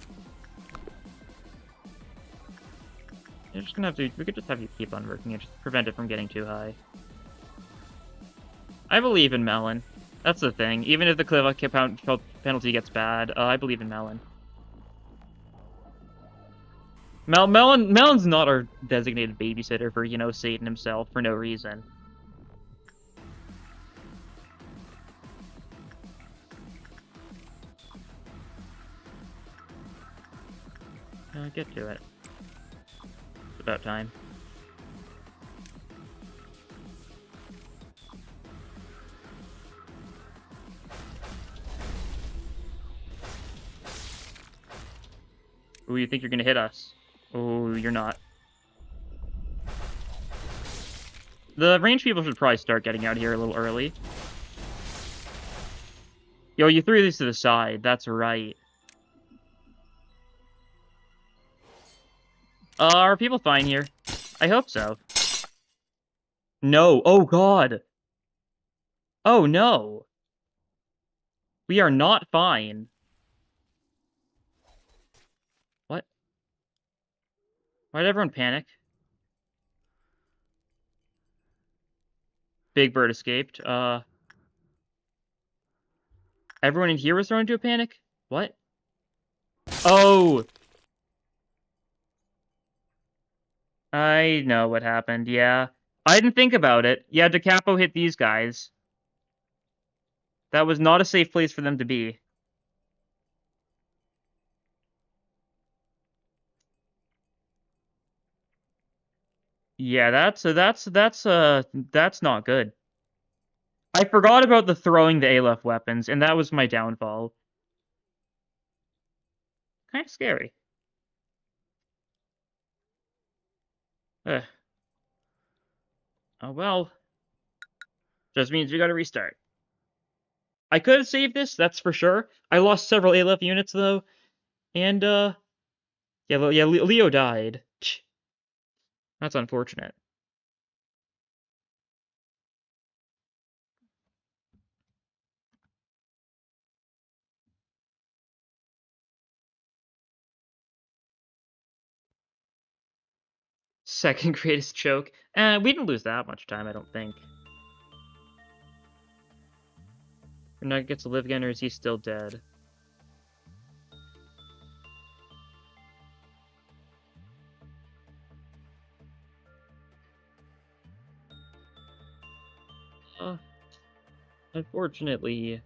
You're just gonna have to. We could just have you keep on working it, just prevent it from getting too high. I believe in Melon. That's the thing. Even if the cliff penalty gets bad, I believe in Melon. Melon's not our designated babysitter for, you know, Satan himself for no reason. Get to it. It's about time. Ooh, you think you're gonna hit us? Oh, you're not. The range people should probably start getting out here a little early. Yo, you threw these to the side. That's right. Are people fine here? I hope so. No. Oh, God. Oh, no. We are not fine. What? Why did everyone panic? Big Bird escaped. Everyone in here was thrown into a panic? What? Oh! I know what happened, yeah. I didn't think about it. Yeah, Da Capo hit these guys. That was not a safe place for them to be. Yeah, that's not good. I forgot about the throwing the Aleph weapons, and that was my downfall. Kind of scary. Ugh. Oh well. Just means we gotta restart. I could have saved this, that's for sure. I lost several Aleph units though, and yeah, Leo died. That's unfortunate. Second greatest choke. We didn't lose that much time, I don't think. Nugget gets to live again, or is he still dead? Unfortunately,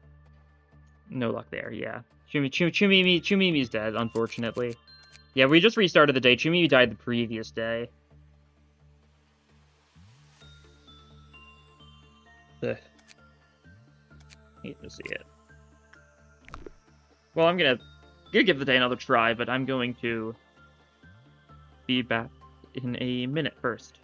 no luck there. Yeah, Chumimi's dead. Unfortunately, yeah, we just restarted the day. Chumimi died the previous day. Ugh. Hate to see it. Well, I'm gonna give the day another try, but I'm going to be back in a minute first.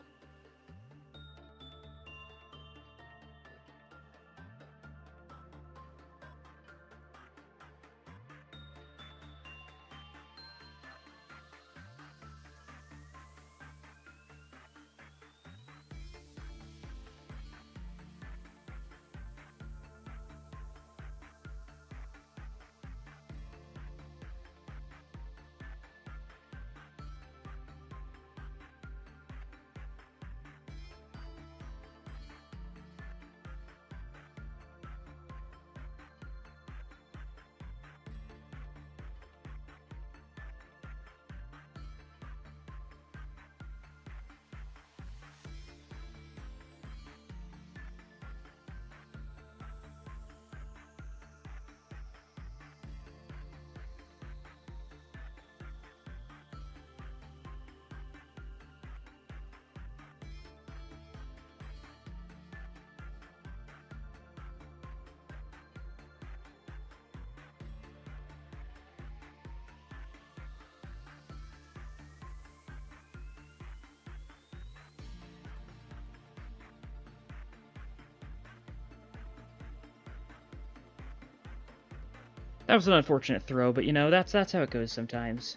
That was an unfortunate throw, but you know, that's how it goes sometimes.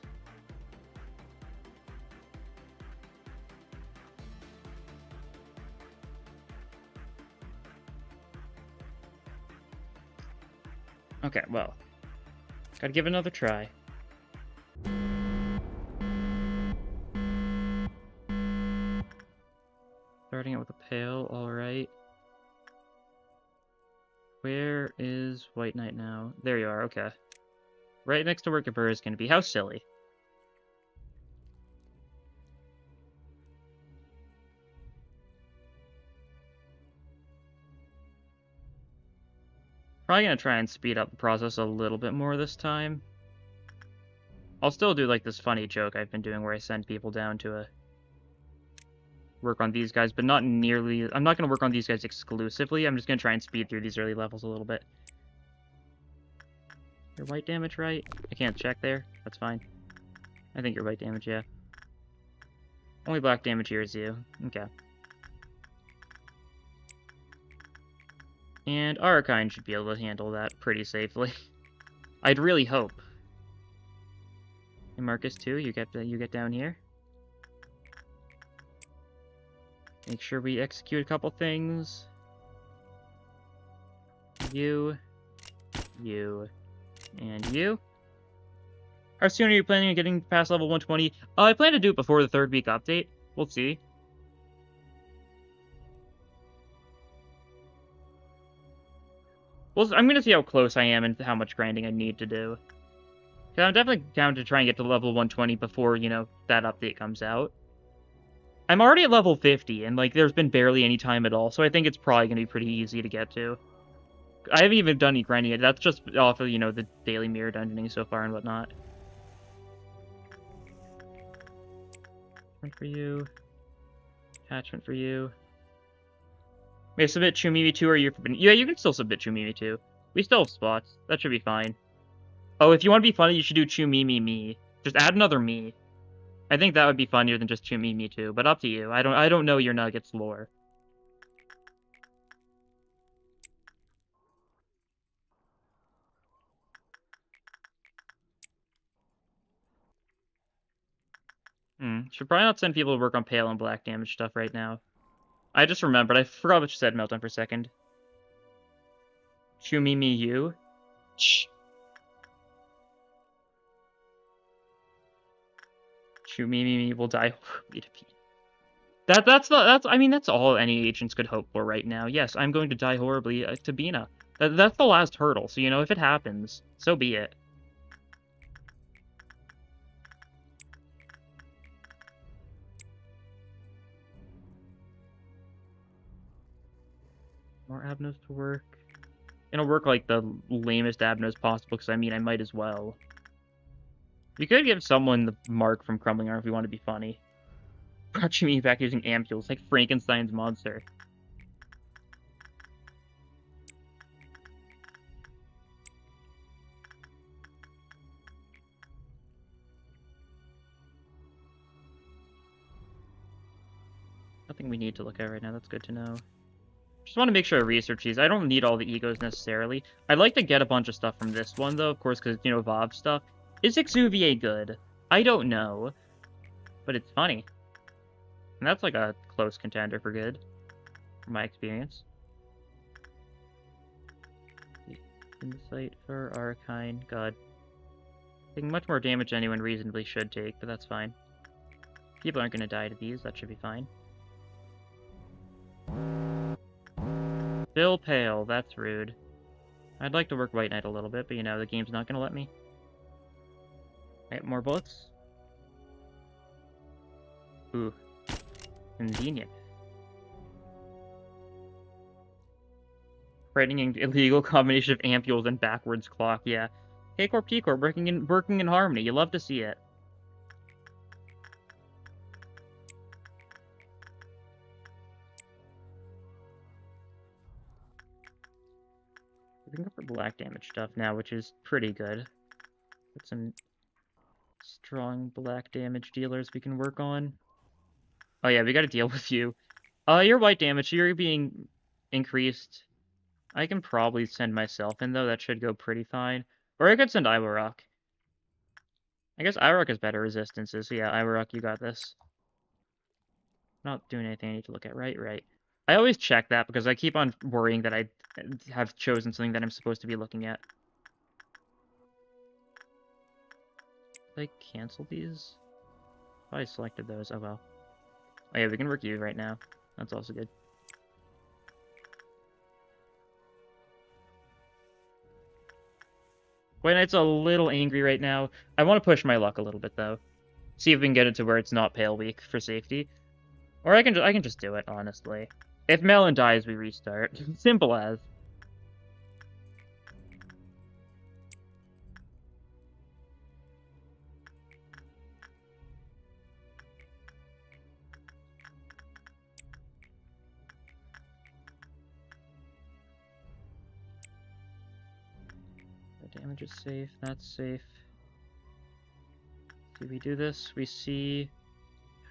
Okay, well. Gotta give it another try. Starting out with a pale, alright. Where is White Knight now? There you are, okay. Right next to where Gabur is gonna be. How silly. Probably gonna try and speed up the process a little bit more this time. I'll still do like this funny joke I've been doing where I send people down to work on these guys, but not nearly... I'm not gonna work on these guys exclusively. I'm just gonna try and speed through these early levels a little bit. Your white damage, right? I can't check there. That's fine. I think your white damage, yeah. Only black damage here is you. Okay. And Arakine should be able to handle that pretty safely. I'd really hope. And Marcus too, you get down here. Make sure we execute a couple things. You, and you. How soon are you planning on getting past level 120? I plan to do it before the 3rd week update. We'll see. Well, I'm gonna see how close I am and how much grinding I need to do. Because I'm definitely down to try and get to level 120 before, you know, that update comes out. I'm already at level 50, and, like, there's been barely any time at all, so I think it's probably gonna be pretty easy to get to. I haven't even done any grinding yet. That's just off of, you know, the daily mirror dungeoning so far and whatnot. Attachment for you. Attachment for you. May I submit Chumimi 2 or you're forbidden? Yeah, you can still submit Chumimi 2. We still have spots. That should be fine. Oh, if you want to be funny, you should do Chumimi me. Just add another me. I think that would be funnier than just Chumimi 2, but up to you. I don't know your Nuggets lore. Should probably not send people to work on pale and black damage stuff right now. I just remembered. I forgot what you said, Meltdown, for a second. Chumimi you? Shh. Chumimi will die horribly to Pete. I mean, that's all any agents could hope for right now. Yes, I'm going to die horribly to Bina. That's the last hurdle, so, you know, if it happens, so be it. More Abnos to work. It'll work like the lamest Abnos possible, because, I mean, I might as well. We could give someone the mark from Crumbling Arm if we want to be funny. Brought me back using ampules, like Frankenstein's monster. Nothing we need to look at right now, that's good to know. Just want to make sure I research these. I don't need all the egos necessarily. I'd like to get a bunch of stuff from this one, though, of course, because, you know, Vav stuff. Is Exuvier good? I don't know. But it's funny. And that's like a close contender for good, from my experience. Insight for Arcane. God. Taking much more damage than anyone reasonably should take, but that's fine. People aren't going to die to these, that should be fine. Still pale, that's rude. I'd like to work White Knight a little bit, but you know, the game's not going to let me. Alright, more bullets. Ooh. Convenient. Creating an illegal combination of ampules and backwards clock, yeah. K-Corp, T-Corp, working in harmony. You love to see it. We can go for black damage stuff now, which is pretty good. Got some strong black damage dealers we can work on. Oh yeah, we gotta deal with you. Your white damage, you're being increased. I can probably send myself in, though. That should go pretty fine. Or I could send Iwarok. I guess Iwarok has better resistances, so yeah, Iwarok, you got this. Not doing anything I need to look at. Right. I always check that because I keep on worrying that I have chosen something that I'm supposed to be looking at. Did I cancel these? Oh, I selected those. Oh well. Oh yeah, we can work you right now. That's also good. White Knight's a little angry right now. I want to push my luck a little bit though. See if we can get it to where it's not Pale Weak for safety. Or I can just do it, honestly. If Melon dies, we restart. Simple as. The damage is safe, that's safe. See, we do this, we see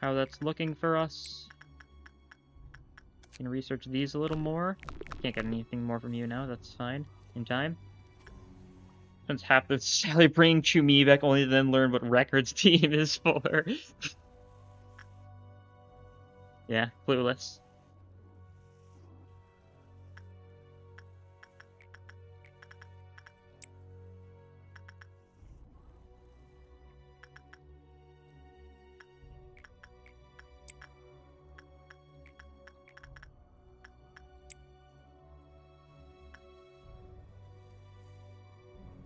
how that's looking for us. Can research these a little more. Can't get anything more from you now, that's fine. In time. Spends half the Sally bringing Chumi back only to then learn what Records team is for. Yeah, clueless.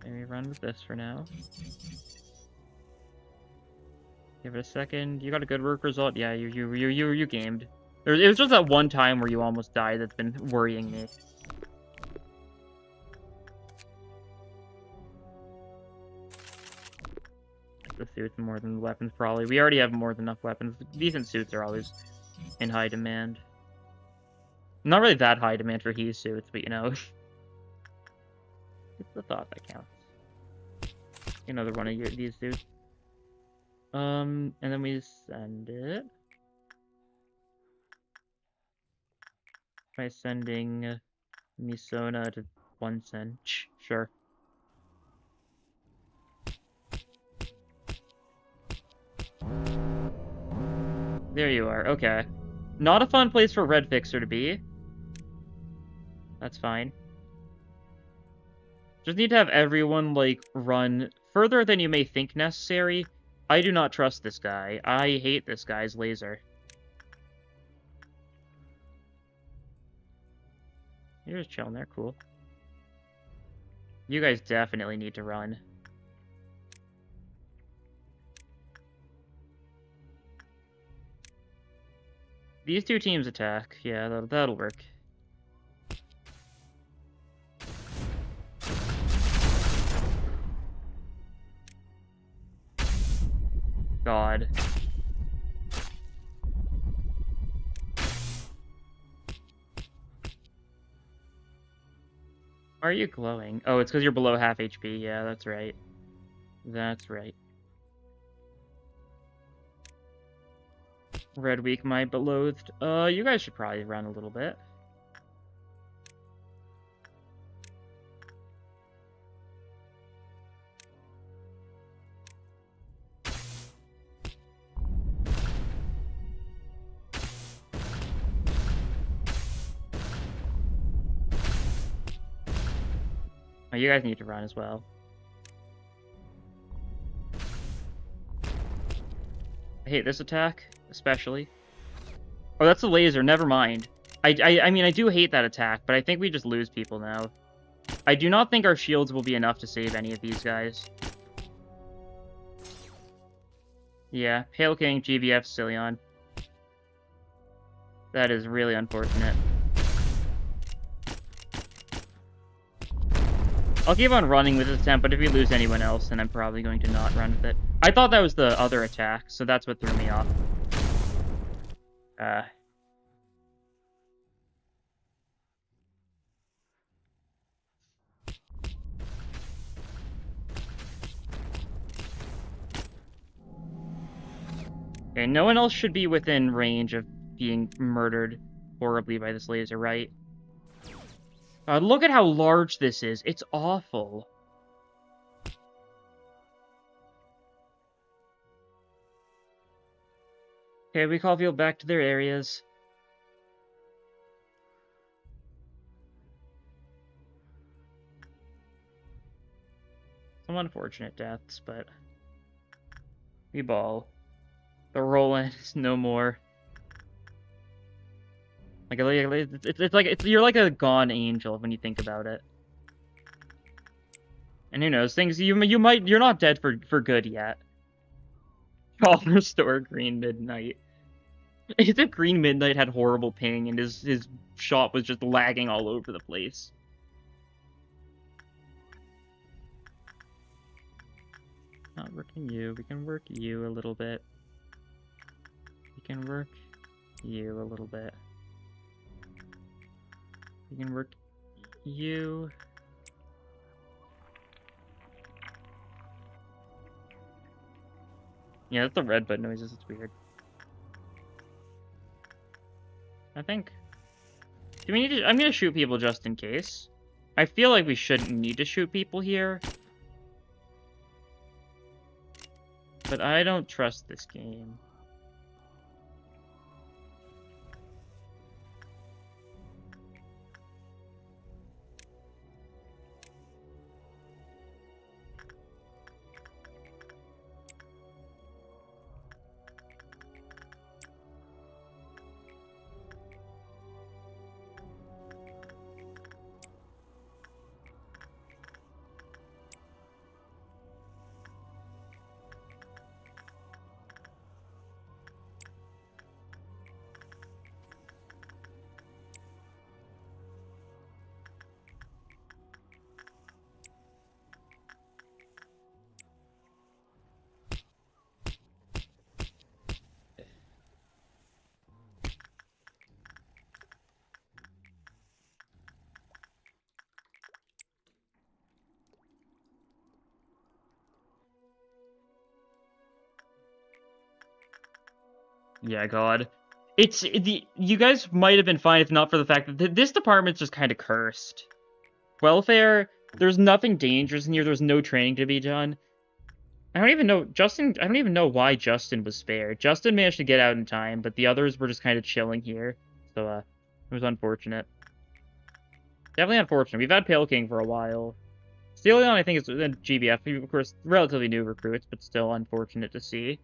Maybe run with this for now. Give it a second. You got a good work result. Yeah, you gamed. It was just that one time where you almost died that's been worrying me. The suits more than the weapons, probably. We already have more than enough weapons. Decent suits are always in high demand. Not really that high demand for he suits, but you know. It's the thought that counts. Another one of these suits. And then we send it by sending Misona to 1 cent. Sure. There you are. Okay. Not a fun place for Red Fixer to be. That's fine. Just need to have everyone, like, run further than you may think necessary. I do not trust this guy. I hate this guy's laser. You're just chilling there, cool. You guys definitely need to run. These two teams attack. Yeah, that'll work. God. Are you glowing? Oh, it's because you're below half HP. Yeah, that's right. That's right. Red Week, my beloathed. You guys should probably run a little bit. Oh, you guys need to run as well. I hate this attack, especially. Oh, that's a laser. Never mind. I mean, I do hate that attack, but I think we just lose people now. I do not think our shields will be enough to save any of these guys. Yeah, Pale King, GBF, Cillion. That is really unfortunate. I'll keep on running with this attempt, but if we lose anyone else, then I'm probably going to not run with it. I thought that was the other attack, so that's what threw me off. Okay, no one else should be within range of being murdered horribly by this laser, right? Look at how large this is. It's awful. Okay, we call people back to their areas. Some unfortunate deaths, but... We ball. The Roland is no more. Like you're like a gone angel when you think about it. And who knows, things you're not dead for good yet. I'll restore Green Midnight. As if Green Midnight had horrible ping and his shot was just lagging all over the place. Not working you. We can work you a little bit. We can work you a little bit. We can work you. Yeah, that's the red button noises. It's weird. I think. Do we need to? I'm gonna shoot people just in case. I feel like we shouldn't need to shoot people here. But I don't trust this game. Yeah, God. You guys might have been fine if not for the fact that this department's just kind of cursed. Welfare, there's nothing dangerous in here. There's no training to be done. I don't even know why Justin was spared. Justin managed to get out in time, but the others were just kind of chilling here. So, it was unfortunate. Definitely unfortunate. We've had Pale King for a while. Steelion, I think, is GBF. Of course, relatively new recruits, but still unfortunate to see.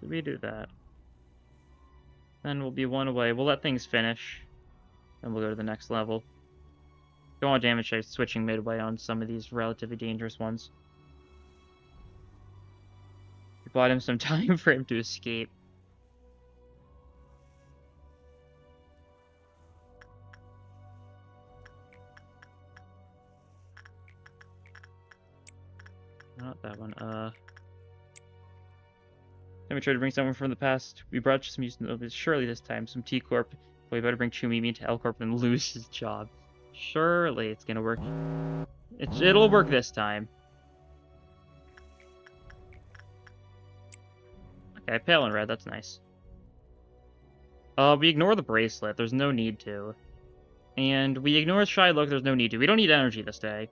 We do that. Then we'll be one away. We'll let things finish. Then we'll go to the next level. Don't want damage switching midway on some of these relatively dangerous ones. We bought him some time for him to escape. Not that one. Then we tried to bring someone from the past. We brought some use of this. Surely this time, some T Corp. We better bring Chumimi to L Corp and lose his job. Surely it's gonna work. It'll work this time. Okay, pale and red. That's nice. We ignore the bracelet. There's no need to. And we ignore shy look. There's no need to. We don't need energy this day.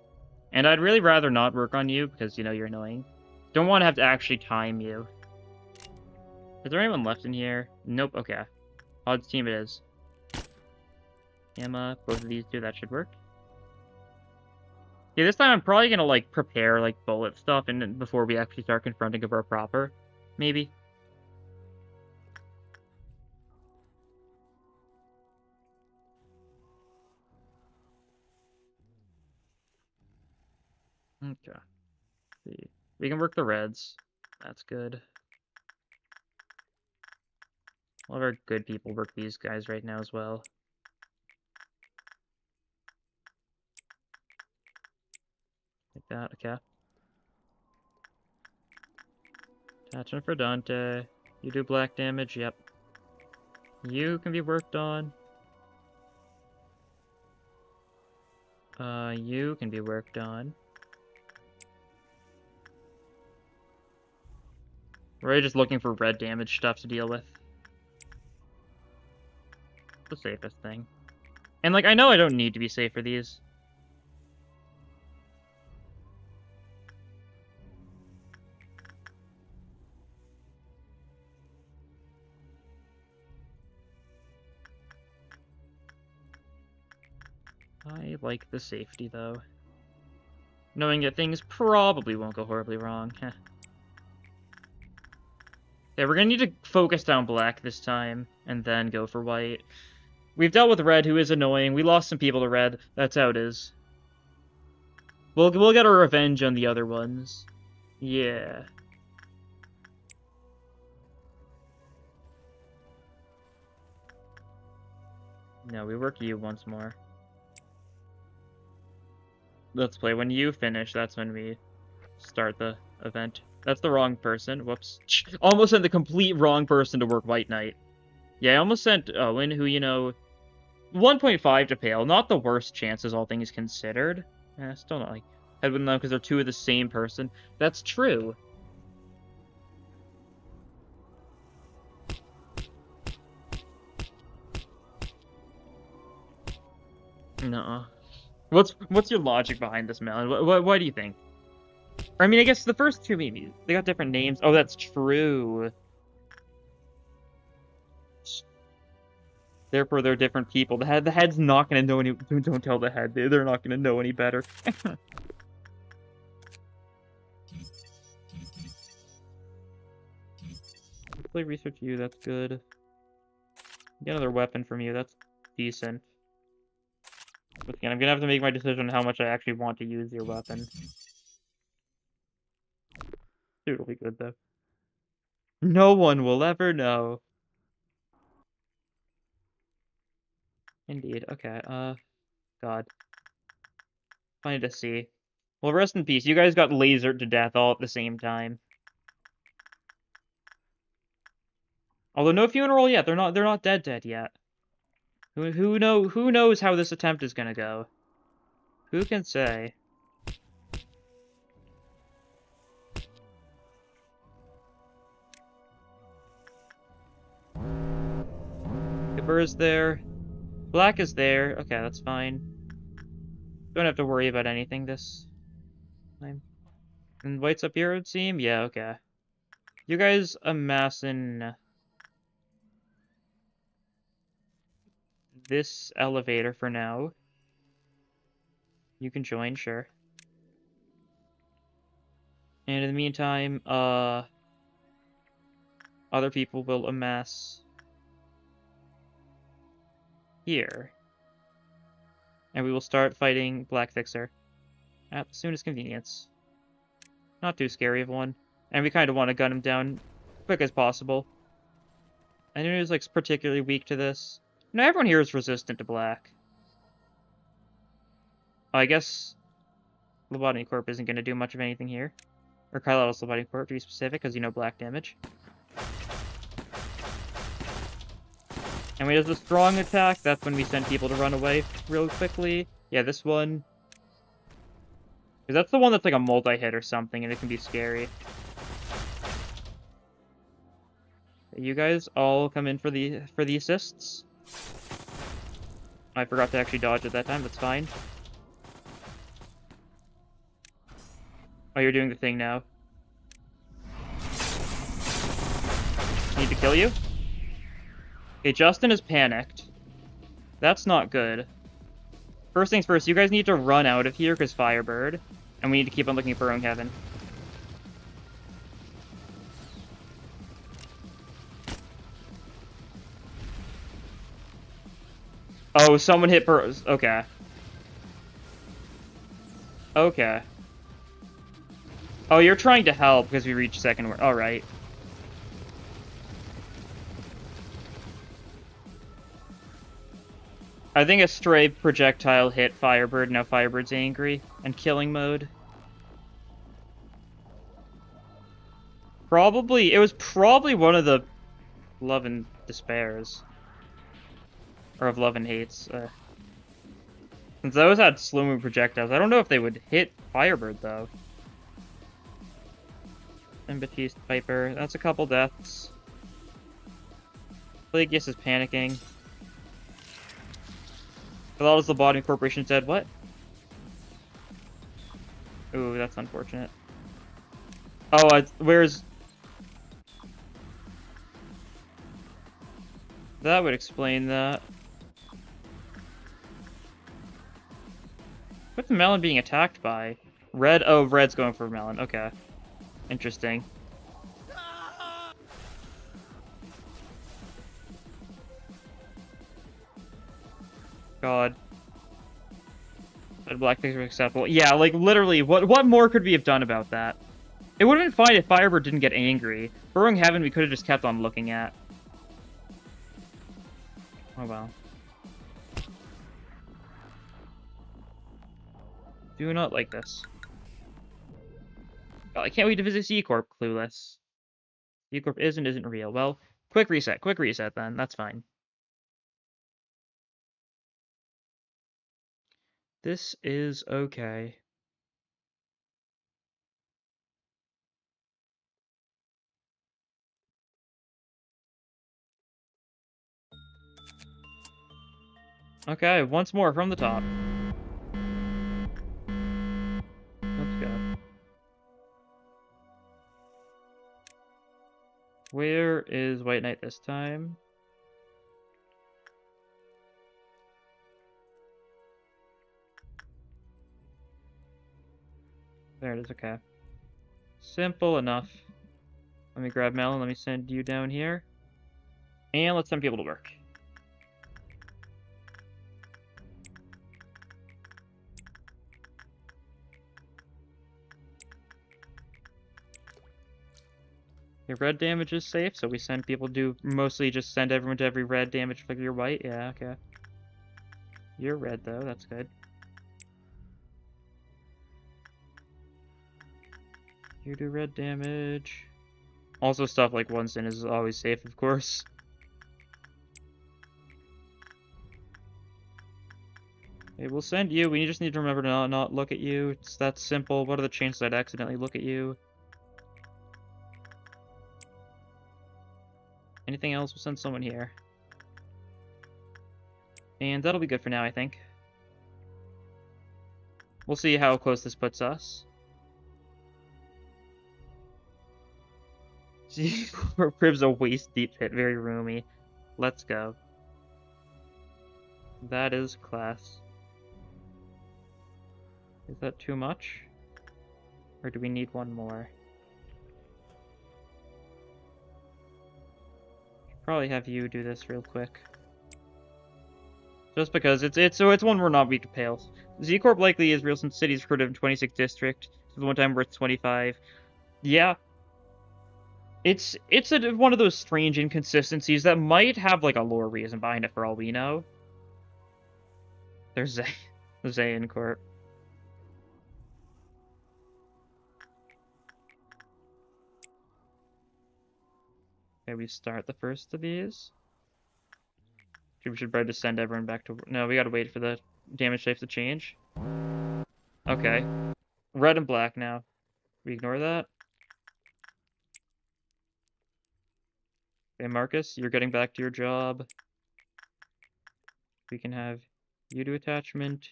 And I'd really rather not work on you because, you know, you're annoying. Don't want to have to actually time you. Is there anyone left in here? Nope. Okay. Odds team it is. Emma, both of these two, that should work. Yeah, this time I'm probably gonna, like, prepare, like, bullet stuff and before we actually start confronting her proper. Maybe. Okay. See. We can work the reds. That's good. All of our good people work these guys right now as well. Like that, okay. Attachment for Dante. You do black damage, yep. You can be worked on. You can be worked on. We're really just looking for red damage stuff to deal with. The safest thing. And, like, I know I don't need to be safe for these. I like the safety, though. Knowing that things probably won't go horribly wrong. Heh. Yeah, we're gonna need to focus down black this time, and then go for white. We've dealt with red, who is annoying. We lost some people to red. That's how it is. We'll get our revenge on the other ones. Yeah. No, we work you once more. Let's play. When you finish, that's when we start the event. That's the wrong person. Whoops. Almost sent the complete wrong person to work White Knight. Yeah, I almost sent Owen, who, you know, 1.5 to Pale. Not the worst chances, all things considered. Still not like headwind them because they're two of the same person. That's true. Nuh-uh. What's your logic behind this, Melon? What do you think? I mean, I guess the first two maybe they got different names. Oh, that's true. Therefore, they're different people. The head's not gonna know any. Don't tell the head. They're not gonna know any better. Play research you. That's good. Get another weapon from you. That's decent. But again, I'm gonna have to make my decision on how much I actually want to use your weapon. It'll be good though. No one will ever know. Indeed. Okay. God. Funny to see. Well, rest in peace. You guys got lasered to death all at the same time. Although no funeral yet. They're not dead yet. Who knows how this attempt is gonna go? Who can say? Gabber is there. Black is there. Okay, that's fine. Don't have to worry about anything this time. And white's up here, it would seem? Yeah, okay. You guys amassing this elevator for now. You can join, sure. And in the meantime, other people will amass here. And we will start fighting Black Fixer at the soonest convenience. Not too scary of one. And we kind of want to gun him down quick as possible. I knew he was, like, particularly weak to this. You know, everyone here is resistant to black. I guess Lobotomy Corp isn't going to do much of anything here. Or Kylo's Lobotomy Corp, to be specific, because you know black damage. And when he does a strong attack, that's when we send people to run away real quickly. Yeah, this one. Because that's the one that's like a multi-hit or something, and it can be scary. You guys all come in for the assists. I forgot to actually dodge at that time, that's fine. Oh, you're doing the thing now. Need to kill you? Okay, Justin is panicked. That's not good. First things first, you guys need to run out of here because Firebird. And we need to keep on looking for Own Heaven. Oh, someone hit Burrows. Okay. Okay. Oh, you're trying to help because we reached second word. Alright. I think a stray projectile hit Firebird. Now Firebird's angry and killing mode. Probably, it was probably one of the Love and Despairs. Or of Love and Hates. Since those had slow-moving projectiles, I don't know if they would hit Firebird, though. And Batiste Piper, that's a couple deaths. Plagueis is panicking. Kalala's Lobotomy Corporation said, what? Ooh, that's unfortunate. Oh, where's... That would explain that. What's the melon being attacked by? Red? Oh, red's going for melon. Okay. Interesting. God. Red black things were acceptable. Yeah, like literally, what more could we have done about that? It would have been fine if Firebird didn't get angry. Burrowing Heaven we could have just kept on looking at. Oh well. Do not like this. Oh, I can't wait to visit C-Corp, clueless. C-Corp isn't real. Well, quick reset then. That's fine. This is okay. Okay, once more from the top. Let's go. Where is White Knight this time? There it is, okay. Simple enough. Let me grab Melon, let me send you down here. And let's send people to work. Okay, red damage is safe, so we send people to mostly just send everyone to every red damage flicker you're white. Yeah, okay. You're red though, that's good. You do red damage. Also stuff like one sin is always safe, of course. Okay, we'll send you. We just need to remember to not look at you. It's that simple. What are the chances I'd accidentally look at you? Anything else? We'll send someone here. And that'll be good for now, I think. We'll see how close this puts us. See, Crib's a waist-deep pit, very roomy. Let's go. That is class. Is that too much? Or do we need one more? Should probably have you do this real quick. Just because it's one we're not weak to pales. Z-Corp likely is real since city's recruited in 26th district. So the one time worth 25. Yeah. It's one of those strange inconsistencies that might have like a lore reason behind it for all we know. There's Zay in Corp. Okay, we start the first of these. We should probably just send everyone back to... No, we gotta wait for the damage types to change. Okay. Red and black now. We ignore that. Okay, Marcus, you're getting back to your job. We can have you do attachment.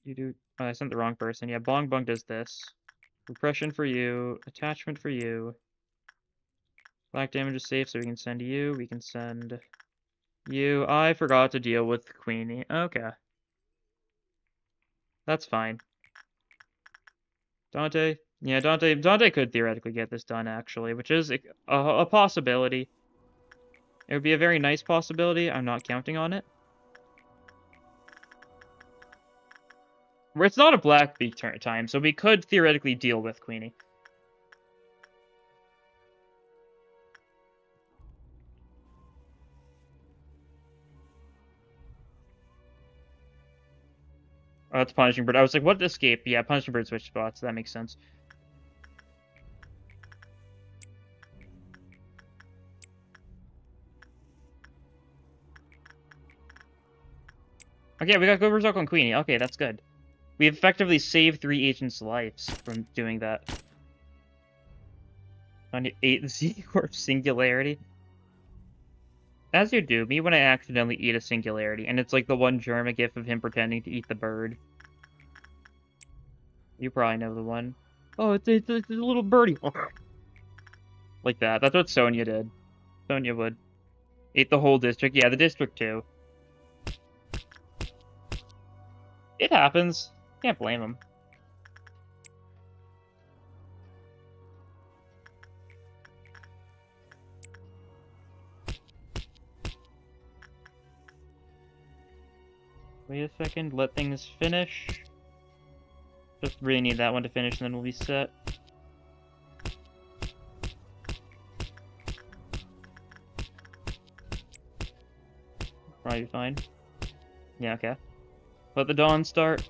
You do... Oh, I sent the wrong person. Yeah, Bong Bong does this. Repression for you. Attachment for you. Black damage is safe, so we can send you. We can send you. I forgot to deal with Queenie. Okay. That's fine. Dante? Yeah, Dante could theoretically get this done, actually, which is a possibility. It would be a very nice possibility. I'm not counting on it. It's not a black beak time, so we could theoretically deal with Queenie. Oh, that's Punishing Bird. I was like, what escape? Yeah, Punishing Bird switch spots. That makes sense. Okay, we got good result on Queenie. Okay, that's good. We effectively saved 3 agents' lives from doing that. On 8 Z-Corp Singularity. As you do, me when I accidentally eat a Singularity, and it's like the one Germa gif of him pretending to eat the bird. You probably know the one. Oh, it's a little birdie. Like that. That's what Sonya did. Sonya would. Ate the whole district. Yeah, the district too. It happens. Can't blame him. Wait a second, let things finish. Just really need that one to finish and then we'll be set. Probably fine. Yeah, okay. Let the dawn start.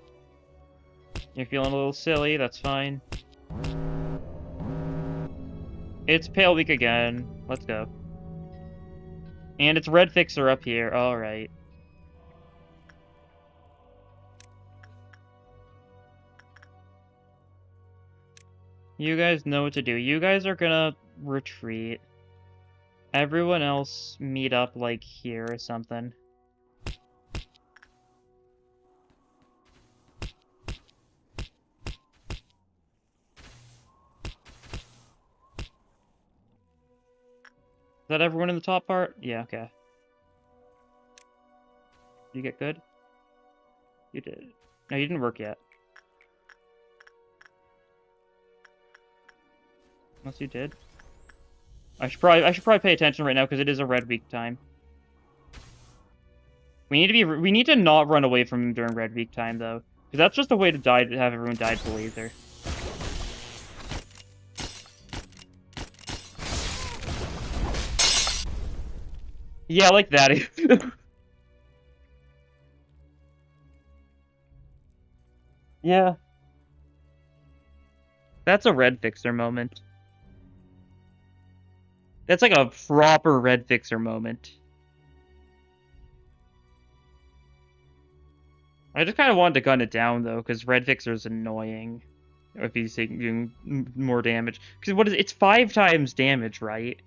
You're feeling a little silly, that's fine. It's Pale Week again. Let's go. And it's Red Fixer up here. Alright. You guys know what to do. You guys are gonna retreat. Everyone else meet up, like, here or something. Is that everyone in the top part? Yeah, okay. You get good? You did. No, you didn't work yet. Unless you did. I should probably pay attention right now because it is a red week time. We need to not run away from him during red week time though, because that's just a way to die to have everyone die to the laser. Yeah, like that. Yeah. That's a red fixer moment. That's like a proper red fixer moment. I just kind of wanted to gun it down though, because red fixer is annoying. If he's taking more damage, because it's 5 times damage, right?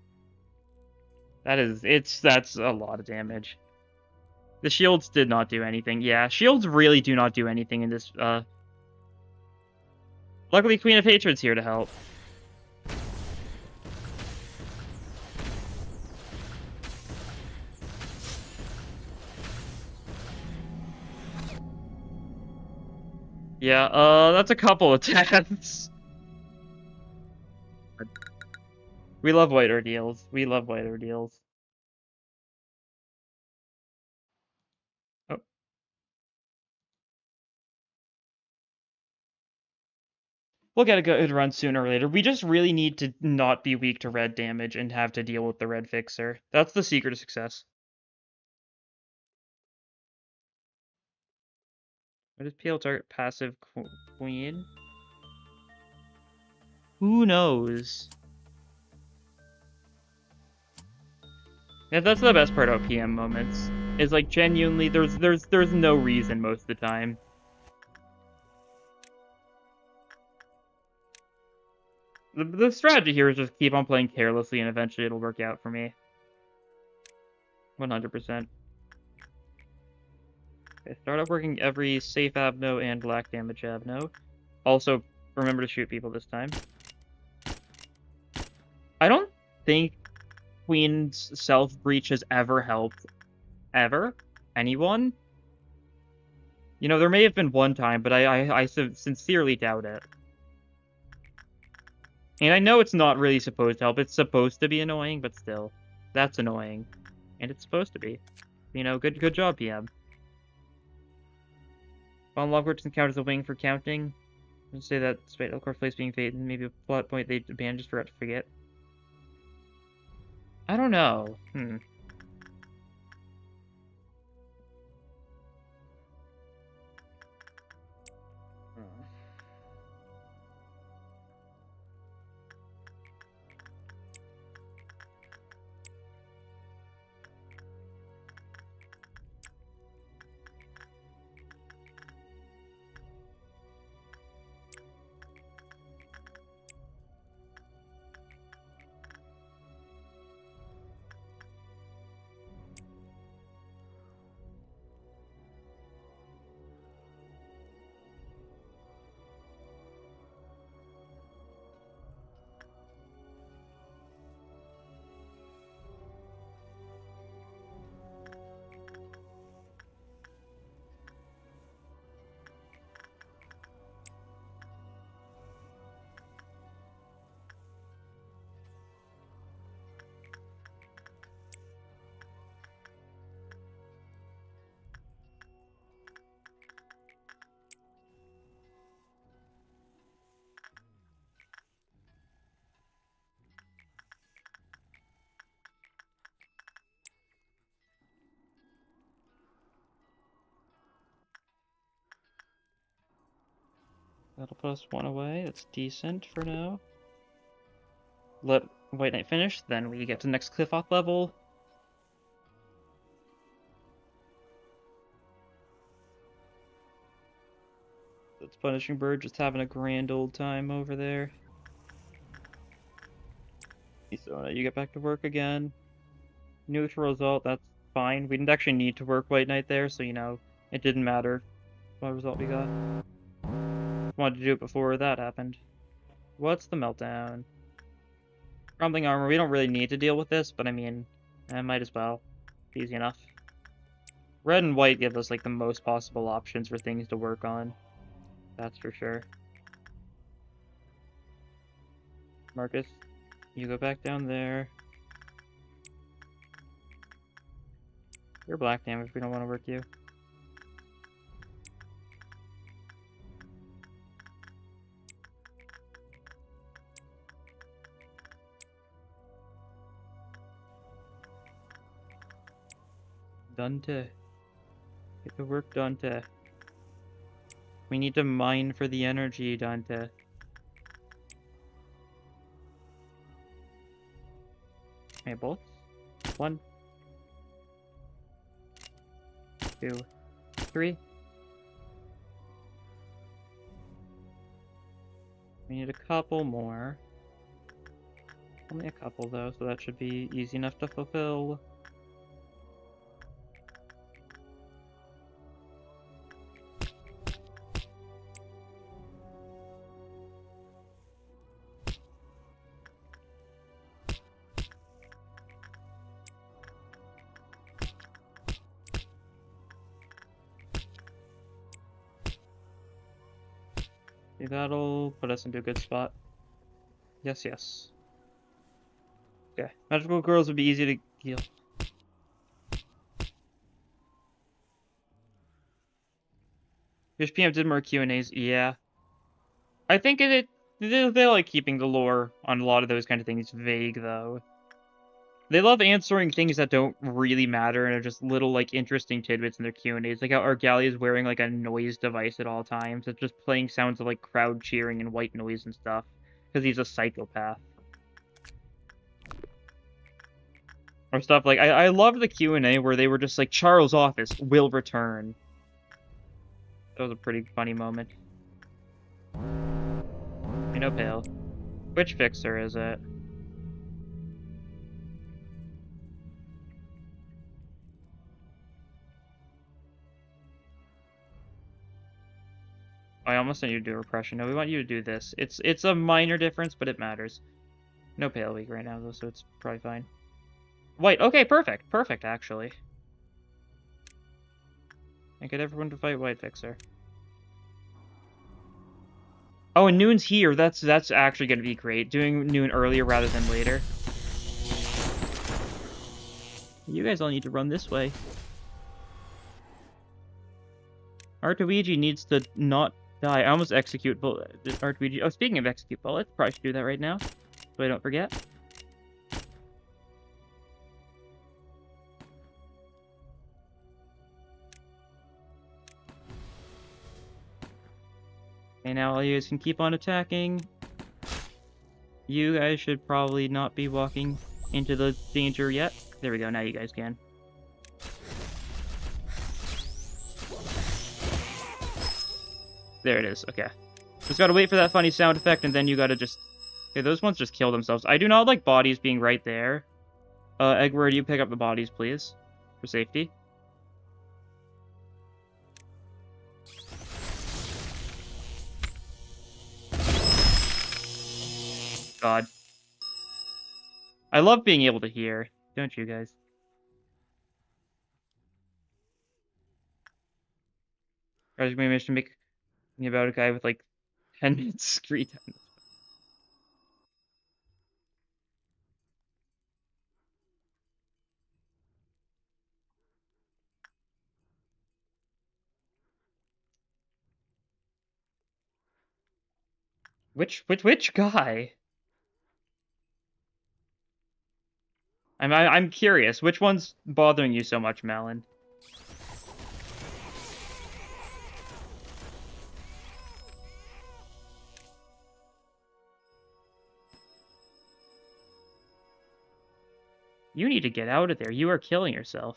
That's a lot of damage. The shields did not do anything. Yeah, shields really do not do anything in this. Luckily, Queen of Hatred's here to help. Yeah, that's a couple of deaths. We love white ordeals. We love white ordeals. Oh. We'll get a good run sooner or later. We just really need to not be weak to red damage and have to deal with the red fixer. That's the secret to success. What is PL target passive queen? Who knows? Yeah, that's the best part about PM moments. Is like genuinely there's no reason most of the time. The strategy here is just keep on playing carelessly and eventually it'll work out for me. 100%. Okay, start off working every safe abno and black damage abno. Also, remember to shoot people this time. I don't think Queen's self-breach has ever helped. Ever? Anyone? You know, there may have been one time, but I sincerely doubt it. And I know it's not really supposed to help. It's supposed to be annoying, but still. That's annoying. And it's supposed to be. You know, good job, PM. On Logworks encounters a wing for counting. Let's say that despite Elcor place being fate and maybe a plot point they abandoned just forgot to forget. I don't know. That'll put us one away. That's decent for now. Let White Knight finish, then we get to the next cliff off level. That's Punishing Bird just having a grand old time over there. So you get back to work again. Neutral result, that's fine. We didn't actually need to work White Knight there, so, you know, it didn't matter what result we got. Wanted to do it before that happened. What's the meltdown? Crumbling armor, we don't really need to deal with this, but I mean, I might as well. Easy enough. Red and white give us, like, the most possible options for things to work on. That's for sure. Marcus, you go back down there. You're black damage, we don't want to work you. Dante. Get the work, Dante. We need to mine for the energy, Dante. Okay, bolts. 1, 2, 3. We need a couple more. Only a couple though, so that should be easy enough to fulfill. That'll put us into a good spot. Yes, yes. Okay. Magical girls would be easy to heal. Fish PM did more Q&As. Yeah. I think they like keeping the lore on a lot of those kind of things vague, though. They love answering things that don't really matter and are just little, like, interesting tidbits in their Q&As. Like how Argali is wearing, like, a noise device at all times. It's just playing sounds of, like, crowd cheering and white noise and stuff. Because he's a psychopath. Or stuff like... I love the Q&A where they were just like, Charles' office will return. That was a pretty funny moment. I know, Pale. Which fixer is it? I almost sent you to do repression. No, we want you to do this. It's a minor difference, but it matters. No Pale Weak right now, though, so it's probably fine. White. Okay, perfect. Perfect, actually. And get everyone to fight White Fixer. Oh, and Noon's here. That's actually going to be great. Doing Noon earlier rather than later. You guys all need to run this way. Artuigi needs to not die. I almost execute Artuigi. Oh, speaking of execute bullets, probably should do that right now, so I don't forget. Okay, now all you guys can keep on attacking. You guys should probably not be walking into the danger yet. There we go, now you guys can. There it is, okay. Just gotta wait for that funny sound effect, and then you gotta just... Okay, those ones just kill themselves. I do not like bodies being right there. Edward, you pick up the bodies, please. For safety. God. I love being able to hear, don't you guys? I was managed to make me about a guy with like 10 minutes screen time. Which guy? I'm curious. Which one's bothering you so much, Malin? You need to get out of there. You are killing yourself.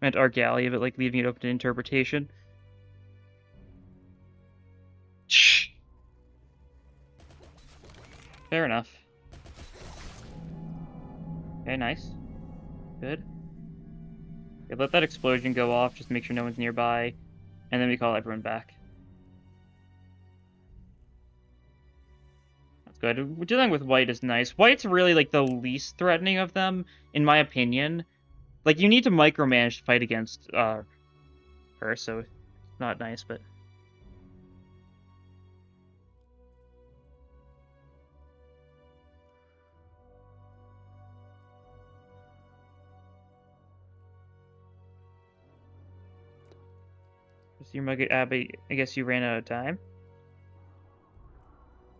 Meant our galley of it, like, leaving it open to interpretation. Shh. Fair enough. Okay, nice. Good. Okay, let that explosion go off, just make sure no one's nearby, and then we call everyone back. That's good. Dealing with white is nice. White's really, like, the least threatening of them, in my opinion. Like, you need to micromanage to fight against, her, so it's not nice, but... Your mug, Abby, I guess you ran out of time?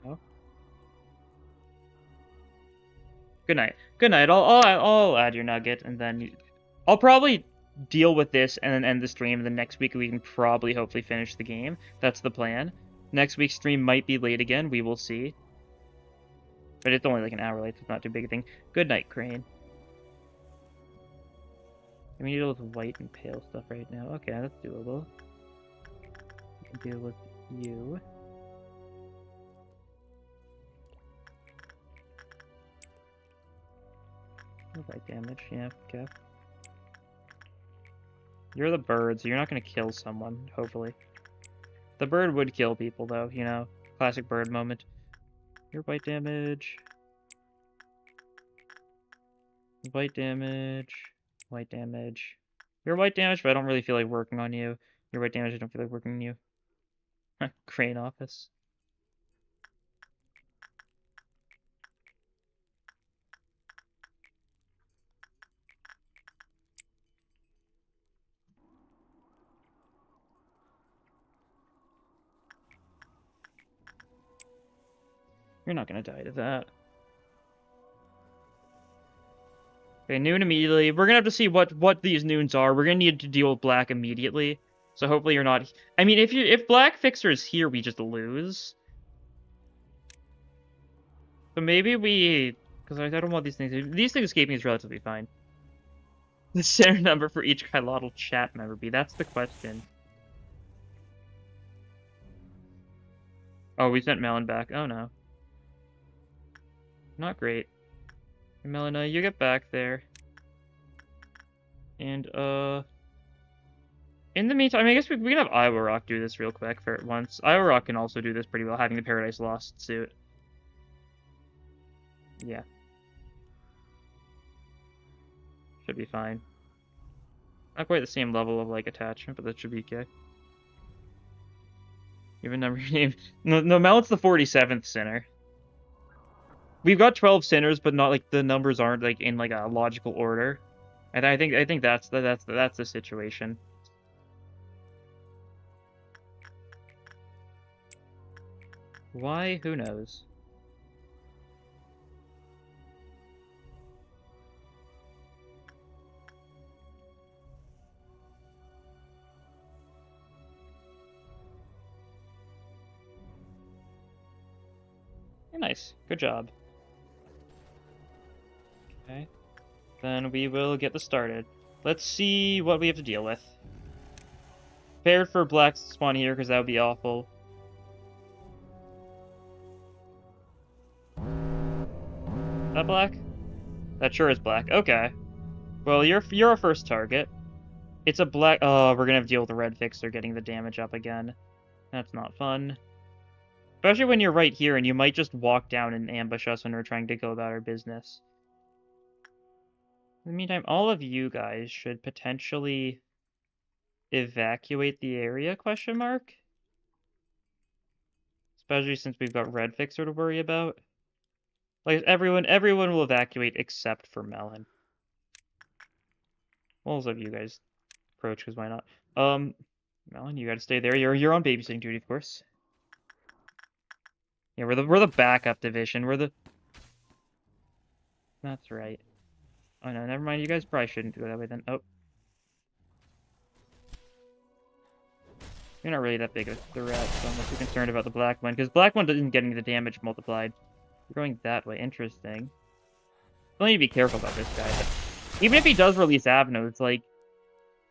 Oh. Good night. Good night. I'll add your nugget, and then I'll probably deal with this and then end the stream. And then next week we can probably hopefully finish the game. That's the plan. Next week's stream might be late again. We will see. But it's only like an hour late, so it's not too big a thing. Good night, Crane. We need to deal with white and pale stuff right now. Okay, that's doable. We can deal with you. White damage, yeah, okay. You're the bird, so you're not going to kill someone, hopefully. The bird would kill people, though, you know? Classic bird moment. Your white damage. White damage. White damage. Your white damage, but I don't really feel like working on you. Your white damage, I don't feel like working on you. Crane office. You're not gonna die to that. Okay, noon immediately. We're gonna have to see what these noons are. We're gonna need to deal with black immediately. So hopefully you're not... I mean, if black fixer is here, we just lose. So maybe we... Because I don't want these things... These things escaping is relatively fine. The center number for each Kylotl chat member be? That's the question. Oh, we sent Melon back. Oh, no. Not great. Melina, you get back there. And, in the meantime, I guess we can have Iowa Rock do this real quick for once. Iowa Rock can also do this pretty well, having the Paradise Lost suit. Yeah. Should be fine. Not quite the same level of, like, attachment, but that should be okay. Even number name. No, Melon's the 47th sinner. We've got 12 sinners, but not, like, the numbers aren't, like, in, like, a logical order. I think that's the situation. Why? Who knows? Nice. Good job. Okay. Then we will get this started. Let's see what we have to deal with. Prepared for black spawn here, because that would be awful. Is that black? That sure is black. Okay. Well, you're our first target. It's a black... Oh, we're gonna have to deal with the red fixer getting the damage up again. That's not fun. Especially when you're right here and you might just walk down and ambush us when we're trying to go about our business. In the meantime, all of you guys should potentially evacuate the area, question mark? Especially since we've got red fixer to worry about. Like, everyone will evacuate except for Melon. Most of you guys approach, because why not? Melon, you gotta stay there. You're on babysitting duty, of course. Yeah, we're the backup division. We're the... That's right. Oh no, never mind. You guys probably shouldn't go that way then. Oh. You're not really that big of a threat, so I'm not too concerned about the black one, because black one isn't getting the damage multiplied. You're going that way. Interesting. Still need to be careful about this guy, but even if he does release Abno, like,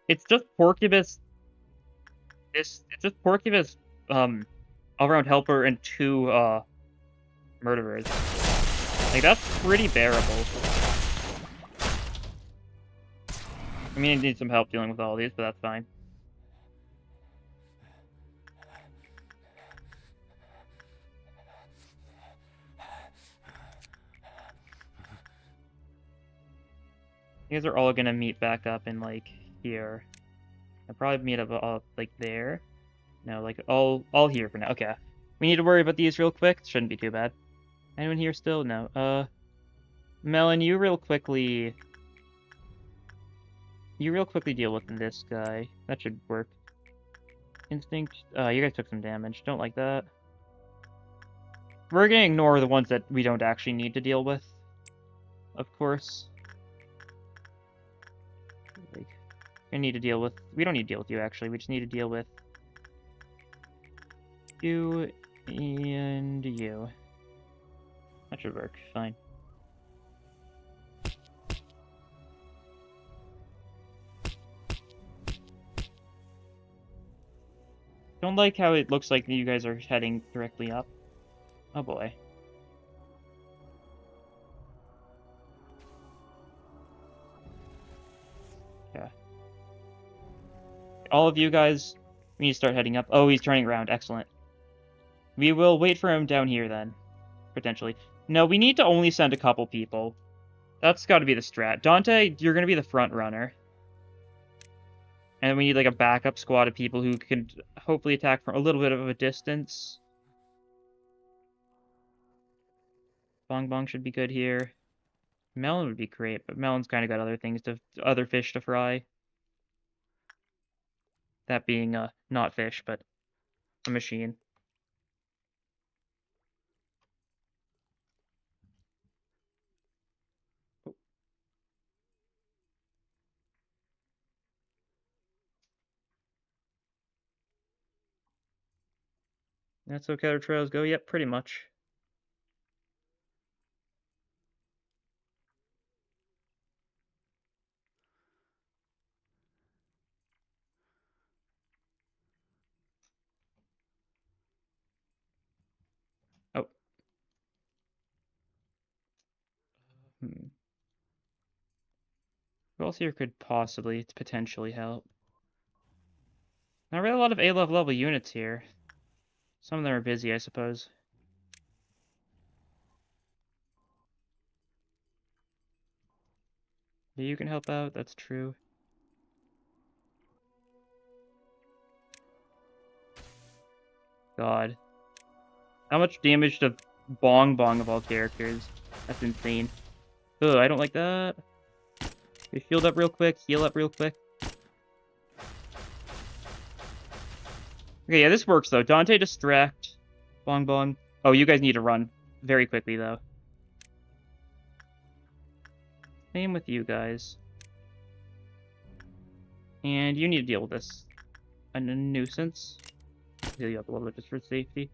it's just Porcubus. It's just Porcubus, all-around helper and 2, murderers. Like, that's pretty bearable. I mean, I need some help dealing with all these, but that's fine. You guys are all gonna meet back up in, like, here. I'll probably meet up, like, there. No, like, all here for now. Okay. We need to worry about these real quick. Shouldn't be too bad. Anyone here still? No. Melon, you real quickly deal with this guy. That should work. Instinct. You guys took some damage. Don't like that. We're gonna ignore the ones that we don't actually need to deal with. Of course. Like, we need to deal with... We don't need to deal with you, actually. We just need to deal with... you and you. That should work. Fine. Don't like how it looks like you guys are heading directly up. Oh boy. Yeah. All of you guys, we need to start heading up. Oh, he's turning around. Excellent. We will wait for him down here then. Potentially. No, we need to only send a couple people. That's got to be the strat. Dante, you're going to be the front runner. And we need like a backup squad of people who can hopefully attack from a little bit of a distance. Bong Bong should be good here. Melon would be great, but Melon's kind of got other fish to fry. That being not fish, but a machine. That's how Catter Trails go. Yep, pretty much. Oh. Who else here could potentially help? Not really a lot of A-level units here. Some of them are busy, I suppose. Yeah, you can help out, that's true. God. How much damage to Bong Bong of all characters? That's insane. Ugh, I don't like that. We shield up real quick, heal up real quick. Okay, yeah, this works though. Dante distract. Bong Bong. Oh, you guys need to run very quickly though. Same with you guys. And you need to deal with this. A nuisance. Heal you up a little bit just for safety.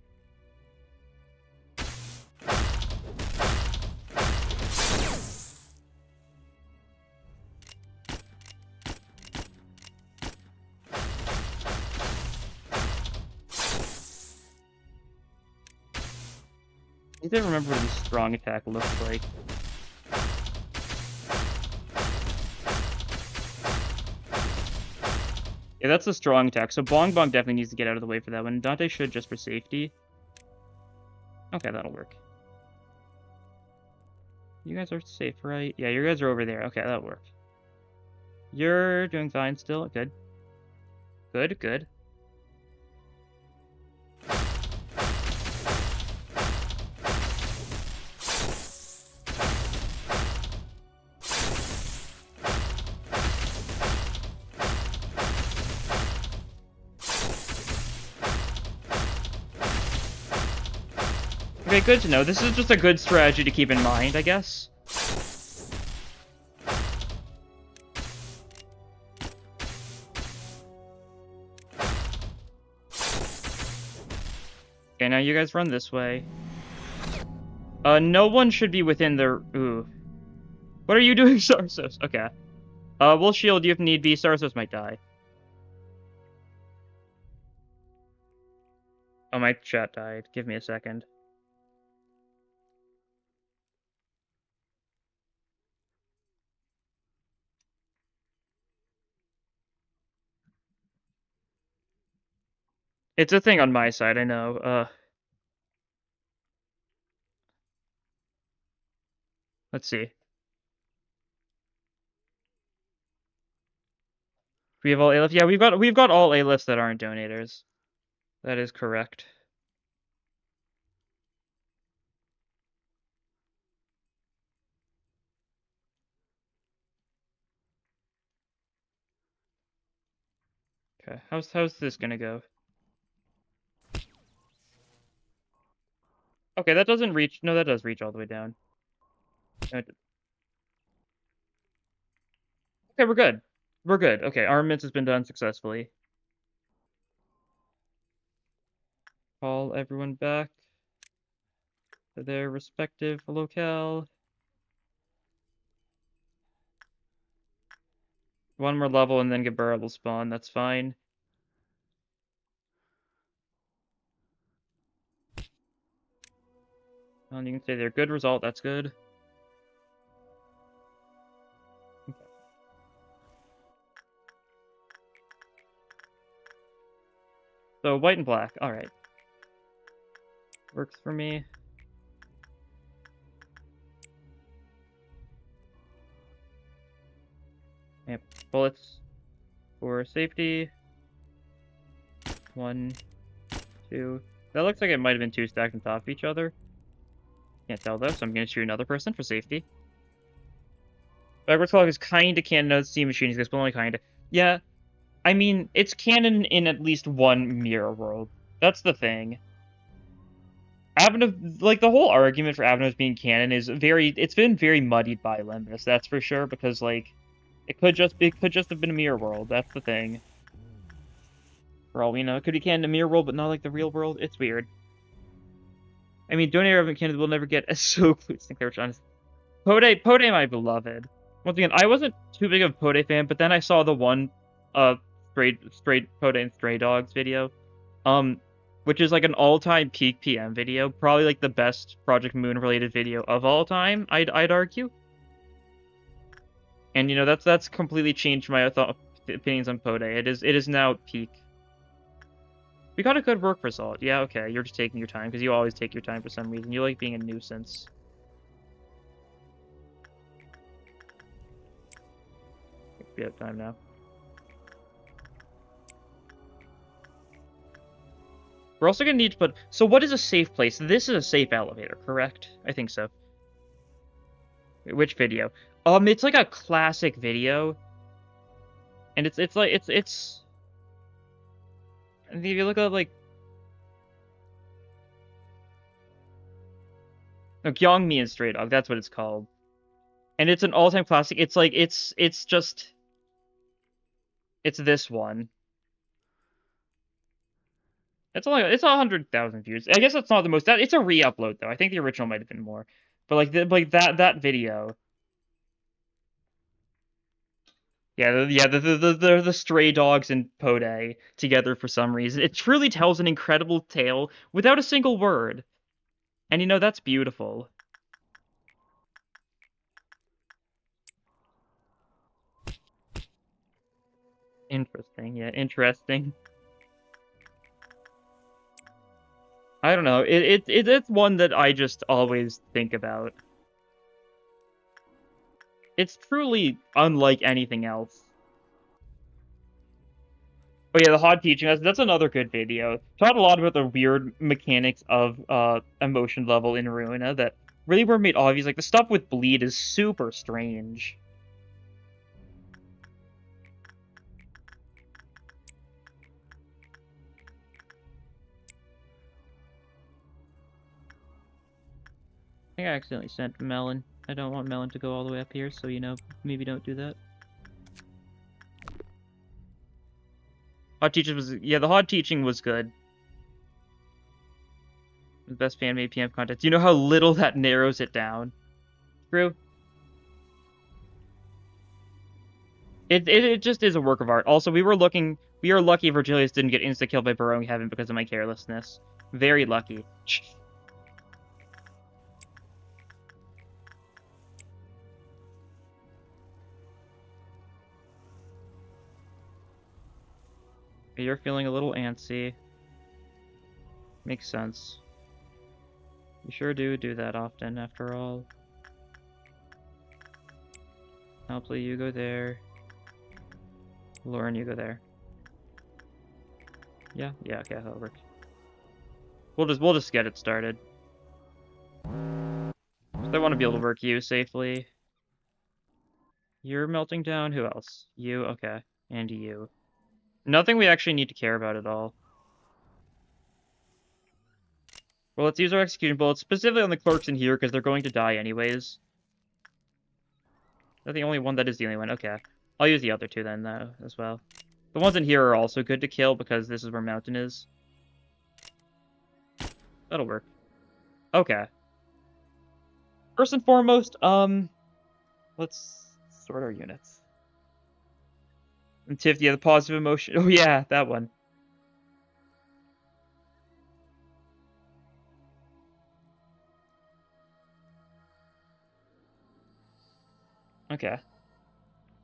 I need to remember what the strong attack looks like. Yeah, that's a strong attack. So Bong Bong definitely needs to get out of the way for that one. Dante should just for safety. Okay, that'll work. You guys are safe, right? Yeah, you guys are over there. Okay, that'll work. You're doing fine still. Good. Good, good. Okay, good to know. This is just a good strategy to keep in mind, I guess. Okay, now you guys run this way. No one should be within the... Ooh. What are you doing, Sarsos? Okay. We'll shield you if need be. Sarsos might die. Oh, my chat died. Give me a second. It's a thing on my side, I know. Let's see. We have all A-lifts? Yeah, we've got all A-lifts that aren't donators. That is correct. Okay, how's this gonna go? Okay, that doesn't reach. No, that does reach all the way down. Okay, we're good. We're good. Okay, armaments has been done successfully. Call everyone back to their respective locale. One more level and then Gabura will spawn. That's fine. And you can say they're good result. That's good. So white and black. All right. Works for me. Yep. Bullets for safety. 1, 2. That looks like it might have been 2 stacked on top of each other. Can't tell though, so I'm gonna shoot another person for safety. Backwards clock is kinda canon. Steam machine is but only kinda. Yeah, I mean, it's canon in at least one mirror world. That's the thing. Abno, like, the whole argument for Abnos being canon is it's been very muddied by Limbus, that's for sure, because, like, it could just have been a mirror world, that's the thing. For all we know, it could be canon in a mirror world, but not like the real world. It's weird. I mean, Donator of canon will never get as so close. Think they were trying to... Pode, my beloved. Once again, I wasn't too big of a Pode fan, but then I saw the one, straight Pode and Stray Dogs video. Which is like an all-time peak PM video, probably like the best Project Moon related video of all time, I'd argue. And you know that's completely changed my opinions on Pode. It is now peak. We got a good work result. Yeah, okay, you're just taking your time because you always take your time for some reason. You like being a nuisance. We have time now. We're also going to need to put... So what is a safe place? This is a safe elevator, correct? I think so. Which video? It's like a classic video. And it's if you look at, like... No, Gyeongmi and Stray Dog, that's what it's called. And it's an all-time classic. It's like, it's just... It's this one. It's 100,000 views. I guess that's not the most. It's a re-upload though. I think the original might have been more, but like that video. Yeah, the Stray Dogs and Pode together for some reason. It truly tells an incredible tale without a single word, and you know that's beautiful. Interesting. Yeah, interesting. I don't know. It's one that I just always think about. It's truly unlike anything else. Oh yeah, the hot teaching. That's another good video. Taught a lot about the weird mechanics of emotion level in Ruina that really were made obvious. Like the stuff with bleed is super strange. I think I accidentally sent Melon. I don't want Melon to go all the way up here, so you know, maybe don't do that. Hot teaching was the hot teaching was good. The best fan-made PM content. Do you know how little that narrows it down? True. It just is a work of art. Also, we are lucky Virgilius didn't get insta-killed by Burrowing Heaven because of my carelessness. Very lucky. You're feeling a little antsy. Makes sense. You sure do that often, after all. Hopefully you go there. Lauren, you go there. Yeah, okay, that'll work. We'll just get it started. I want to be able to work you safely. You're melting down. Who else? You, okay. And you. Nothing we actually need to care about at all. Well, let's use our execution bullets, specifically on the clerks in here, because they're going to die anyways. They're the only one that is the only one. Okay. I'll use the other two then, though, as well. The ones in here are also good to kill, because this is where Mountain is. That'll work. Okay. First and foremost, let's sort our units. And Tiff, yeah, the positive emotion. Oh, yeah, that one. Okay.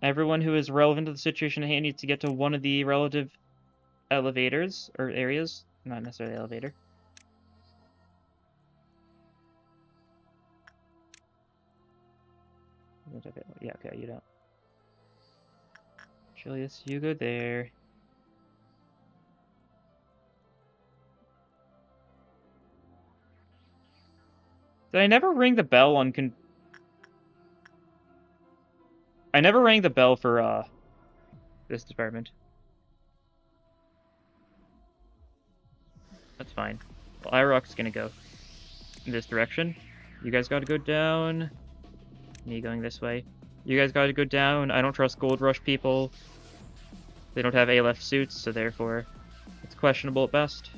Everyone who is relevant to the situation at hand needs to get to one of the relative elevators, or areas. Not necessarily elevator. Yeah, okay, you don't. Julius, you go there. Did I never ring the bell on I never rang the bell for, this department. That's fine. Well, IROC's gonna go in this direction. You guys gotta go down. Me going this way. You guys gotta go down. I don't trust Gold Rush people. They don't have ALF suits, so therefore it's questionable at best.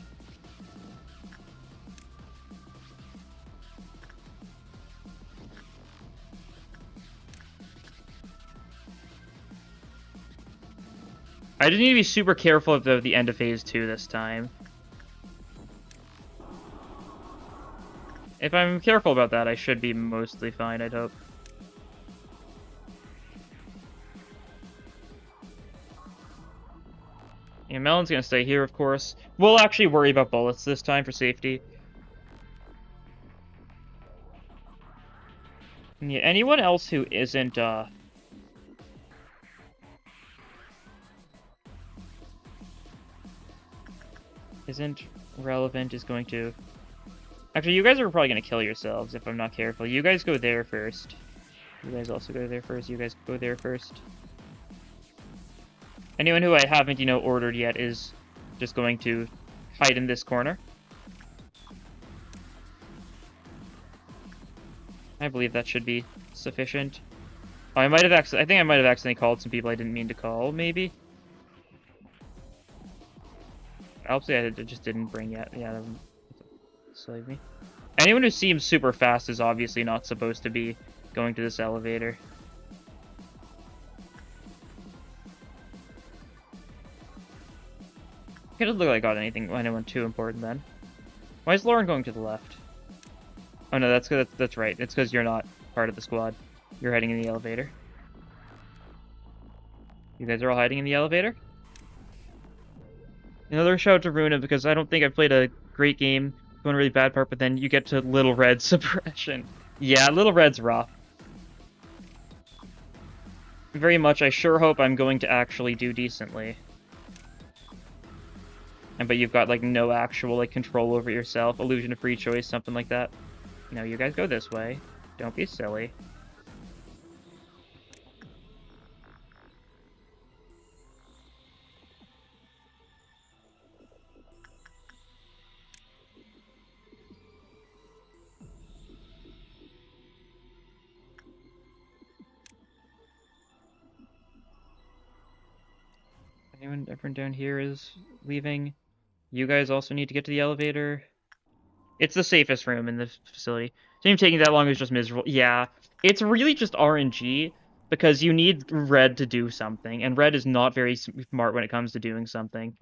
I just need to be super careful of the end of Phase 2 this time. If I'm careful about that, I should be mostly fine, I'd hope. Yeah, Melon's gonna stay here, of course. We'll actually worry about bullets this time for safety. And yeah, anyone else who isn't relevant is going to... Actually, you guys are probably going to kill yourselves if I'm not careful. You guys go there first. You guys also go there first. You guys go there first. Anyone who I haven't, ordered yet is just going to hide in this corner. I believe that should be sufficient. Oh, I think I might have accidentally called some people I didn't mean to call, maybe. Obviously, I just didn't bring yet. Yeah, save me. Anyone who seems super fast is obviously not supposed to be going to this elevator. It doesn't look like I got anyone too important then. Why is Lauren going to the left? Oh no, that's right. It's because you're not part of the squad. You're hiding in the elevator. You guys are all hiding in the elevator? Another shout out to Runa, because I don't think I've played a great game, going a really bad part, but then you get to Little Red suppression. Yeah, Little Red's rough. Very much, I sure hope I'm going to actually do decently. But you've got, no actual, control over yourself. Illusion of free choice, something like that. No, you guys go this way. Don't be silly. Everyone down here is leaving. You guys also need to get to the elevator. It's the safest room in the facility. So even taking that long is just miserable. Yeah, it's really just RNG because you need red to do something, and red is not very smart when it comes to doing something.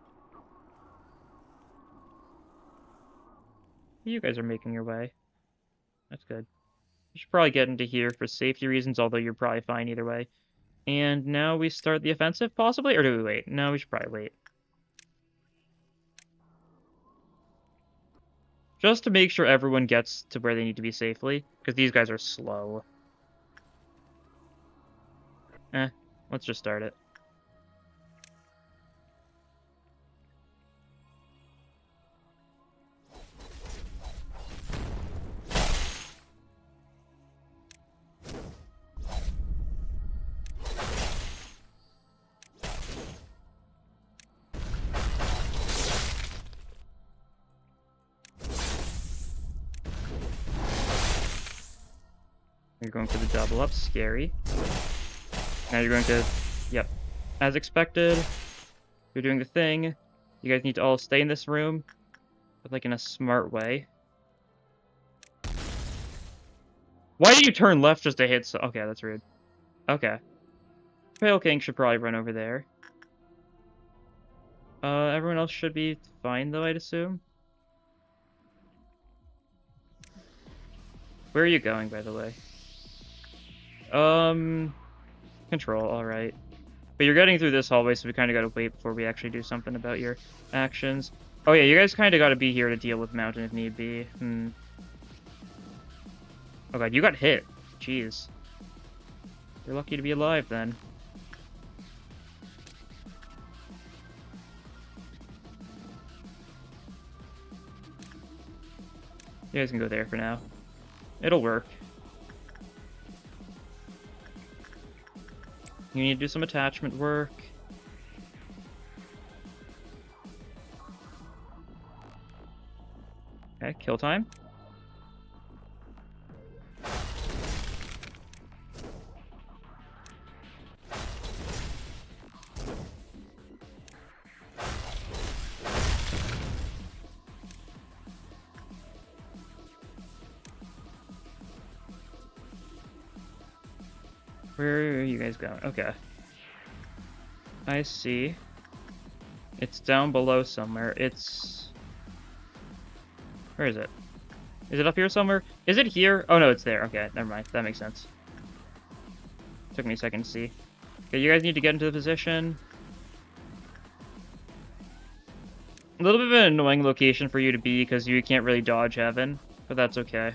You guys are making your way. That's good. You should probably get into here for safety reasons, although you're probably fine either way. And now we start the offensive, possibly? Or do we wait? No, we should probably wait. Just to make sure everyone gets to where they need to be safely, because these guys are slow. Let's just start it. You're going for the double up, scary. Now you're going to, yep. As expected, you're doing the thing. You guys need to all stay in this room, but like in a smart way. Why did you turn left just to hit so— okay, that's rude. Okay. Pale King should probably run over there. Everyone else should be fine though, I'd assume. Where are you going, by the way? Control, alright. But you're getting through this hallway, so we kind of gotta wait before we actually do something about your actions. Oh yeah, you guys kind of gotta be here to deal with Mountain if need be. Oh god, you got hit. Jeez. You're lucky to be alive, then. You guys can go there for now. It'll work. You need to do some attachment work. Okay, kill time. Where are you guys going? Okay. I see. It's down below somewhere. It's... where is it? Is it up here somewhere? Is it here? Oh no, it's there. Okay, never mind. That makes sense. Took me a second to see. Okay, you guys need to get into the position. A little bit of an annoying location for you to be because you can't really dodge heaven, but that's okay.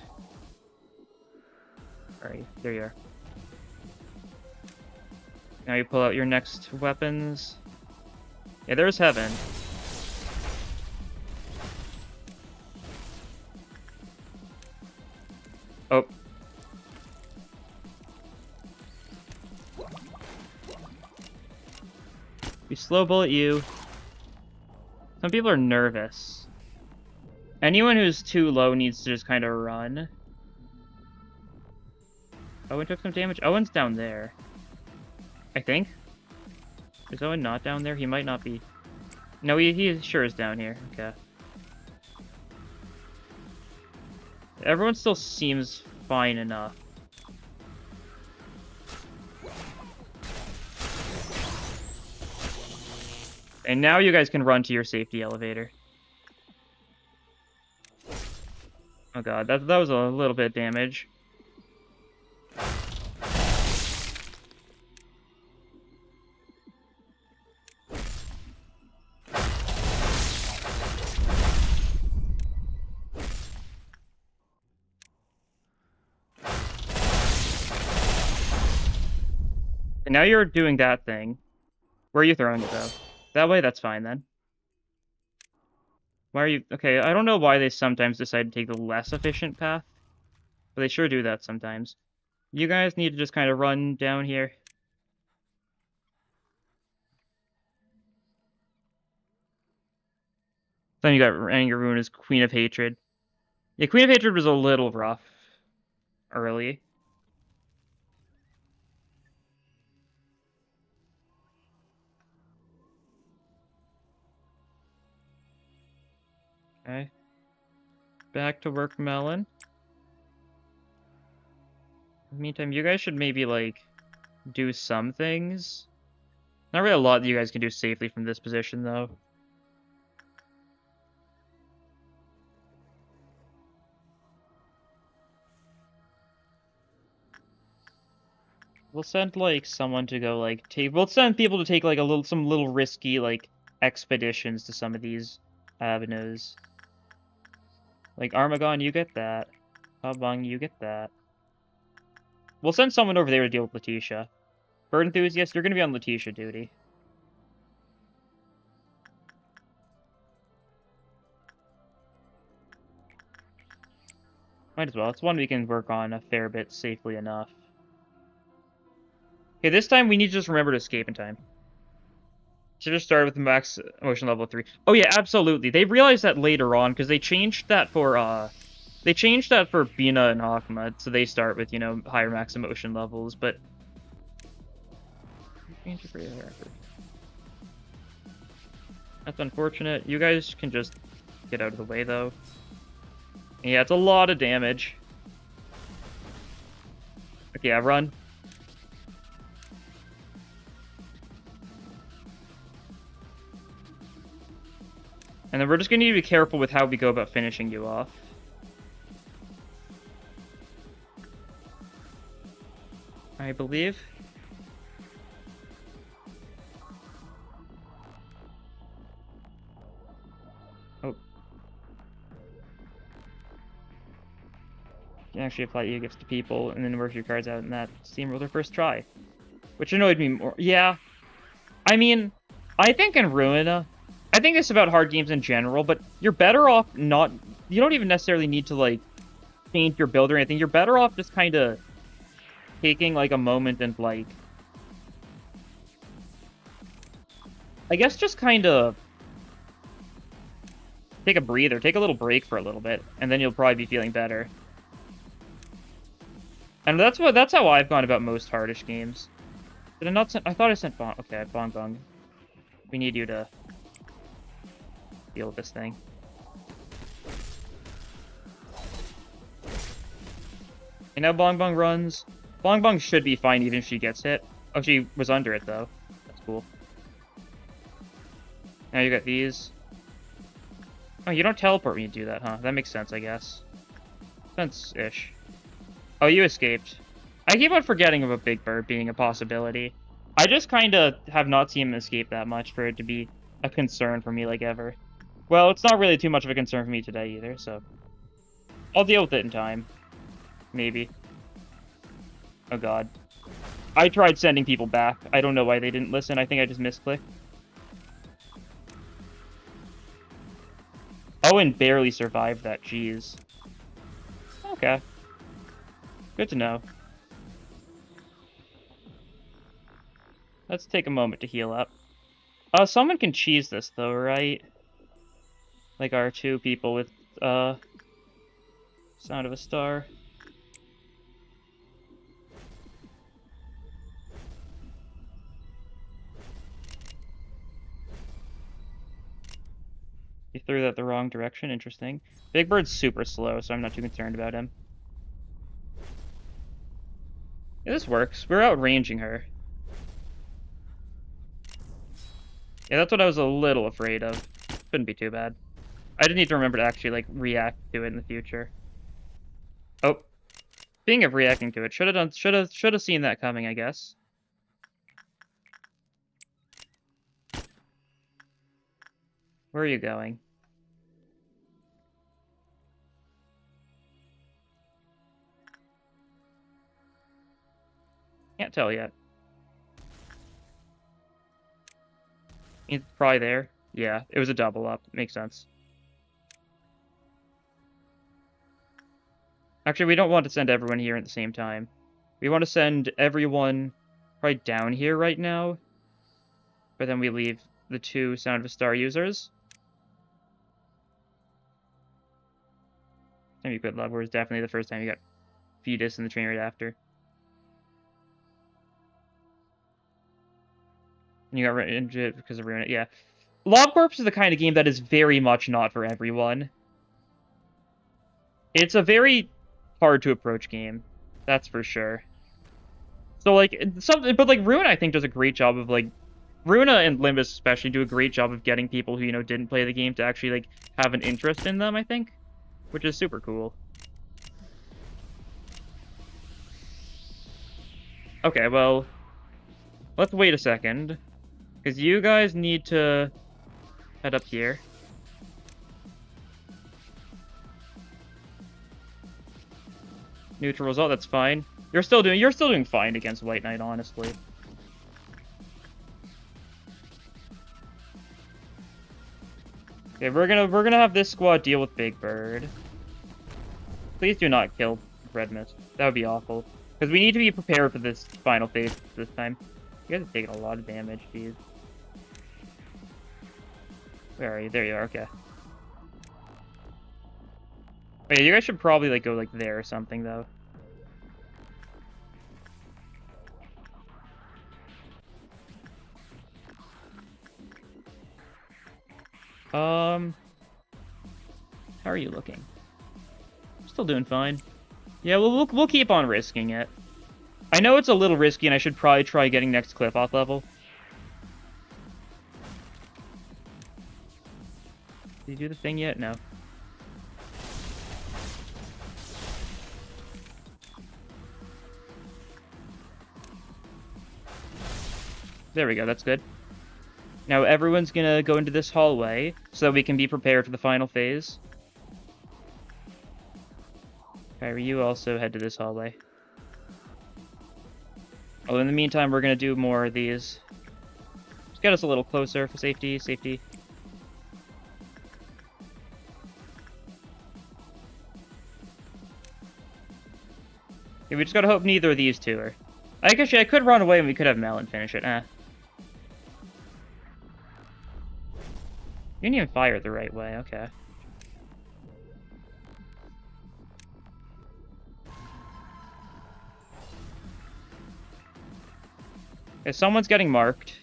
Alright, there you are. Now you pull out your next weapons. Yeah, there's heaven. Oh. We slow bullet you. Some people are nervous. Anyone who's too low needs to just kind of run. Owen took some damage. Owen's down there. I think. Is Owen not down there? He might not be. No, he sure is down here. Okay. Everyone still seems fine enough. And now you guys can run to your safety elevator. Oh god, that was a little bit of damage. And now you're doing that thing. Where are you throwing it, though? That way? That's fine, then. Why are you... okay, I don't know why they sometimes decide to take the less efficient path. But they sure do that sometimes. You guys need to just kind of run down here. Then you got Anger Rune as Queen of Hatred. Yeah, Queen of Hatred was a little rough early. Okay. Back to work, Melon. In the meantime, you guys should maybe, like, do some things. Not really a lot that you guys can do safely from this position, though. We'll send, like, someone to go, like, take... We'll send people to take, like, some little risky, like, expeditions to some of these avenues. Like, Armagon, you get that. Habang, you get that. We'll send someone over there to deal with Letitia. Bird Enthusiast, you're gonna be on Letitia duty. Might as well. It's one we can work on a fair bit safely enough. Okay, this time we need to just remember to escape in time. Should have started with max emotion level 3. Oh yeah, absolutely. They realized that later on, because they changed that for, Bina and Hakma, so they start with, you know, higher max emotion levels, but... That's unfortunate. You guys can just get out of the way, though. Yeah, it's a lot of damage. Okay, yeah, run. And then we're just going to need to be careful with how we go about finishing you off. I believe. Oh. You can actually apply your gifts to people and then work your cards out in that steamroller first try. Which annoyed me more. Yeah. I mean, I think in Ruina... I think it's about hard games in general, but you're better off not... You don't even necessarily need to, like, change your build or anything. You're better off just kind of taking, like, a moment and, like... I guess just kind of... Take a breather. Take a little break for a little bit, and then you'll probably be feeling better. And that's how I've gone about most hardish games. Did I not send... I thought I sent Bong... Okay, Bong Bong. We need you to... deal with this thing. And now Bong Bong runs. Bong Bong should be fine even if she gets hit. Oh, she was under it, though. That's cool. Now you got these. Oh, you don't teleport when you do that, huh? That makes sense, I guess. Sense-ish. Oh, you escaped. I keep on forgetting about Big Bird being a possibility. I just kind of have not seen him escape that much for it to be a concern for me, like, ever. Well, it's not really too much of a concern for me today, either, so... I'll deal with it in time. Maybe. Oh, God. I tried sending people back. I don't know why they didn't listen. I think I just misclicked. Owen barely survived that, jeez. Okay. Good to know. Let's take a moment to heal up. Someone can cheese this, though, right? Like our two people with, Sound of a Star. He threw that the wrong direction, interesting. Big Bird's super slow, so I'm not too concerned about him. Yeah, this works. We're outranging her. Yeah, that's what I was a little afraid of. Shouldn't be too bad. I just need to remember to actually, like, react to it in the future. Oh. Speaking of reacting to it, should have seen that coming, I guess. Where are you going? Can't tell yet. It's probably there. Yeah, it was a double up. Makes sense. Actually, we don't want to send everyone here at the same time. We want to send everyone probably down here right now. But then we leave the two Sound of a Star users. Time you quit Love War is definitely the first time you got Fetus in the train right after. And you got injured because of Ruin It, yeah. Lob Corps is the kind of game that is very much not for everyone. It's a very hard to approach game. That's for sure. So, like, but, like, Runa, I think, does a great job of, like, Runa and Limbus especially do a great job of getting people who, didn't play the game to actually, like, have an interest in them, I think. Which is super cool. Okay, well, let's wait a second. Because you guys need to head up here. Neutral result, that's fine. You're still doing fine against White Knight, honestly. Okay, we're gonna have this squad deal with Big Bird. Please do not kill Red Mist. That would be awful. Because we need to be prepared for this final phase this time. You guys are taking a lot of damage, jeez. Where are you? There you are, okay. Oh, yeah, you guys should probably, like, go, like, there or something, though. How are you looking? Still doing fine. Yeah, we'll keep on risking it. I know it's a little risky, and I should probably try getting next cliff off level. Did you do the thing yet? No. There we go, that's good. Now everyone's gonna go into this hallway, so that we can be prepared for the final phase. Kyrie, you also head to this hallway. Oh, in the meantime, we're gonna do more of these. Just get us a little closer for safety, safety. Yeah, we just gotta hope neither of these two are... I could run away and we could have Melon finish it, You didn't even fire it the right way, okay. Okay, someone's getting marked.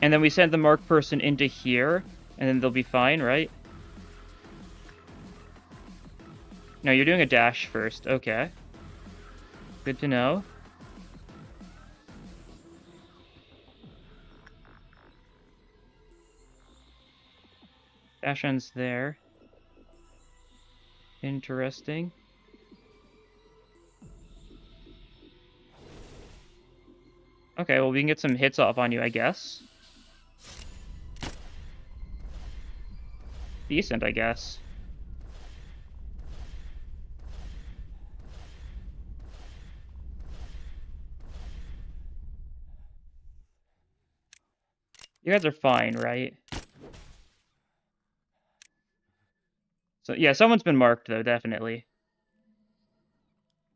And then we send the marked person into here, and then they'll be fine, right? No, you're doing a dash first, okay. Good to know. Dash ends there. Interesting. Okay, well, we can get some hits off on you, I guess. Decent, I guess. You guys are fine, right? So, yeah, someone's been marked, though, definitely.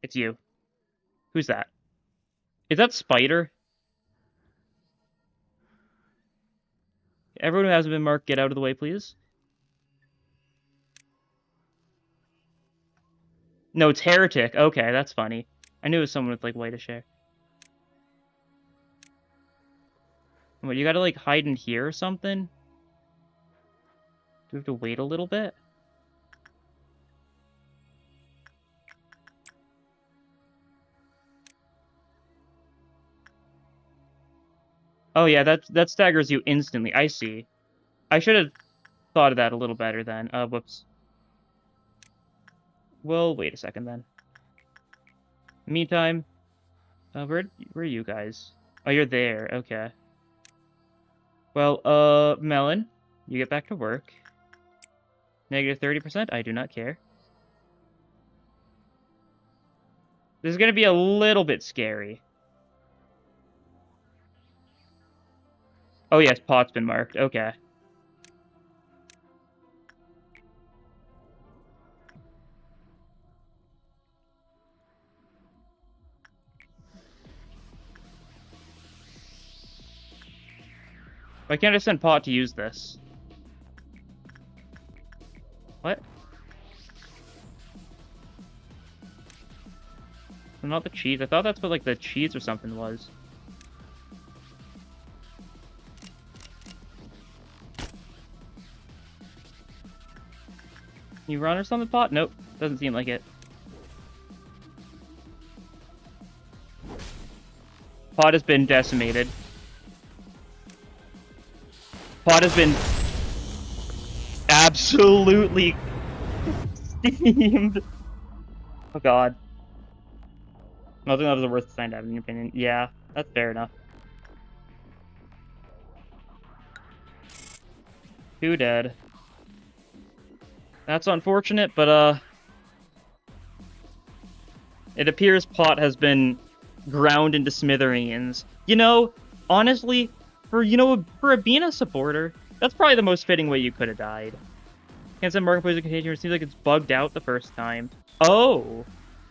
It's you. Who's that? Is that Spider? Everyone who hasn't been marked, get out of the way, please. No, it's Heretic. Okay, that's funny. I knew it was someone with, like, whitish hair. What, you gotta, like, hide in here or something? Do we have to wait a little bit? Oh, yeah, that staggers you instantly. I see. I should have thought of that a little better then. Whoops. Well, wait a second then. Meantime, where are you guys? Oh, you're there. Okay. Well, Melon, you get back to work. Negative 30%? I do not care. This is gonna be a little bit scary. Oh, yes, Pot's been marked. Okay. Why can't I send Pot to use this? What? Not the cheese. I thought that's what, like, the cheese or something was. You run or something, Pot? Nope. Doesn't seem like it. Pot has been decimated. Pot has been absolutely steamed. Oh god. I don't think that was the worst sign to have, in your opinion. Yeah, that's fair enough. 2 dead. That's unfortunate, but it appears Pot has been ground into smithereens. You know, honestly, for being a supporter, that's probably the most fitting way you could have died. Can't send marketplace a contagion. It seems like it's bugged out the first time. Oh,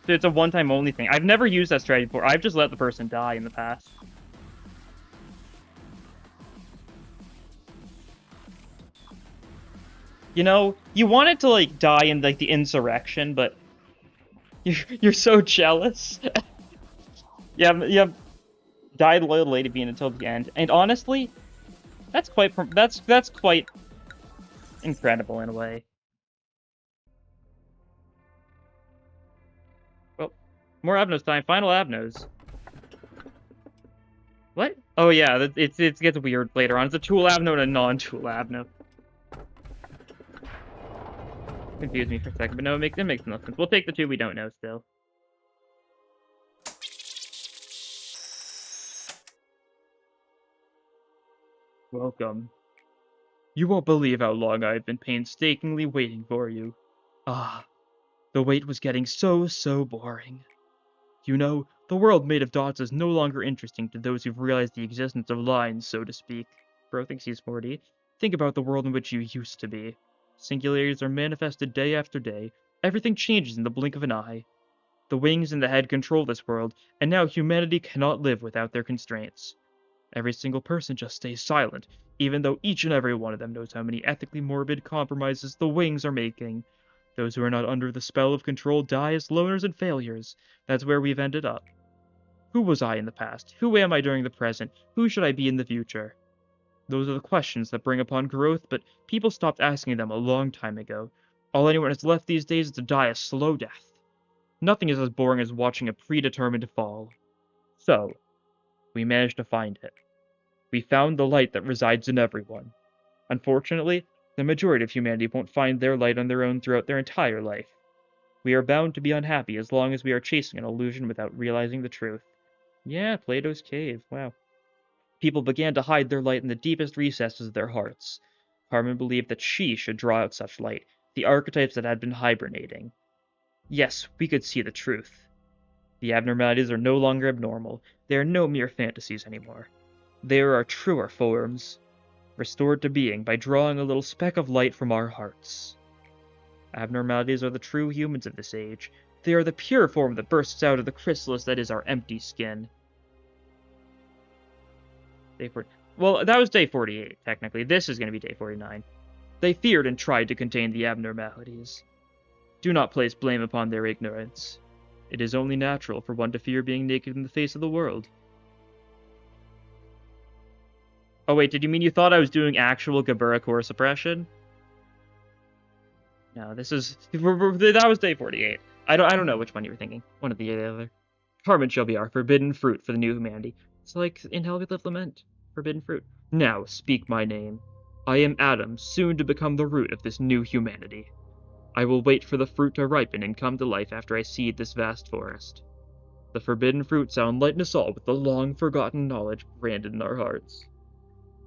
so it's a one-time only thing. I've never used that strategy before. I've just let the person die in the past. You know, you wanted to like die in like the insurrection, but you're so jealous. you have died loyal to Lady Bean until the end, and honestly, that's quite incredible in a way. Well, more Abnos time. Final Abnos. What? Oh yeah, it gets weird later on. It's a tool Abno and a non-tool Abno. Confused me for a second, but no, it makes no sense. We'll take the 2 we don't know still. Welcome. You won't believe how long I've been painstakingly waiting for you. Ah, the wait was getting so boring. You know, the world made of dots is no longer interesting to those who've realized the existence of lines, so to speak. Bro thinks he's 40. Think about the world in which you used to be. Singularities are manifested day after day. Everything changes in the blink of an eye. The wings and the head control this world, and now humanity cannot live without their constraints. Every single person just stays silent, even though each and every one of them knows how many ethically morbid compromises the wings are making. Those who are not under the spell of control die as loners and failures. That's where we've ended up. Who was I in the past? Who am I during the present? Who should I be in the future? Those are the questions that bring upon growth, but people stopped asking them a long time ago. All anyone has left these days is to die a slow death. Nothing is as boring as watching a predetermined fall. So, we managed to find it. We found the light that resides in everyone. Unfortunately, the majority of humanity won't find their light on their own throughout their entire life. We are bound to be unhappy as long as we are chasing an illusion without realizing the truth. Yeah, Plato's cave, wow. People began to hide their light in the deepest recesses of their hearts. Carmen believed that she should draw out such light, the archetypes that had been hibernating. Yes, we could see the truth. The abnormalities are no longer abnormal. They are no mere fantasies anymore. They are our truer forms, restored to being by drawing a little speck of light from our hearts. Abnormalities are the true humans of this age. They are the pure form that bursts out of the chrysalis that is our empty skin. Well, that was day 48, technically. This is going to be day 49. They feared and tried to contain the abnormalities. Do not place blame upon their ignorance. It is only natural for one to fear being naked in the face of the world. Oh wait, did you mean you thought I was doing actual Gabura core suppression? No, this is... That was day 48. I don't know which one you were thinking. One or the other. Carmen shall be our forbidden fruit for the new humanity. It's like in Hell We Live Lament. Forbidden fruit. Now speak my name. I am Adam, soon to become the root of this new humanity. I will wait for the fruit to ripen and come to life after I seed this vast forest. The forbidden fruit shall enlighten us all with the long-forgotten knowledge branded in our hearts.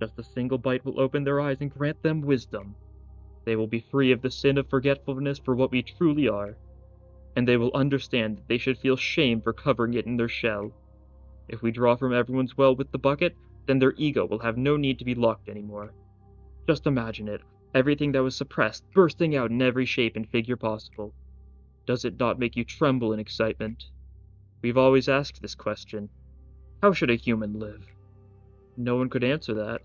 Just a single bite will open their eyes and grant them wisdom. They will be free of the sin of forgetfulness for what we truly are, and they will understand that they should feel shame for covering it in their shell. If we draw from everyone's well with the bucket, then their ego will have no need to be locked anymore. Just imagine it, everything that was suppressed bursting out in every shape and figure possible. Does it not make you tremble in excitement? We've always asked this question. How should a human live? No one could answer that.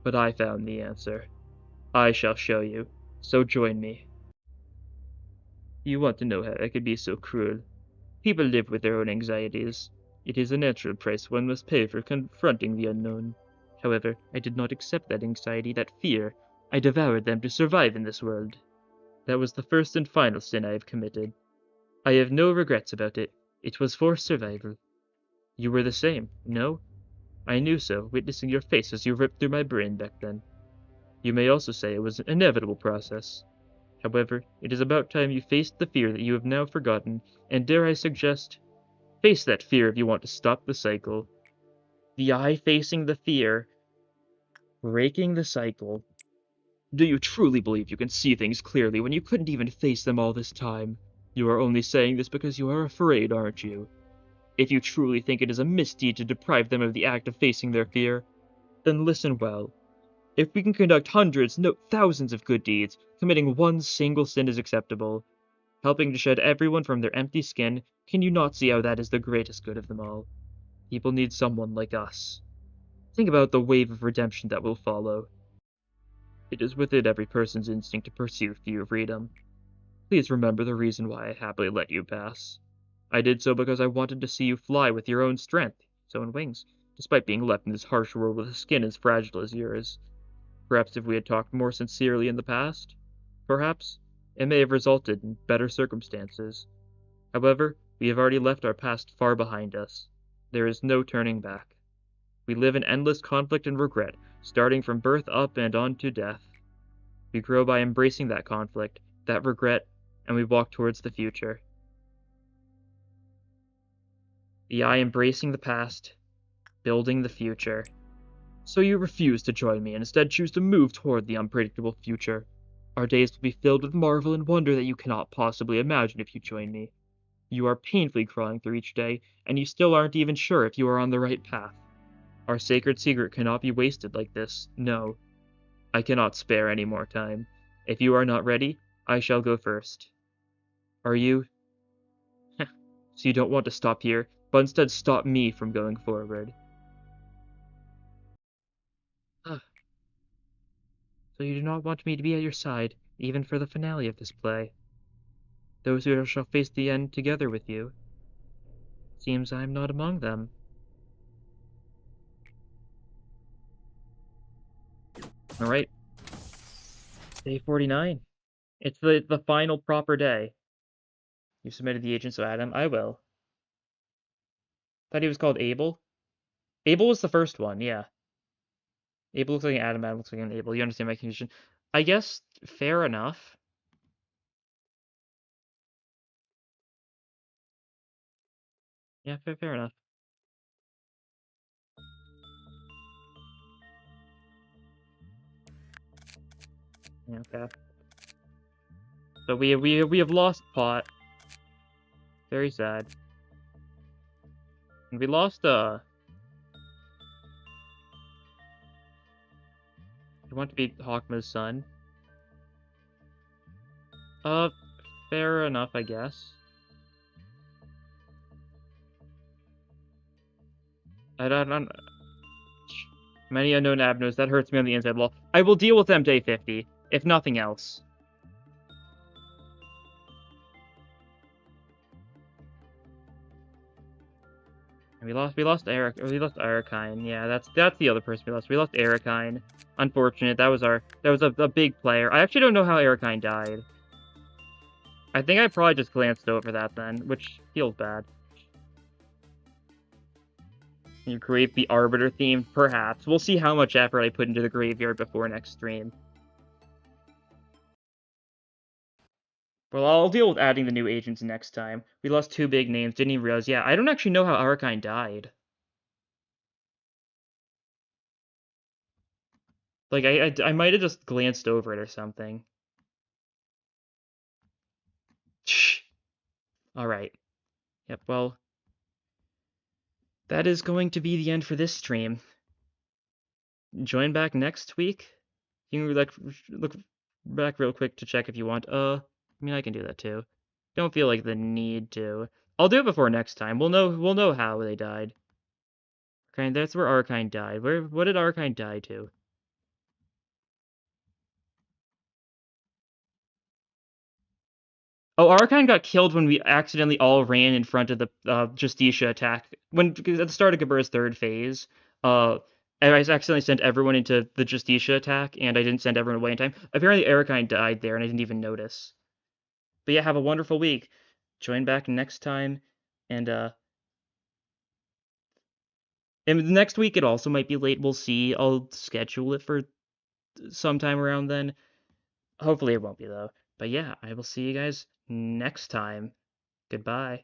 But I found the answer. I shall show you, so join me. You want to know how I could be so cruel? People live with their own anxieties. It is a natural price one must pay for confronting the unknown. However, I did not accept that anxiety, that fear. I devoured them to survive in this world. That was the first and final sin I have committed. I have no regrets about it. It was for survival. You were the same, no? I knew so, witnessing your face as you ripped through my brain back then. You may also say it was an inevitable process. However, it is about time you faced the fear that you have now forgotten, and dare I suggest, face that fear if you want to stop the cycle. The eye facing the fear, breaking the cycle. Do you truly believe you can see things clearly when you couldn't even face them all this time? You are only saying this because you are afraid, aren't you? If you truly think it is a misdeed to deprive them of the act of facing their fear, then listen well. If we can conduct hundreds, no, thousands of good deeds, committing one single sin is acceptable. Helping to shed everyone from their empty skin, can you not see how that is the greatest good of them all? People need someone like us. Think about the wave of redemption that will follow. It is within every person's instinct to pursue freedom. Please remember the reason why I happily let you pass. I did so because I wanted to see you fly with your own strength, so in wings, despite being left in this harsh world with a skin as fragile as yours. Perhaps if we had talked more sincerely in the past, perhaps it may have resulted in better circumstances. However, we have already left our past far behind us. There is no turning back. We live in endless conflict and regret, starting from birth up and on to death. We grow by embracing that conflict, that regret, and we walk towards the future. The I embracing the past, building the future. So you refuse to join me and instead choose to move toward the unpredictable future. Our days will be filled with marvel and wonder that you cannot possibly imagine if you join me. You are painfully crawling through each day, and you still aren't even sure if you are on the right path. Our sacred secret cannot be wasted like this, no. I cannot spare any more time. If you are not ready, I shall go first. Are you? So you don't want to stop here, but instead stop me from going forward. Ah, so you do not want me to be at your side, even for the finale of this play. Those who shall face the end together with you. Seems I am not among them. Alright. Day 49. It's the final proper day. You submitted the agent, so Adam, I will. Thought he was called Abel. Abel was the first one, yeah. Abel looks like an Adam, Adam looks like an Abel. You understand my confusion? I guess fair enough. Yeah, fair enough. Yeah, okay. So we have lost Pot. Very sad. And we lost you want to be Hawkma's son. Uh fair enough, I guess. I don't Many unknown avenues, that hurts me on the inside. Well, I will deal with them day 50, if nothing else. We lost Eric. We lost Erikine. Yeah, that's the other person we lost. We lost Erikine. Unfortunate. That was a big player. I actually don't know how Erikine died. I think I probably just glanced over that then, which feels bad. You create the Arbiter theme, perhaps. We'll see how much effort I put into the graveyard before next stream. Well, I'll deal with adding the new agents next time. We lost two big names. Didn't even realize. Yeah, I don't actually know how Erikine died. Like, I might have just glanced over it or something. Shh. Alright. Yep, well, that is going to be the end for this stream. Join back next week. You can like look back real quick to check if you want. I mean, I can do that too. Don't feel like the need to. I'll do it before next time. We'll know how they died. Okay, that's where Arkine died. What did Arkine die to? Oh, Arkine got killed when we accidentally all ran in front of the Justicia attack. When at the start of Gabura's third phase, I accidentally sent everyone into the Justicia attack, and I didn't send everyone away in time. Apparently, Erikine died there, and I didn't even notice. But yeah, have a wonderful week. Join back next time, and next week it also might be late. We'll see. I'll schedule it for sometime around then. Hopefully it won't be though. But yeah, I will see you guys next time. Goodbye.